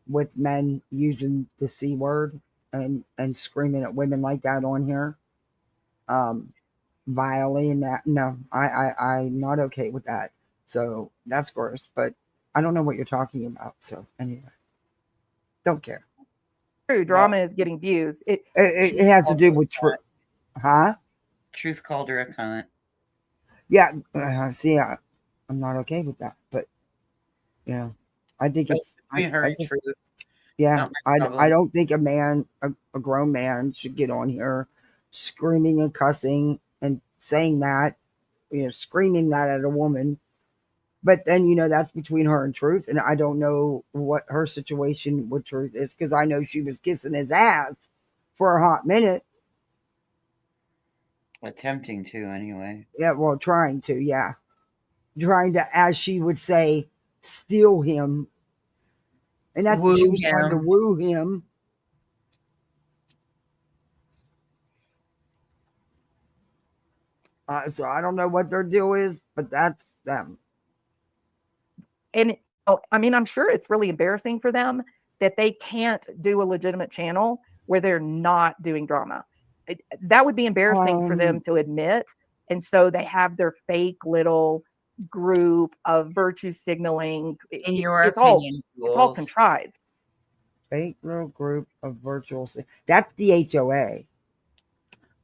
with men using the C word and screaming at women like that on here. Vilely and that. No, I'm not okay with that. So that's gross. But I don't know what you're talking about. So anyway, don't care. True, drama is getting views. It has to do with truth. Huh? Truth called her a cunt. Yeah. See, I'm not okay with that. But yeah, I think it's. I don't think a man, a grown man, should get on here screaming and cussing and saying that, screaming that at a woman. But then, that's between her and Truth. And I don't know what her situation with Truth is because I know she was kissing his ass for a hot minute. Attempting to, anyway. Yeah, well, trying to, yeah. Trying to, as she would say, steal him And that's she was trying to woo him. So I don't know what their deal is, but that's them. And I mean, I'm sure it's really embarrassing for them that they can't do a legitimate channel where they're not doing drama. That would be embarrassing for them to admit. And so they have their fake little group of virtue signaling. In your opinion, it's all contrived. Fake little group of virtual. That's the HOA.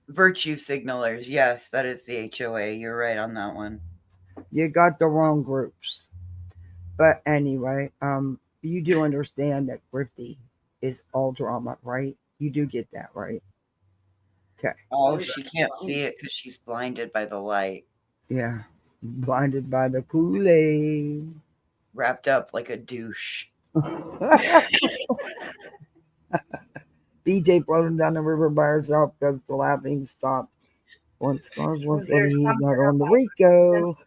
Virtue signalers. Yes, that is the HOA. You're right on that one. You got the wrong groups. But anyway, you do understand that Griftney is all drama, right? You do get that, right? Okay. Oh, she can't see it because she's blinded by the light. Yeah. Blinded by the Kool-Aid. Wrapped up like a douche. BJ floating down the river by herself because the laughing stopped. Once cars was he's not on the Rico.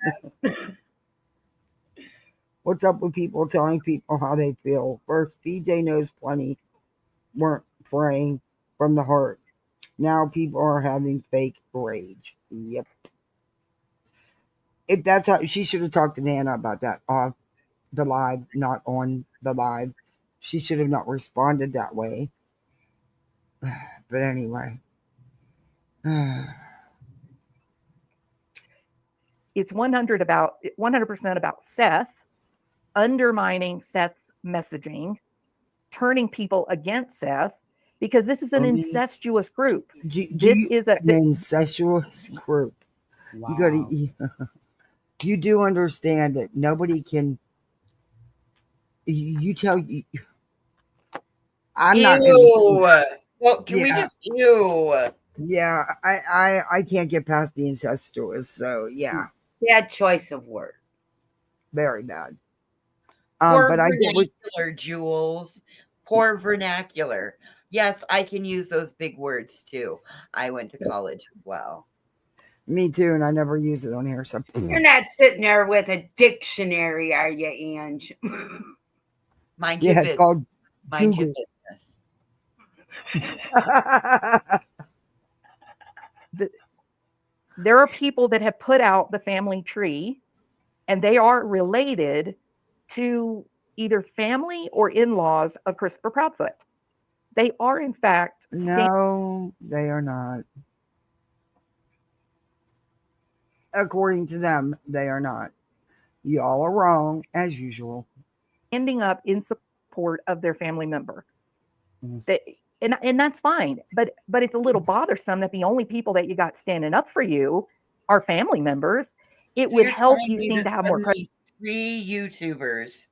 What's up with people telling people how they feel? First, BJ knows plenty weren't praying from the heart. Now people are having fake rage. Yep. If that's how, she should have talked to Nana about that off the live, not on the live. She should have not responded that way. But anyway. It's 100% about Seth, undermining Seth's messaging, turning people against Seth, because this is an incestuous group. This is an incestuous group. Wow. You do understand that nobody can. I'm not going to. Well, can we just ew? Yeah, I can't get past the incestuous. So yeah, bad choice of word. Very bad. Poor but vernacular, Jules. Poor vernacular. Yes, I can use those big words too. I went to college as well. Me too, and I never use it on here. So you're not sitting there with a dictionary, are you, Ange? Mind your business. Called Mind your business. There are people that have put out the family tree, and they are related to either family or in-laws of Christopher Proudfoot. They are, in fact, no, they are not. According to them, they are not. Y'all are wrong, as usual. Ending up in support of their family member. And that's fine. But it's a little bothersome that the only people that you got standing up for you are family members. It would help you seem to have more credit. Three YouTubers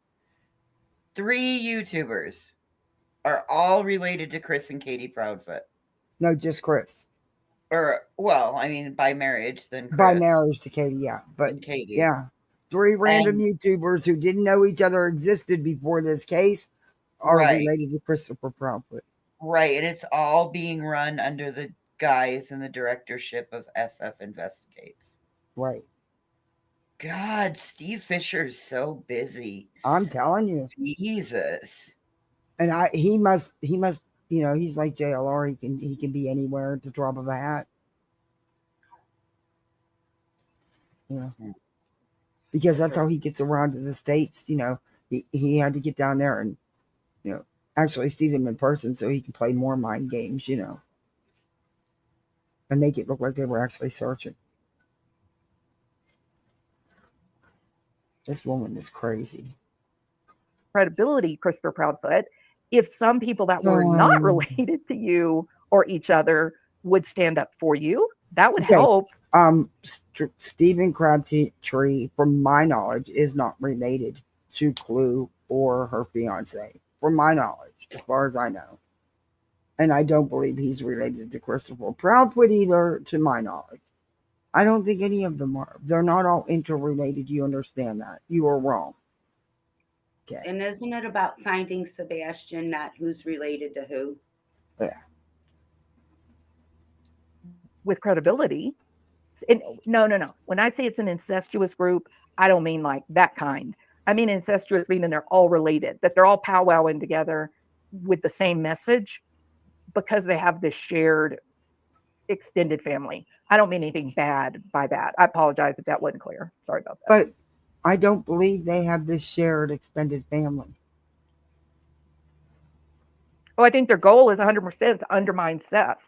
are all related to Chris and Katie Proudfoot. No, just Chris. Or, well, I mean, by marriage, then Chris. By marriage to Katie, yeah. But Katie. Yeah. 3 random YouTubers who didn't know each other existed before this case are related to Christopher Proudfoot. Right. And it's all being run under the guise and the directorship of SF Investigates. Right. God, Steve Fisher is so busy. I'm telling you. Jesus. And he must, you know, he's like JLR. He can be anywhere at the drop of a hat. Yeah. Because that's how he gets around to the States. You know, he had to get down there and, you know, actually see them in person so he can play more mind games, you know, and make it look like they were actually searching. This woman is crazy. Credibility, Christopher Proudfoot, if some people that were not related to you or each other would stand up for you, that would help. Stephen Crabtree, from my knowledge, is not related to Clue or her fiance, from my knowledge, as far as I know. And I don't believe he's related to Christopher Proudfoot either, to my knowledge. I don't think any of them are. They're not all interrelated. You understand that. You are wrong. Okay. And isn't it about finding Sebastian, not who's related to who? Yeah. With credibility. No. When I say it's an incestuous group, I don't mean like that kind. I mean incestuous meaning they're all related, that they're all powwowing together with the same message because they have this shared extended family. I don't mean anything bad by that. I apologize if that wasn't clear. Sorry about that. But I don't believe they have this shared extended family. Oh, I think their goal is 100% to undermine Seth.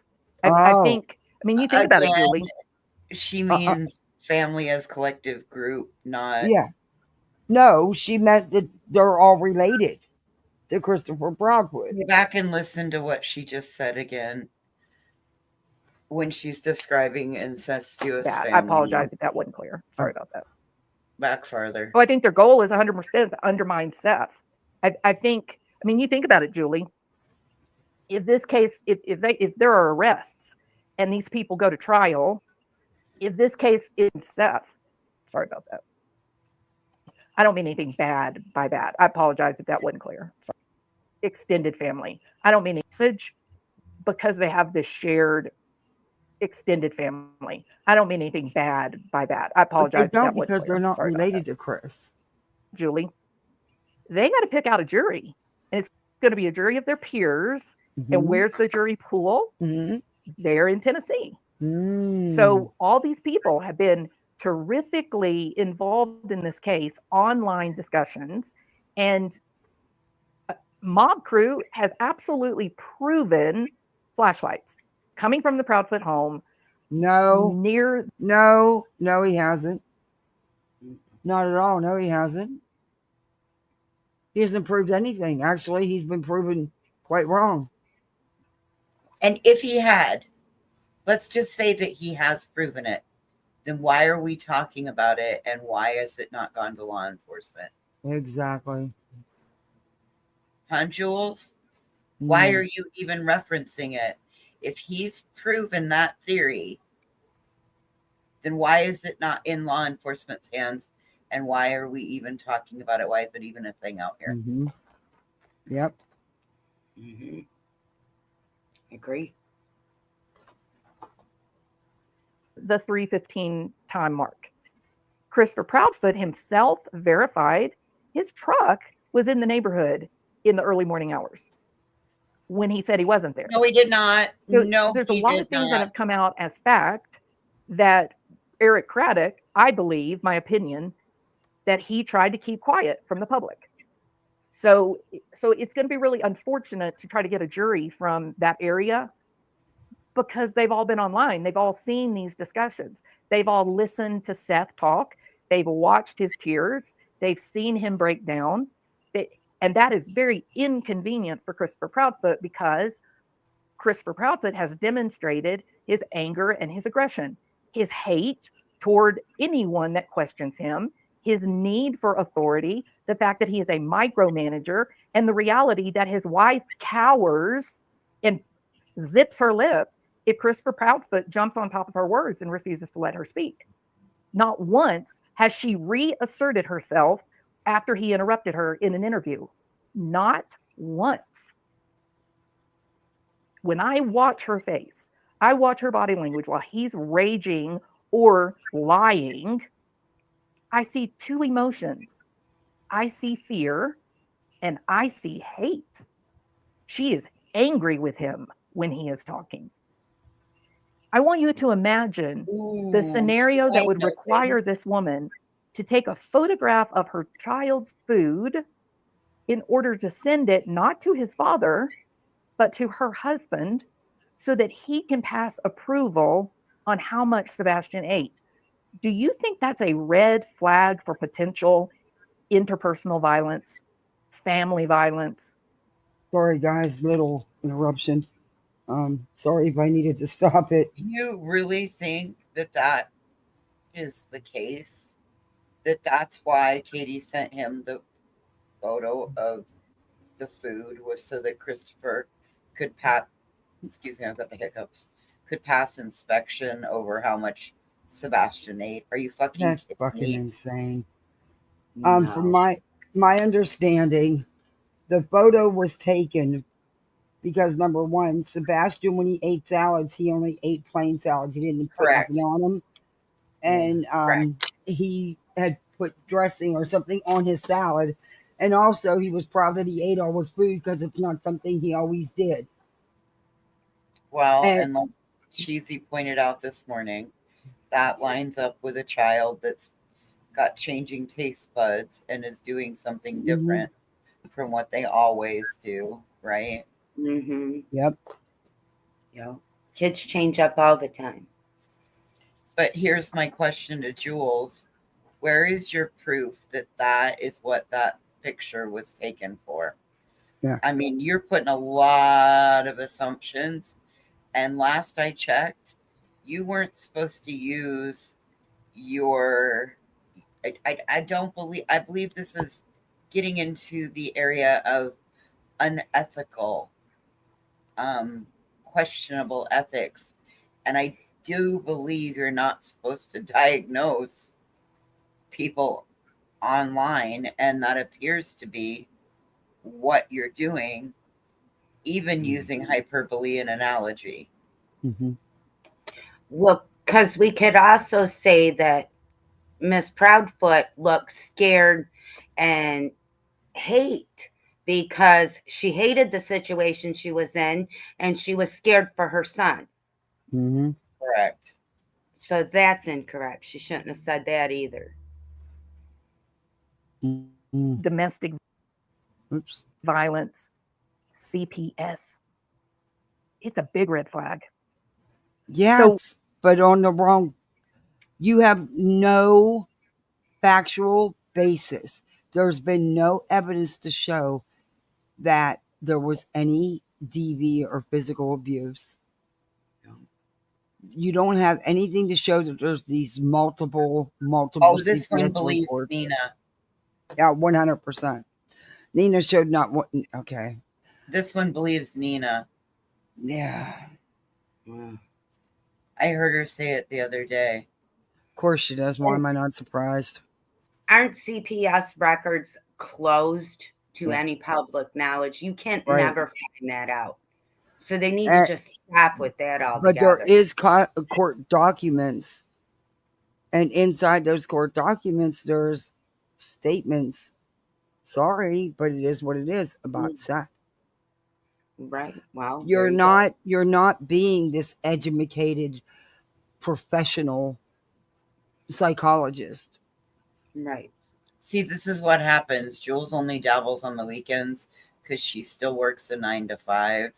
I think, I mean, you think about it, Julie. She means family as collective group, not. Yeah. No, she meant that they're all related to Christopher Proudfoot. Go back and listen to what she just said again when she's describing incestuous family. I apologize if that wasn't clear. Sorry about that. Back farther. Oh, I think their goal is 100% to undermine Seth. I think, I mean, you think about it, Julie. If this case, if there are arrests and these people go to trial, if this case is Seth, sorry about that. I don't mean anything bad by that. I apologize if that wasn't clear. Sorry. Extended family. I don't mean message because they have this shared extended family. I don't mean anything bad by that. I apologize. But they don't, because they're not related to Chris. Julie, they got to pick out a jury, and it's going to be a jury of their peers. Mm-hmm. And where's the jury pool? Mm-hmm. They're in Tennessee. So all these people have been terrifically involved in this case, online discussions, and Mob Crew has absolutely proven flashlights coming from the Proudfoot home. No, he hasn't. Not at all. No, he hasn't. He hasn't proved anything. Actually, he's been proven quite wrong. And if he had, let's just say that he has proven it, then why are we talking about it, and why has it not gone to law enforcement? Exactly. Huh, Jules? Why are you even referencing it? If he's proven that theory, then why is it not in law enforcement's hands, and why are we even talking about it? Why is it even a thing out here? Mm-hmm. Yep. Mm-hmm. Agree. The 3:15 time mark. Christopher Proudfoot himself verified his truck was in the neighborhood in the early morning hours when he said he wasn't there. No, he did not. So there's a lot of things that have come out as fact that Eric Craddock, I believe, my opinion, that he tried to keep quiet from the public. So it's going to be really unfortunate to try to get a jury from that area, because they've all been online. They've all seen these discussions. They've all listened to Seth talk. They've watched his tears. They've seen him break down. And that is very inconvenient for Christopher Proudfoot, because Christopher Proudfoot has demonstrated his anger and his aggression, his hate toward anyone that questions him, his need for authority, the fact that he is a micromanager, and the reality that his wife cowers and zips her lip if Christopher Proudfoot jumps on top of her words and refuses to let her speak. Not once has she reasserted herself after he interrupted her in an interview. Not once. When I watch her face, I watch her body language while he's raging or lying, I see two emotions. I see fear and I see hate. She is angry with him when he is talking. I want you to imagine the scenario that would require this woman to take a photograph of her child's food in order to send it not to his father, but to her husband, so that he can pass approval on how much Sebastian ate. Do you think that's a red flag for potential interpersonal violence, family violence? Sorry, guys, little interruption. Sorry if I needed to stop it. Do you really think that that is the case? That's why Katie sent him the photo of the food, was so that Christopher could pass, excuse me, I've got the hiccups, could pass inspection over how much Sebastian ate? Are you fucking That's kidding fucking me? insane. No. From my understanding, the photo was taken because, number one, Sebastian, when he ate salads, he only ate plain salads. He didn't put nothing on them. And he had put dressing or something on his salad. And also, he was proud that he ate all his food because it's not something he always did. Well, and like Cheesy pointed out this morning, that lines up with a child that's got changing taste buds and is doing something different from what they always do, right? Mm-hmm. Yep. Yep. Kids change up all the time. But here's my question to Jules. Where is your proof that that is what that picture was taken for? Yeah. I mean, you're putting a lot of assumptions. And last I checked, you weren't supposed to use your. I don't believe. I believe this is getting into the area of unethical, questionable ethics. And I do believe you're not supposed to diagnose people online, and that appears to be what you're doing, even using hyperbole and analogy. Well, because we could also say that Miss Proudfoot looks scared and hate because she hated the situation she was in and she was scared for her son. Correct. So that's incorrect. She shouldn't have said that either. Domestic violence, CPS. It's a big red flag. Yeah, but on the wrong. You have no factual basis. There's been no evidence to show that there was any DV or physical abuse. You don't have anything to show that there's these multiple Oh, this CPS one believes reports. Nina. Yeah, 100%. Nina showed not what. Okay. This one believes Nina. Yeah. I heard her say it the other day. Of course she does. Why am I not surprised? Aren't CPS records closed to any public knowledge? You can't never find that out. So they need to just stop with that altogether. But there is court documents. And inside those court documents, there's statements. Sorry, but it is what it is about Seth. Right. Well, you're not being this educated professional psychologist. Right. See, this is what happens. Jules only dabbles on the weekends because she still works a 9 to 5.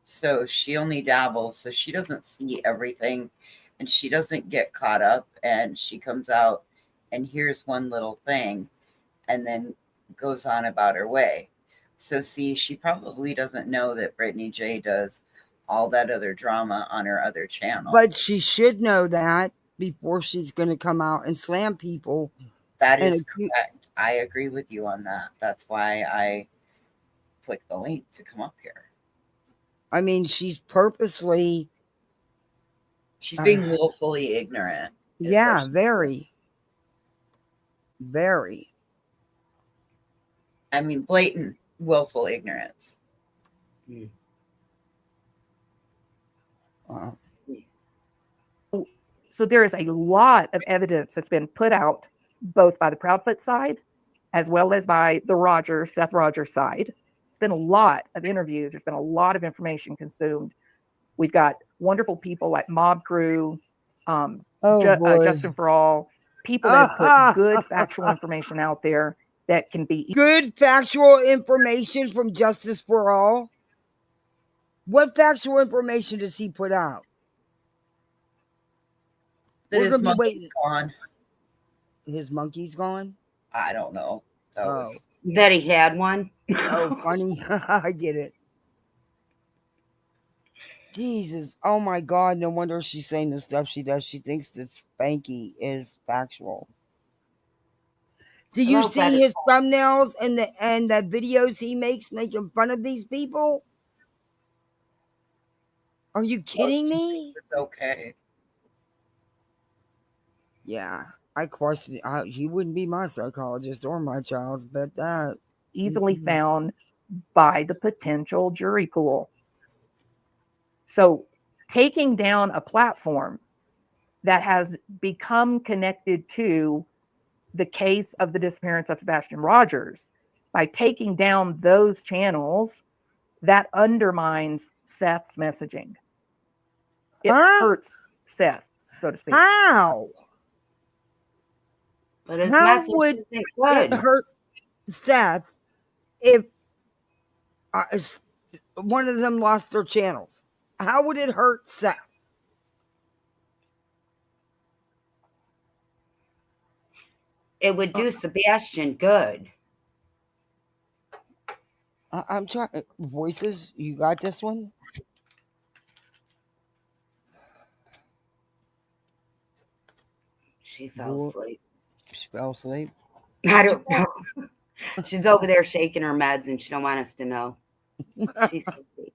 So she only dabbles, so she doesn't see everything, and she doesn't get caught up, and she comes out and hears one little thing and then goes on about her way. So see, she probably doesn't know that Brittany J does all that other drama on her other channel. But she should know that before she's going to come out and slam people. That is correct. I agree with you on that. That's why I clicked the link to come up here. I mean, she's purposely. She's being willfully ignorant. Yeah, very. Very. I mean, blatant, willful ignorance. Wow. So there is a lot of evidence that's been put out, both by the Proudfoot side, as well as by the Seth Rogers side. It's been a lot of interviews. There's been a lot of information consumed. We've got wonderful people like Mob Crew, Justin for All, people that have put good factual information out there that can be good factual information from Justice for All. What factual information does he put out? That his monkey's gone. His monkey's gone? I don't know. That he had one. Oh, funny. I get it. Jesus. Oh my God. No wonder she's saying the stuff she does. She thinks that Spanky is factual. Do you see his thumbnails and the videos he makes making fun of these people? Are you kidding me? It's okay. Yeah. I question he wouldn't be my psychologist or my child's, bet that. Easily found by the potential jury pool. So taking down a platform that has become connected to the case of the disappearance of Sebastian Rogers. By taking down those channels, that undermines Seth's messaging. It hurts Seth, so to speak. How? But his How message would isn't good. it hurt Seth if one of them lost their channels? How would it hurt Seth? It would do Sebastian good. I'm trying. Voices, you got this one? She fell asleep. She fell asleep? I don't know. She's over there shaking her meds and she don't want us to know. She's sleepy.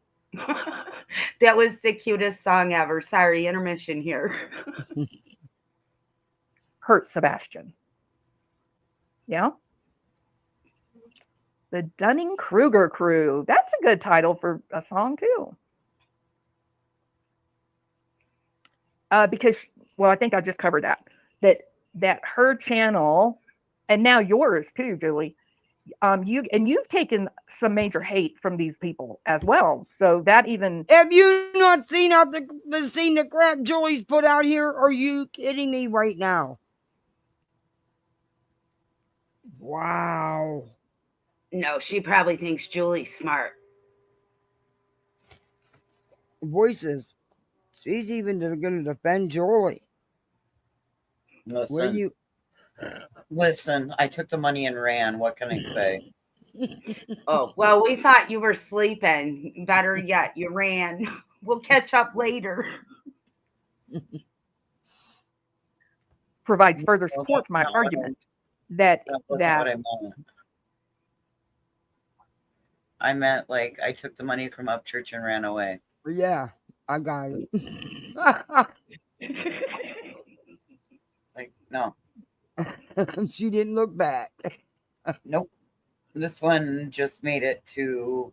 That was the cutest song ever. Sorry, intermission here. Hurt Sebastian. Yeah. The Dunning-Kruger Crew. That's a good title for a song too. Because, well, I think I just covered that. That her channel, and now yours too, Julie. You've taken some major hate from these people as well. So that even have you not seen the crap Julie's put out here? Are you kidding me right now? Wow. No, she probably thinks Julie's smart. Voices. She's even going to defend Julie. Listen, I took the money and ran. What can I say? Oh, well, we thought you were sleeping. Better yet, you ran. We'll catch up later. Provides further support for my argument that what I meant. I meant like I took the money from Upchurch and ran away. Yeah, I got it. Like, no. She didn't look back. Nope. This one just made it to,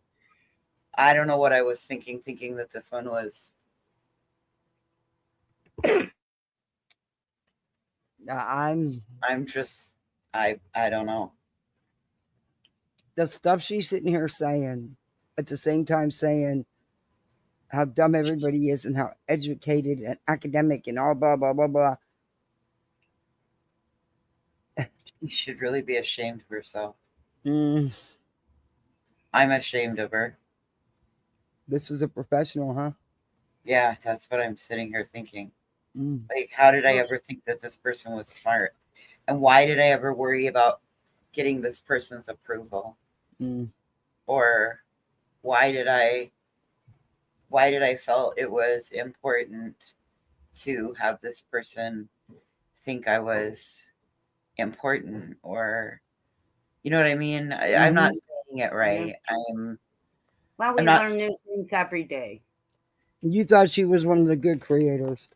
I don't know what I was thinking that this one was. I'm just, I don't know. The stuff she's sitting here saying, at the same time saying how dumb everybody is and how educated and academic and all blah, blah, blah, blah. She should really be ashamed of herself. I'm ashamed of her. This is a professional, huh? Yeah, that's what I'm sitting here thinking. Like, how did I ever think that this person was smart? And why did I ever worry about getting this person's approval? Or why did I felt it was important to have this person think I was important, or you know what I mean? I'm not saying it right. Well, we learn new things every day. You thought she was one of the good creators.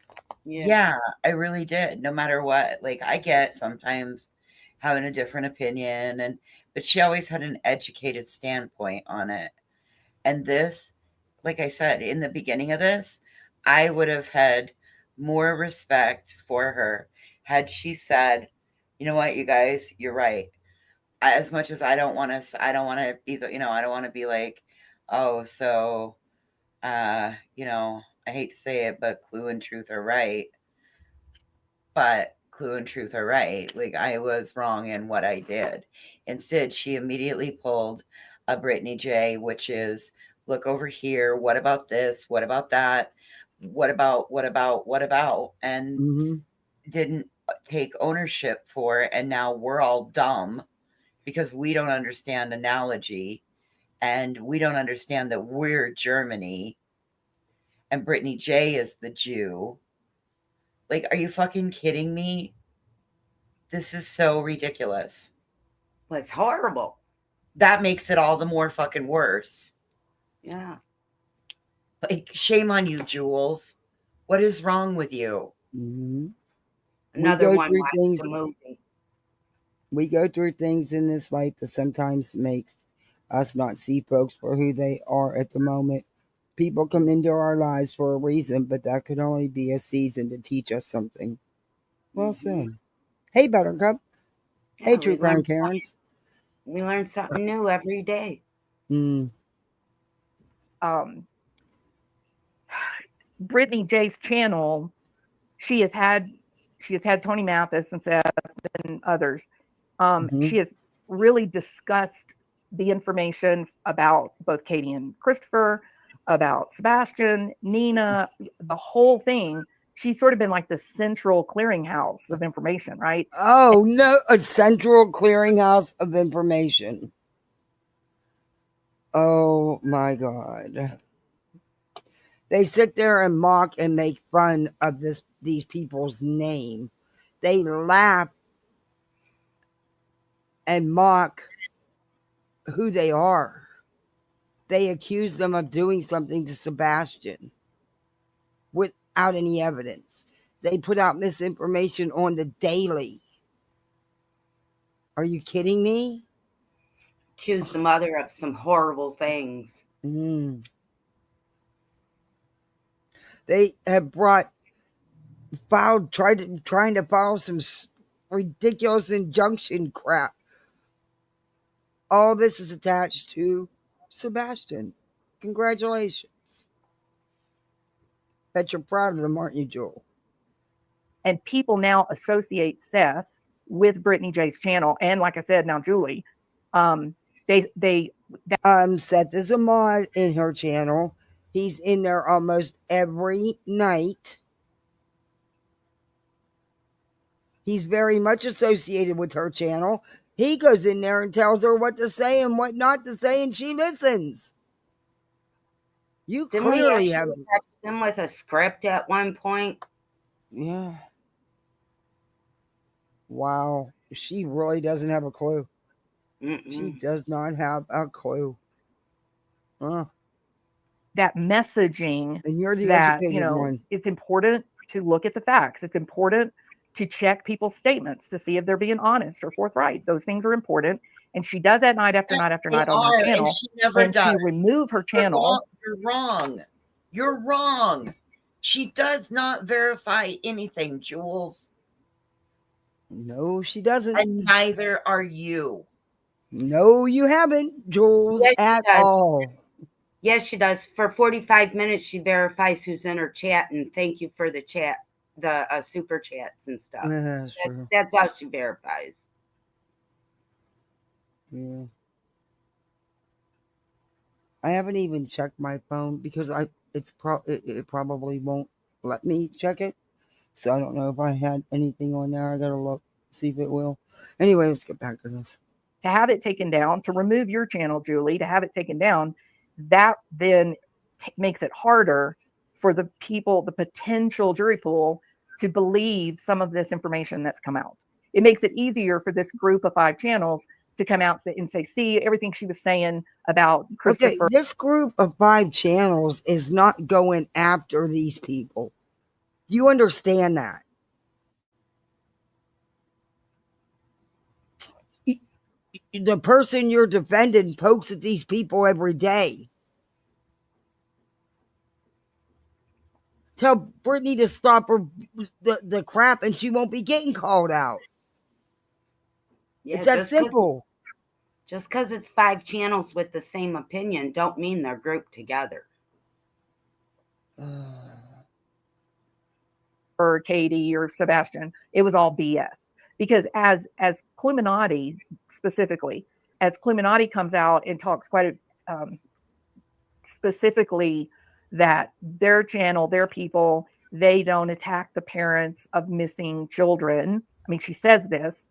Yeah, I really did. No matter what, like, I get sometimes having a different opinion, but she always had an educated standpoint on it. And this, like I said, in the beginning of this, I would have had more respect for her had she said, you know what, you guys, you're right. As much as I don't want to be I don't want to be like, oh, so, I hate to say it, but Clue and Truth are right. But Clue and Truth are right. Like, I was wrong in what I did. Instead, she immediately pulled a Brittany J, which is, look over here. What about this? What about that? What about? And didn't take ownership for it. And now we're all dumb because we don't understand analogy. And we don't understand that we're Germany. And Brittany J is the Jew. Like, are you fucking kidding me? This is so ridiculous. Well, it's horrible. That makes it all the more fucking worse. Yeah. Like, shame on you, Jules. What is wrong with you? Another one watched the movie. We go through things in this life that sometimes makes us not see folks for who they are at the moment. People come into our lives for a reason, but that could only be a season to teach us something. Well said. Hey, Buttercup. Hey, True Crime Karens. We learn something new every day. Brittany J's channel, she has had Tony Mathis and Seth and others. She has really discussed the information about both Katie and Christopher, about Sebastian, Nina, the whole thing. She's sort of been like the central clearinghouse of information, right? Oh, no, a central clearinghouse of information. Oh, my God. They sit there and mock and make fun of these people's name. They laugh and mock who they are. They accuse them of doing something to Sebastian without any evidence. They put out misinformation on the daily. Are you kidding me? Accuse the mother of some horrible things. They have trying to file some ridiculous injunction crap. All this is attached to Sebastian. Congratulations. Bet you're proud of them, aren't you, Joel? And people now associate Seth with Brittany J's channel, and like I said, now Julie. Seth is a mod in her channel. He's in there almost every night. He's very much associated with her channel. He goes in there and tells her what to say and what not to say, and she listens. You clearly have him with a script at one point. Yeah. Wow. She really doesn't have a clue. She does not have a clue. That messaging, and you're the that, educated one. It's important to look at the facts. It's important to check people's statements to see if they're being honest or forthright. Those things are important. And she does that night after night after night on her channel. And she never does. To remove her channel. You're wrong. You're wrong. She does not verify anything, Jules. No, she doesn't. And neither are you. No, you haven't, Jules, at all. Yes, she does. For 45 minutes, she verifies who's in her chat and thank you for the chat, the super chats and stuff. That's how she verifies. Yeah. I haven't even checked my phone because it probably won't let me check it. So I don't know if I had anything on there. I gotta look, see if it will. Anyway, let's get back to this. To have it taken down, to remove your channel, Julie, to have it taken down, that then makes it harder for the people, the potential jury pool, to believe some of this information that's come out. It makes it easier for this group of 5 channels to come out and say, see, everything she was saying about Christopher. Okay, this group of 5 channels is not going after these people. Do you understand that? The person you're defending pokes at these people every day. Tell Brittany to stop her the crap and she won't be getting called out. Yeah, it's that simple. Just because it's 5 channels with the same opinion don't mean they're grouped together. Or Katie or Sebastian, it was all BS. Because as Cluminati specifically, as Cluminati comes out and talks quite specifically that their channel, their people, they don't attack the parents of missing children. I mean, she says this.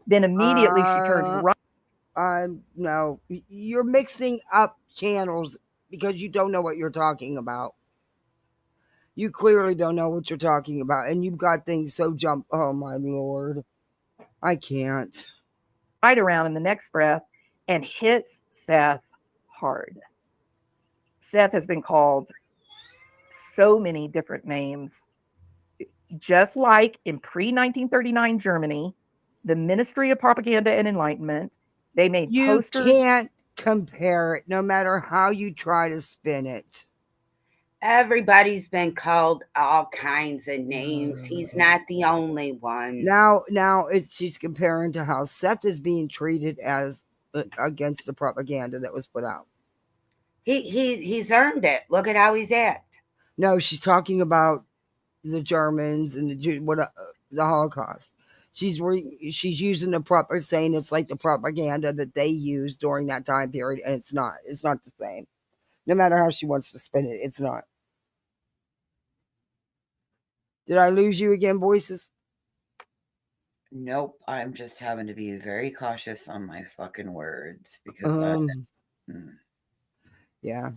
Then immediately she turns right. No, you're mixing up channels because you don't know what you're talking about. You clearly don't know what you're talking about, and you've got things so jump. Oh my Lord, I can't. Right around in the next breath and hits Seth hard. Seth has been called so many different names, just like in pre-1939 Germany, the Ministry of Propaganda and Enlightenment. They made posters. You can't compare it, no matter how you try to spin it. Everybody's been called all kinds of names. He's not the only one. Now she's comparing to how Seth is being treated as against the propaganda that was put out. He's earned it. Look at how he's at. No, she's talking about the Germans and the Holocaust. She's using the proper, saying it's like the propaganda that they used during that time period, and it's not. It's not the same. No matter how she wants to spin it, it's not. Did I lose you again, voices? Nope. I'm just having to be very cautious on my fucking words because yeah.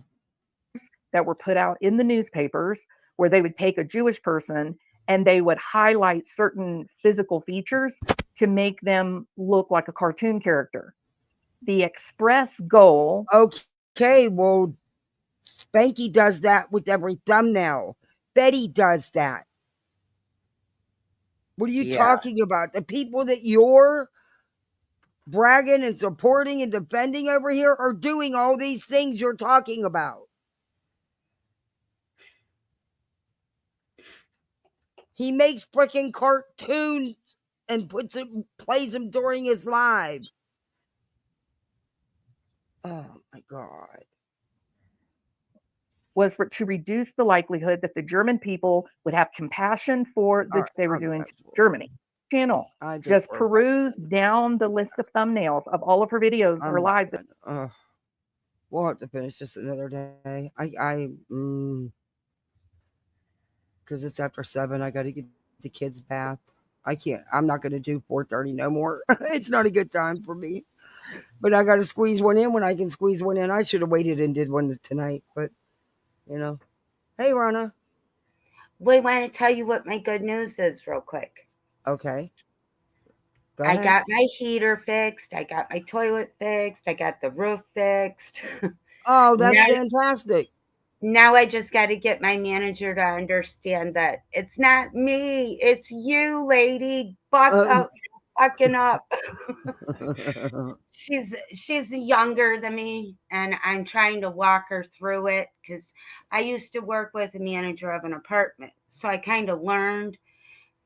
That were put out in the newspapers where they would take a Jewish person and they would highlight certain physical features to make them look like a cartoon character. The express goal. Okay, well, Spanky does that with every thumbnail. Betty does that. What are you talking about? The people that you're bragging and supporting and defending over here are doing all these things you're talking about. He makes freaking cartoons and plays them during his live. Oh my God. Was to reduce the likelihood that the German people would have compassion for what they were doing to Germany. Channel. Just peruse down the list of thumbnails of all of her videos or lives. We'll have to finish this another day. Because it's after 7. I got to get the kids bath. I'm not going to do 4:30 no more. It's not a good time for me. But I got to squeeze one in when I can squeeze one in. I should have waited and did one tonight. But, you know. Hey, Rana. We want to tell you what my good news is real quick. Okay. I got my heater fixed. I got my toilet fixed. I got the roof fixed. Oh, that's fantastic. Now I just got to get my manager to understand that it's not me. It's you, lady. Buck up. Fucking up. She's younger than me, and I'm trying to walk her through it because I used to work with a manager of an apartment. So I kind of learned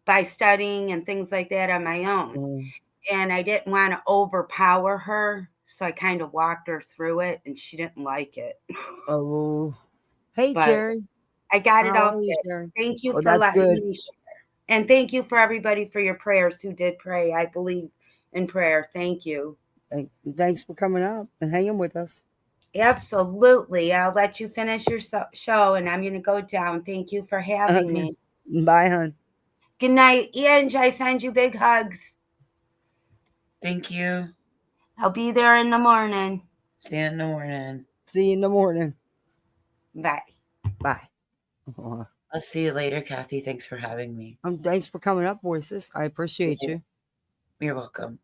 by studying and things like that on my own. And I didn't want to overpower her. So I kind of walked her through it, and she didn't like it. Oh, hey, Terry. I got it all fixed. Thank you for letting me share. And thank you for everybody for your prayers who did pray. I believe in prayer. Thank you. Thanks for coming up and hanging with us. Absolutely. I'll let you finish your show, and I'm going to go down. Thank you for having me. Bye, hon. Good night. Ange, I send you big hugs. Thank you. I'll be there in the morning. See you in the morning. See you in the morning. Bye. Bye. I'll see you later, Kathy. Thanks for having me. Thanks for coming up, voices. I appreciate you. You're welcome.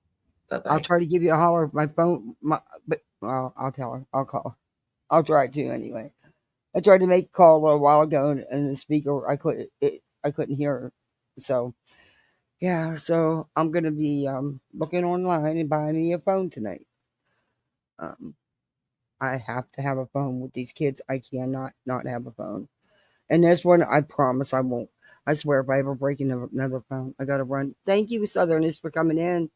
Bye-bye. I'll try to give you a holler. My phone, but I'll tell her. I'll call her. I'll try to anyway. I tried to make a call a little while ago, and the speaker, I couldn't hear her. So, yeah. So I'm gonna be looking online and buying me a phone tonight. I have to have a phone with these kids. I cannot not have a phone. And this one, I promise I won't. I swear, if I ever break another phone, I gotta run. Thank you, Southerners, for coming in.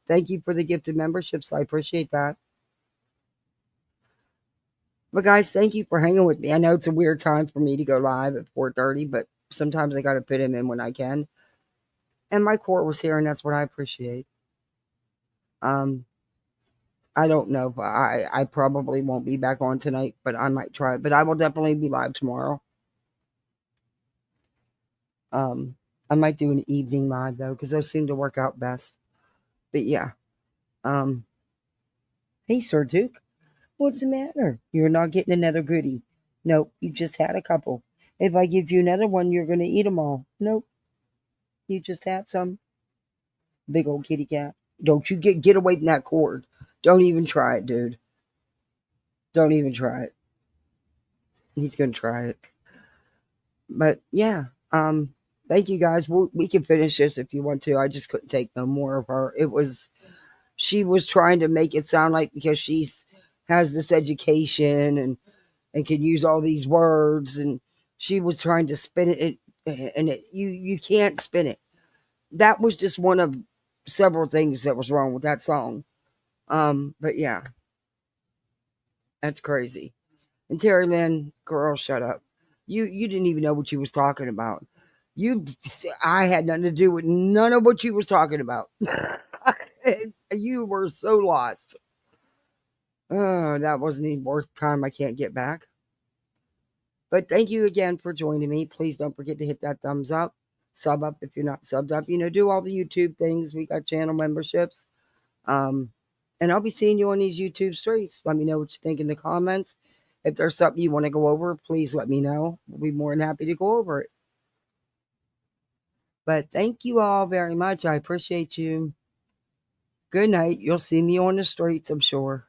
Thank you for the gifted memberships. I appreciate that. But guys, thank you for hanging with me. I know it's a weird time for me to go live at 4:30, but sometimes I gotta fit him in when I can. And my core was here, and that's what I appreciate. I don't know, but I probably won't be back on tonight, but I might try. But I will definitely be live tomorrow. I might do an evening live though, because those seem to work out best. But yeah. Hey, Sir Duke, what's the matter? You're not getting another goodie. Nope, you just had a couple. If I give you another one, you're gonna eat them all. Nope, you just had some. Big old kitty cat. Don't you get away from that cord. Don't even try it, dude. Don't even try it. He's gonna try it. But yeah, thank you guys. We can finish this if you want to. I just couldn't take no more of her. She was trying to make it sound like because has this education and can use all these words and she was trying to spin it, and you can't spin it. That was just one of several things that was wrong with that song. But yeah, that's crazy. And TeriLynn, girl, shut up. You didn't even know what you was talking about. I had nothing to do with none of what you was talking about. You were so lost. That wasn't even worth time I can't get back. But thank you again for joining me. Please don't forget to hit that thumbs up, sub up if you're not subbed up. Do all the YouTube things. We got channel memberships. And I'll be seeing you on these YouTube streets. Let me know what you think in the comments. If there's something you want to go over, please let me know. We'll be more than happy to go over it. But thank you all very much. I appreciate you. Good night. You'll see me on the streets, I'm sure.